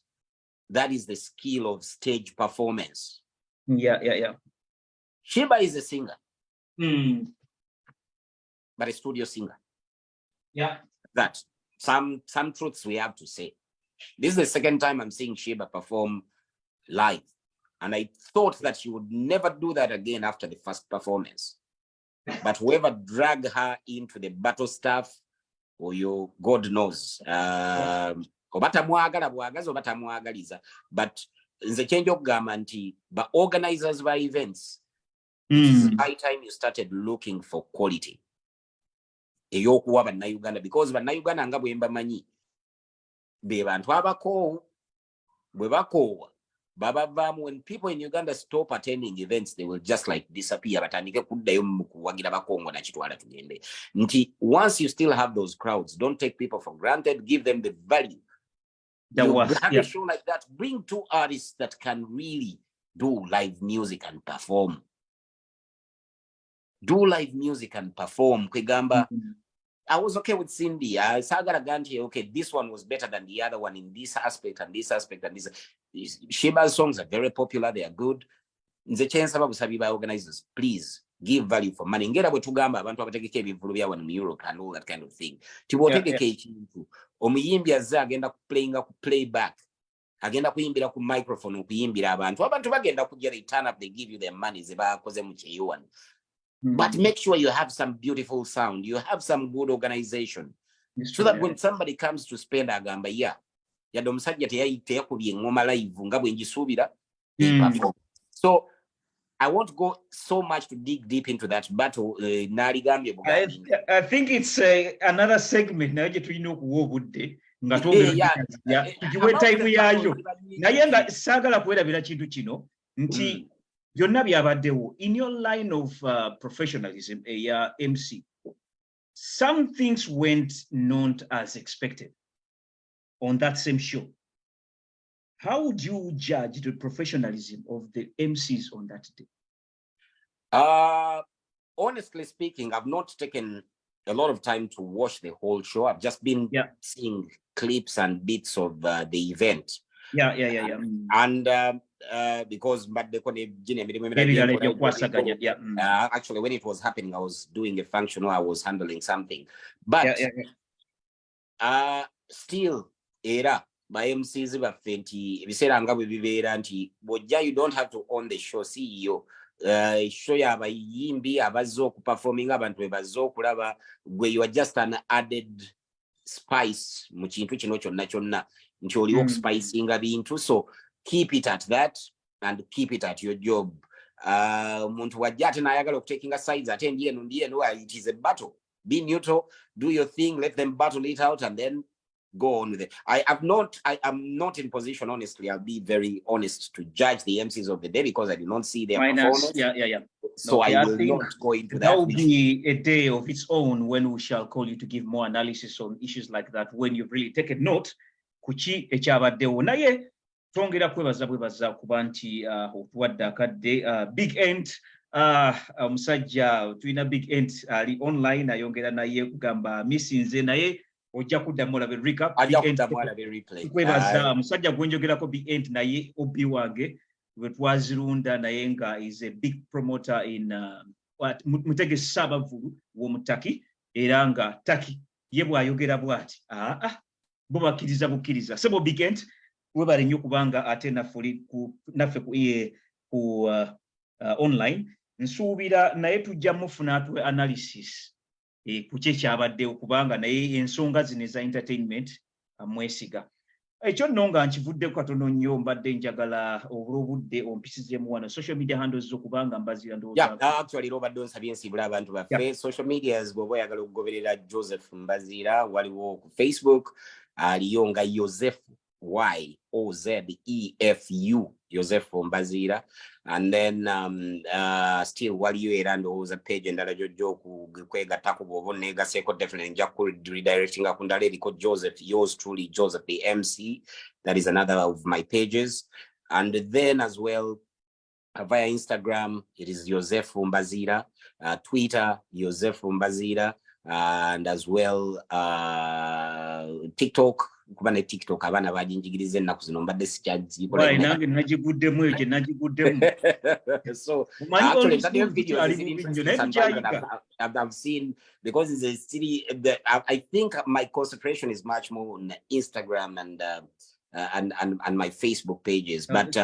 That is the skill of stage performance. Yeah. Shiba is a singer. But a studio singer. Yeah. That some truths we have to say. This is the second time I'm seeing Shiba perform live. And I thought that she would never do that again after the first performance. But whoever dragged her into the battle stuff, God knows. But the change of government, but organizers by events, it's high time you started looking for quality. Because Uganda nga bwemba manyi be bantu abakoowu bwe bakoowa babavaamu. When people in Uganda stop attending events, they will just like disappear. Batandike kuddayo mu kuwagira bakongo na kitwala tugende. Nti once you still have those crowds, don't take people for granted. Give them the value. Have a show like that. Bring two artists that can really do live music and perform. Do live music and perform. Kwegamba, I was okay with Cindy. I Sagara Ganti, okay, this one was better than the other one in this aspect and this aspect and this. Shiba's songs are very popular. They are good. The chance by organizers, please give value for money. Ngera bwe tugamba abantu abategeka ebivulu byabwe in Europe and all that kind of thing. Tibotegeka ekintu. Omuyimbi azza agenda kuplayinga ku playback. Agenda kuyimbira ku microphone okuyimbira abantu. Abantu bagenda kujja, they turn up, they give you their money ze bakoze mu kyeyowan. But make sure you have some beautiful sound. You have some good organization. So that when somebody comes to spend agamba, yadde omusajja teyakubye engoma live nga bwe njisuubira. So I won't go so much to dig deep into that battle. I think it's another segment naye gye tulina okuwa obudde nga tugiwe time yayo naye nga saagala kwerabira kintu kino nti byonna byabaddewo in your line of professionalism ya MC. Some things went not as expected on that same show. How would you judge the professionalism of the MCs on that day? Honestly speaking, I've not taken a lot of time to watch the whole show. I've just been seeing clips and bits of the event. And because actually when it was happening, I was doing a function or I was handling something. But still, by MCs you don't have to own the show, CEO. show y'abayimbi abazze okuperforminga abantu bwe bazze okulaba gwe you are just an added spice mu kintu kino kyonna nti oliwo okuspicinga bintu, so keep it at that and keep it at your job. Muntu wajja ate n'ayagala okutakinga sides ate ndi eno it is a battle. Be neutral, do your thing, let them battle it out and then go on with it. I am not in position, honestly, I'll be very honest, to judge the MCs of the day because I did not see their performance. Yeah. So okay, I will not go into that. That will be a day of its own when we shall call you to give more analysis on issues like that, when you've really taken note. Kuchi ekyabaddewo naye twongera kwebaza kuba nti otuwadde akadde Big Ent omusajja tulina Big Ent ali online ayongera naye kugamba misinze naye ojja kuddamu olabe recap kwebaza musajja gwenjogerako Big Ent naye obi wange we twazirunda naye nga is a big promoter in Mutege Sabavulu w'omutaki era nga taki ye bwayogera bwati bo bukkiriza sebo Big Ent webale nnyo kubanga ate naffe ku online nsuubira naye tujja mufuna atwe analysis ku kyekyabaddewo kubanga naye ensonga zino za entertainment mwesiga ekyo nno nga nkivuddeko katono nnyo mbadde njagala obudde ompisizeemu wano social media handles zo kubanga mbazira ndowooza actually obadde onsabye ensibula abantu baffe social medias bw'oba oyagala okugoberera Joseph Mbazira waliwo ku Facebook aliyo nga Joseph YOZEFU Joseph Mbazira, and then still waliyo era ndowooza page endala jojjo kwegattako bw'oba oneegaseeko definitely nja redirectinga ku ndala eriko Joseph, yours truly Joseph the MC. That is another of my pages. And then as well via Instagram it is Joseph Mbazira, Twitter Joseph Mbazira, and as well TikTok kuba ne TikTok abana bajinjigiriza ennaku zino mbadde sikyagikola nange nagiguddemu ekyo nagiguddemu so actually that video I've seen because it's a city I think my concentration is much more on Instagram and my Facebook pages, but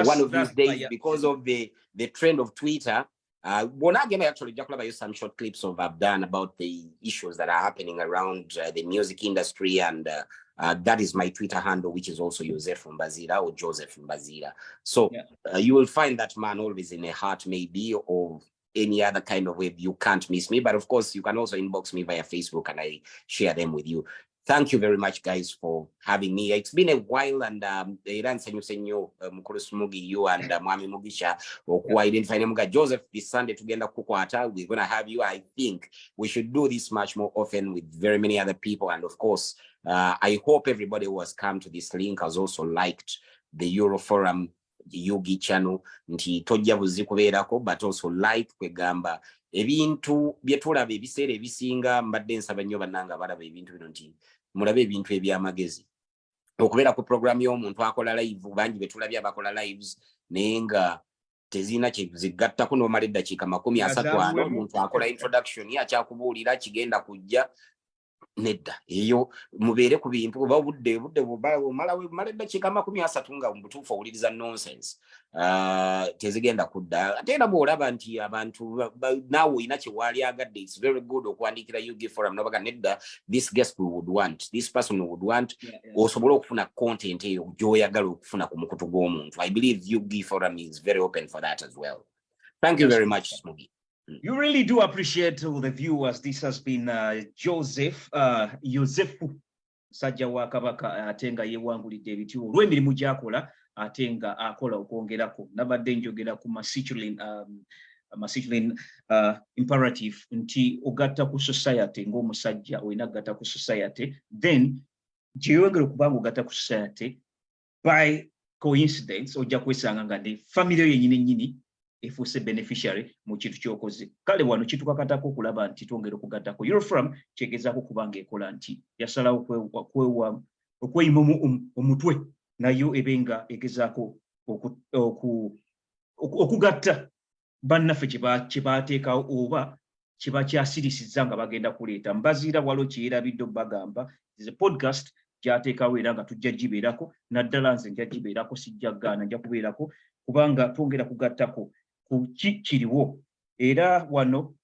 one of these days because of the trend of Twitter, again, actually, Jacob, some short clips I've done about the issues that are happening around the music industry, and that is my Twitter handle, which is also Joseph Mbazira or Joseph Mbazira. So you will find that man always in a heart, maybe, or any other kind of way. You can't miss me, but of course, you can also inbox me via Facebook, and I share them with you. Thank you very much, guys, for having me. It's been a while, and Iran Senyo Mukuru Smugi, you and Mwami Mugisha, who identify Joseph this Sunday together. We're gonna have you. I think we should do this much more often with very many other people, and of course, I hope everybody who has come to this link has also liked the Euroforum Yugi channel. Nti tojja buzikubeerako, but also like kwegamba ebintu byetulaba ebiseera ebisinga mbadde nsaba nnyo bannanga balaba ebintu bino nti mulabe ebintu ebyamagezi okubeera ku program y'omuntu akola live bangi betulabye abakola lives naye nga tezina kyezigattako n'omala eddakiika 30 omuntu akola introduction yakyakubuulira kigenda kujja nedda eyo mubeere ku bintu oba budde mala eddakiika 30 nga mubutuufu owuliriza nonsense tezigenda kudda ate era bw'olaba nti abantu naawe olina kyewaali agadde it's very good okuwandiikira Yugi Forum nobaga nedda this guest we would want, this person we would want, osobola okufuna content eyo gy'oyagala okufuna ku mukutu gw'omuntu. I believe Yugi Forum is very open for that as well. Thank you very much, Smugi. You really do appreciate all the viewers. This has been Joseph Sajja wa Kabaka atenga yewangulidde ebitiibwa olw'emirimu gy'akola atenga akola okwongerako nabadde njogera ku masculine imperative nti ogatta ku society ng'omusajja olina gatta ku society then gyeyongera okubanga ogatta ku society by coincidence ojja kwesanga nga ne family yennyini nnyini efuuse beneficiary mu kintu ky'okoze. Kale wano kitukakatako okulaba nti twongera okugattako. Euroforum kyegezaako kubanga ekola nti yasalawo okweyima omutwe nayo ebenga egezaako okugatta bannaffe kye baateekawo oba kye bakyasirisizza nga bagenda kuleeta. Mbazira waliwo kyeyerabidde bagamba is a podcast gy'ateekawo era nga tujja gibeerako naddala nze nja gibeerako sijja gaana nja kubeerako kubanga twongera kugattako ku kiriwo era wano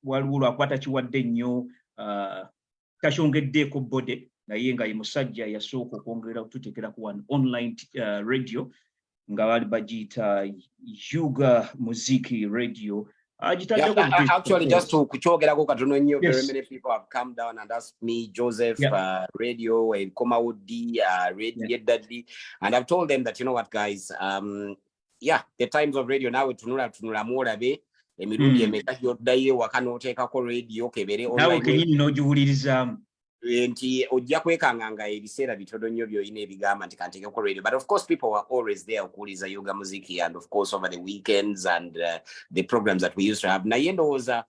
waliwo lwakwata kiwadde nnyo takyongeddeeko bode naye nga ye musajja yasooka okwongera okututeekera ku one online radio nga bali bagiyita Yuga Muziki Radio. Actually, just to kuchogerako katono nnyo, very many people have come down and asked me, Joseph, radio, and Komawudi, radio daddy, and I've told them that, you know what, guys, the times of radio now, tunula mora be, emirundi emeka yoddayo wakanoteekako radio kebere online. Nawe kenyini n'ogiwulirizamu. Nti ojja kwekanganga ebiseera bitono nnyo by'olina ebigamba nti kanteekeko radio. But of course, people were always there okuwuliza Yuga Muziki, and of course over the weekends and the programs that we used to have. Naye ndowooza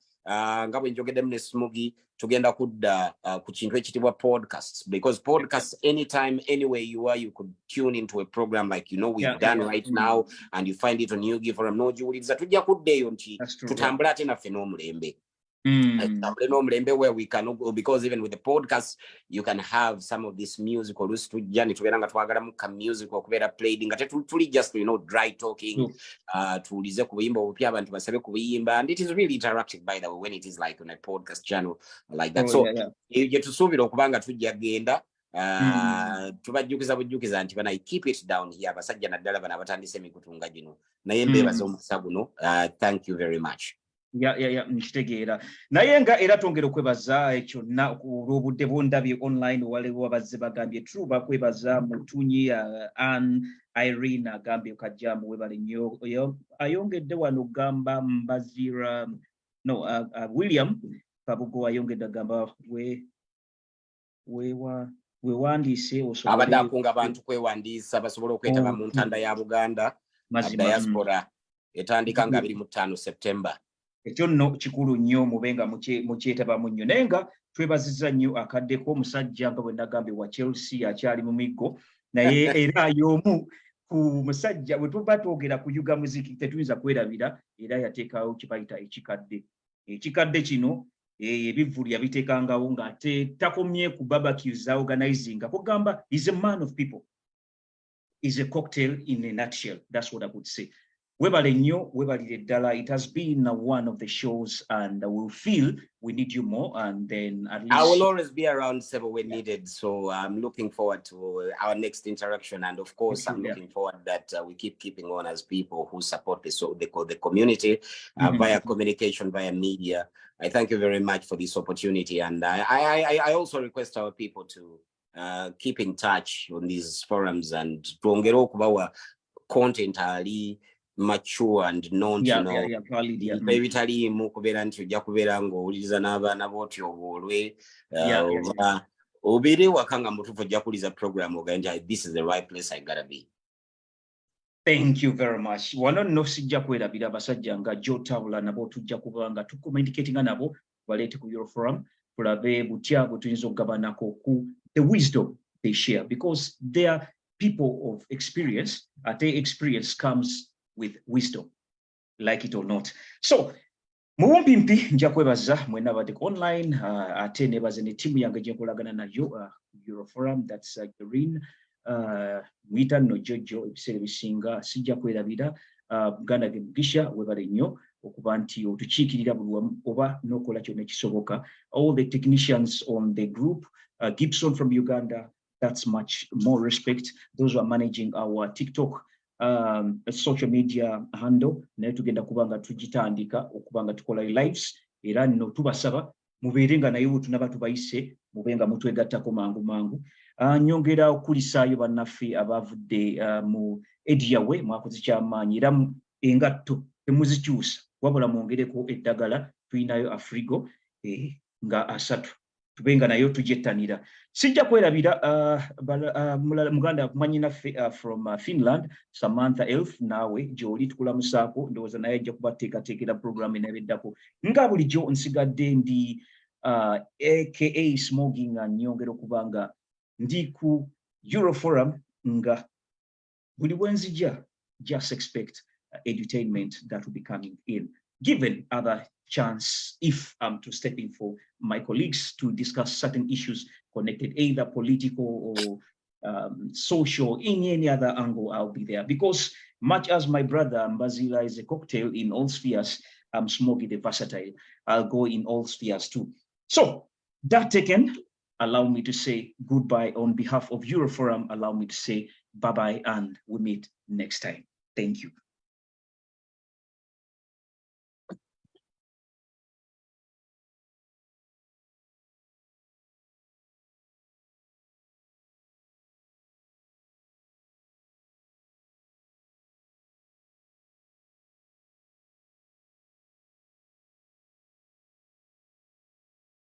nga bwe njogeddemu ne Smugi tugenda kudda ku kintu ekitibwa podcasts, because podcasts anytime, anywhere you are, you could tune into a program like, you know, we've done right now, and you find it on Yugi Forum. N'ogiwuliriza tujja kuddeeyo nti tutambule ate naffe n'omulembe. Where we can, because even with the podcast you can have some of this music or music or played just, you know, dry talking tuulize kubuyimba obupya abantu basabe kubuyimba, and it is really interactive, by the way, when it is like on a podcast channel like that. Je tusuubira okubanga tujja genda tubajjukiza bujjukiza nti bana keep it down here abasajja naddala bana abatandise emikutunga gino naye mbeebaza omukisa guno. Thank you very much. Nkitegeera naye nga era twongera okwebaza ekyo olw'obudde bwondabye online waliwo abazze bagambye true bakwebaza Mutunyi Anne Irene agambye kajjamu webale nnyo ayongedde wano gamba Mbazira William Kabugo ayongedde agamba wewandiise osobola abadde akunga abantu kwewandiisa basobole okwetaba mu ntanda ya Buganda diaspora etandika nga 25 September. Ekyo nno kikulu nnyo mubenga mukyetabamu nnyo naye nga twebazizza nnyo akaddeko omusajja nga bwe nagambye wa Chelsea akyali mu miggo naye era y'omu ku musajja bwe tuba twogera ku Yuga Muziki tetuyinza kwerabira era yateekawo kibayita ekikadde kino ebivvulu yabiteekangawo ng'ate takomye ku barbecues organizing kugamba is a man of people, is a cocktail in a nutshell. That's what I would say. Webale nnyo, webalire ddala. It has been one of the shows, and we'll feel we need you more, and then at least I will always be around Sebo when needed. So I'm looking forward to our next interaction, and of course I'm looking forward that we keeping on as people who support the community via communication, via media. I thank you very much for this opportunity, and I also request our people to keep in touch on these forums and tuongere okubawa content ali mature and known, ebitaliimu kubeera nti ojja kubeera ng'owuliriza n'abaana booti obwolwe obeere waka nga mutuufu ojja kuwuliriza program oganja this is the right place I gotta be. Thank you very much. Wano nno sijja kwerabira abasajja nga Joe Tabula nabo tujja kuba nga tucommunicatinga nabo baleete ku Euroforum tulabe butya bwe tuyinza okugabanako ku the wisdom they share, because they are people of experience. Their experience comes with wisdom, like it or not. So muwumpimpi nja kwebaza mwena badeko online ate nebaze ne timu yange gye nkolagana nayo Euroforum, that's Green Mwita no Jojo ebiseera bisinga sijja kwerabira Buganda ge Mugisha webale nnyo okuba nti otukiikirira buli wamu oba n'okola kyonna ekisoboka. All the technicians on the group, Gibson from Uganda, that's much more respect. Those who are managing our TikTok social media handle, naye tugenda kubanga tugitandika okubanga tukola lives era nno tubasaba mubeere nga naye tunaba tubayise mubenga mutwegattako mangu. Nyongera okulisaayo bannaffe abavudde mu Ediawe mwakoze kyamaanyi era engatto temuzikyusa wabula mwongereko eddagala tuyinayo Afrigo nga 3 tubenga nayo tujettanira. Sijja kwerabira muganda mwanyinaffe from Finland Samantha Elf nawe gy'oli tukulamusaako ndowooza naye ajja kubateekateekera program enabeddako nga bulijjo nsigadde ndi aka Smogging nga nyongera okubanga ndi ku Euroforum nga buli bwenzija just expect edutainment that will be coming in, given other chance if I'm to step in for my colleagues to discuss certain issues connected either political or social, in any other angle I'll be there, because Much as my brother Mbazila is a cocktail in all spheres, I'm Smokey the versatile. I'll go in all spheres too. So that taken, allow me to say goodbye on behalf of Euroforum. Allow me to say bye-bye and we meet next time. Thank you.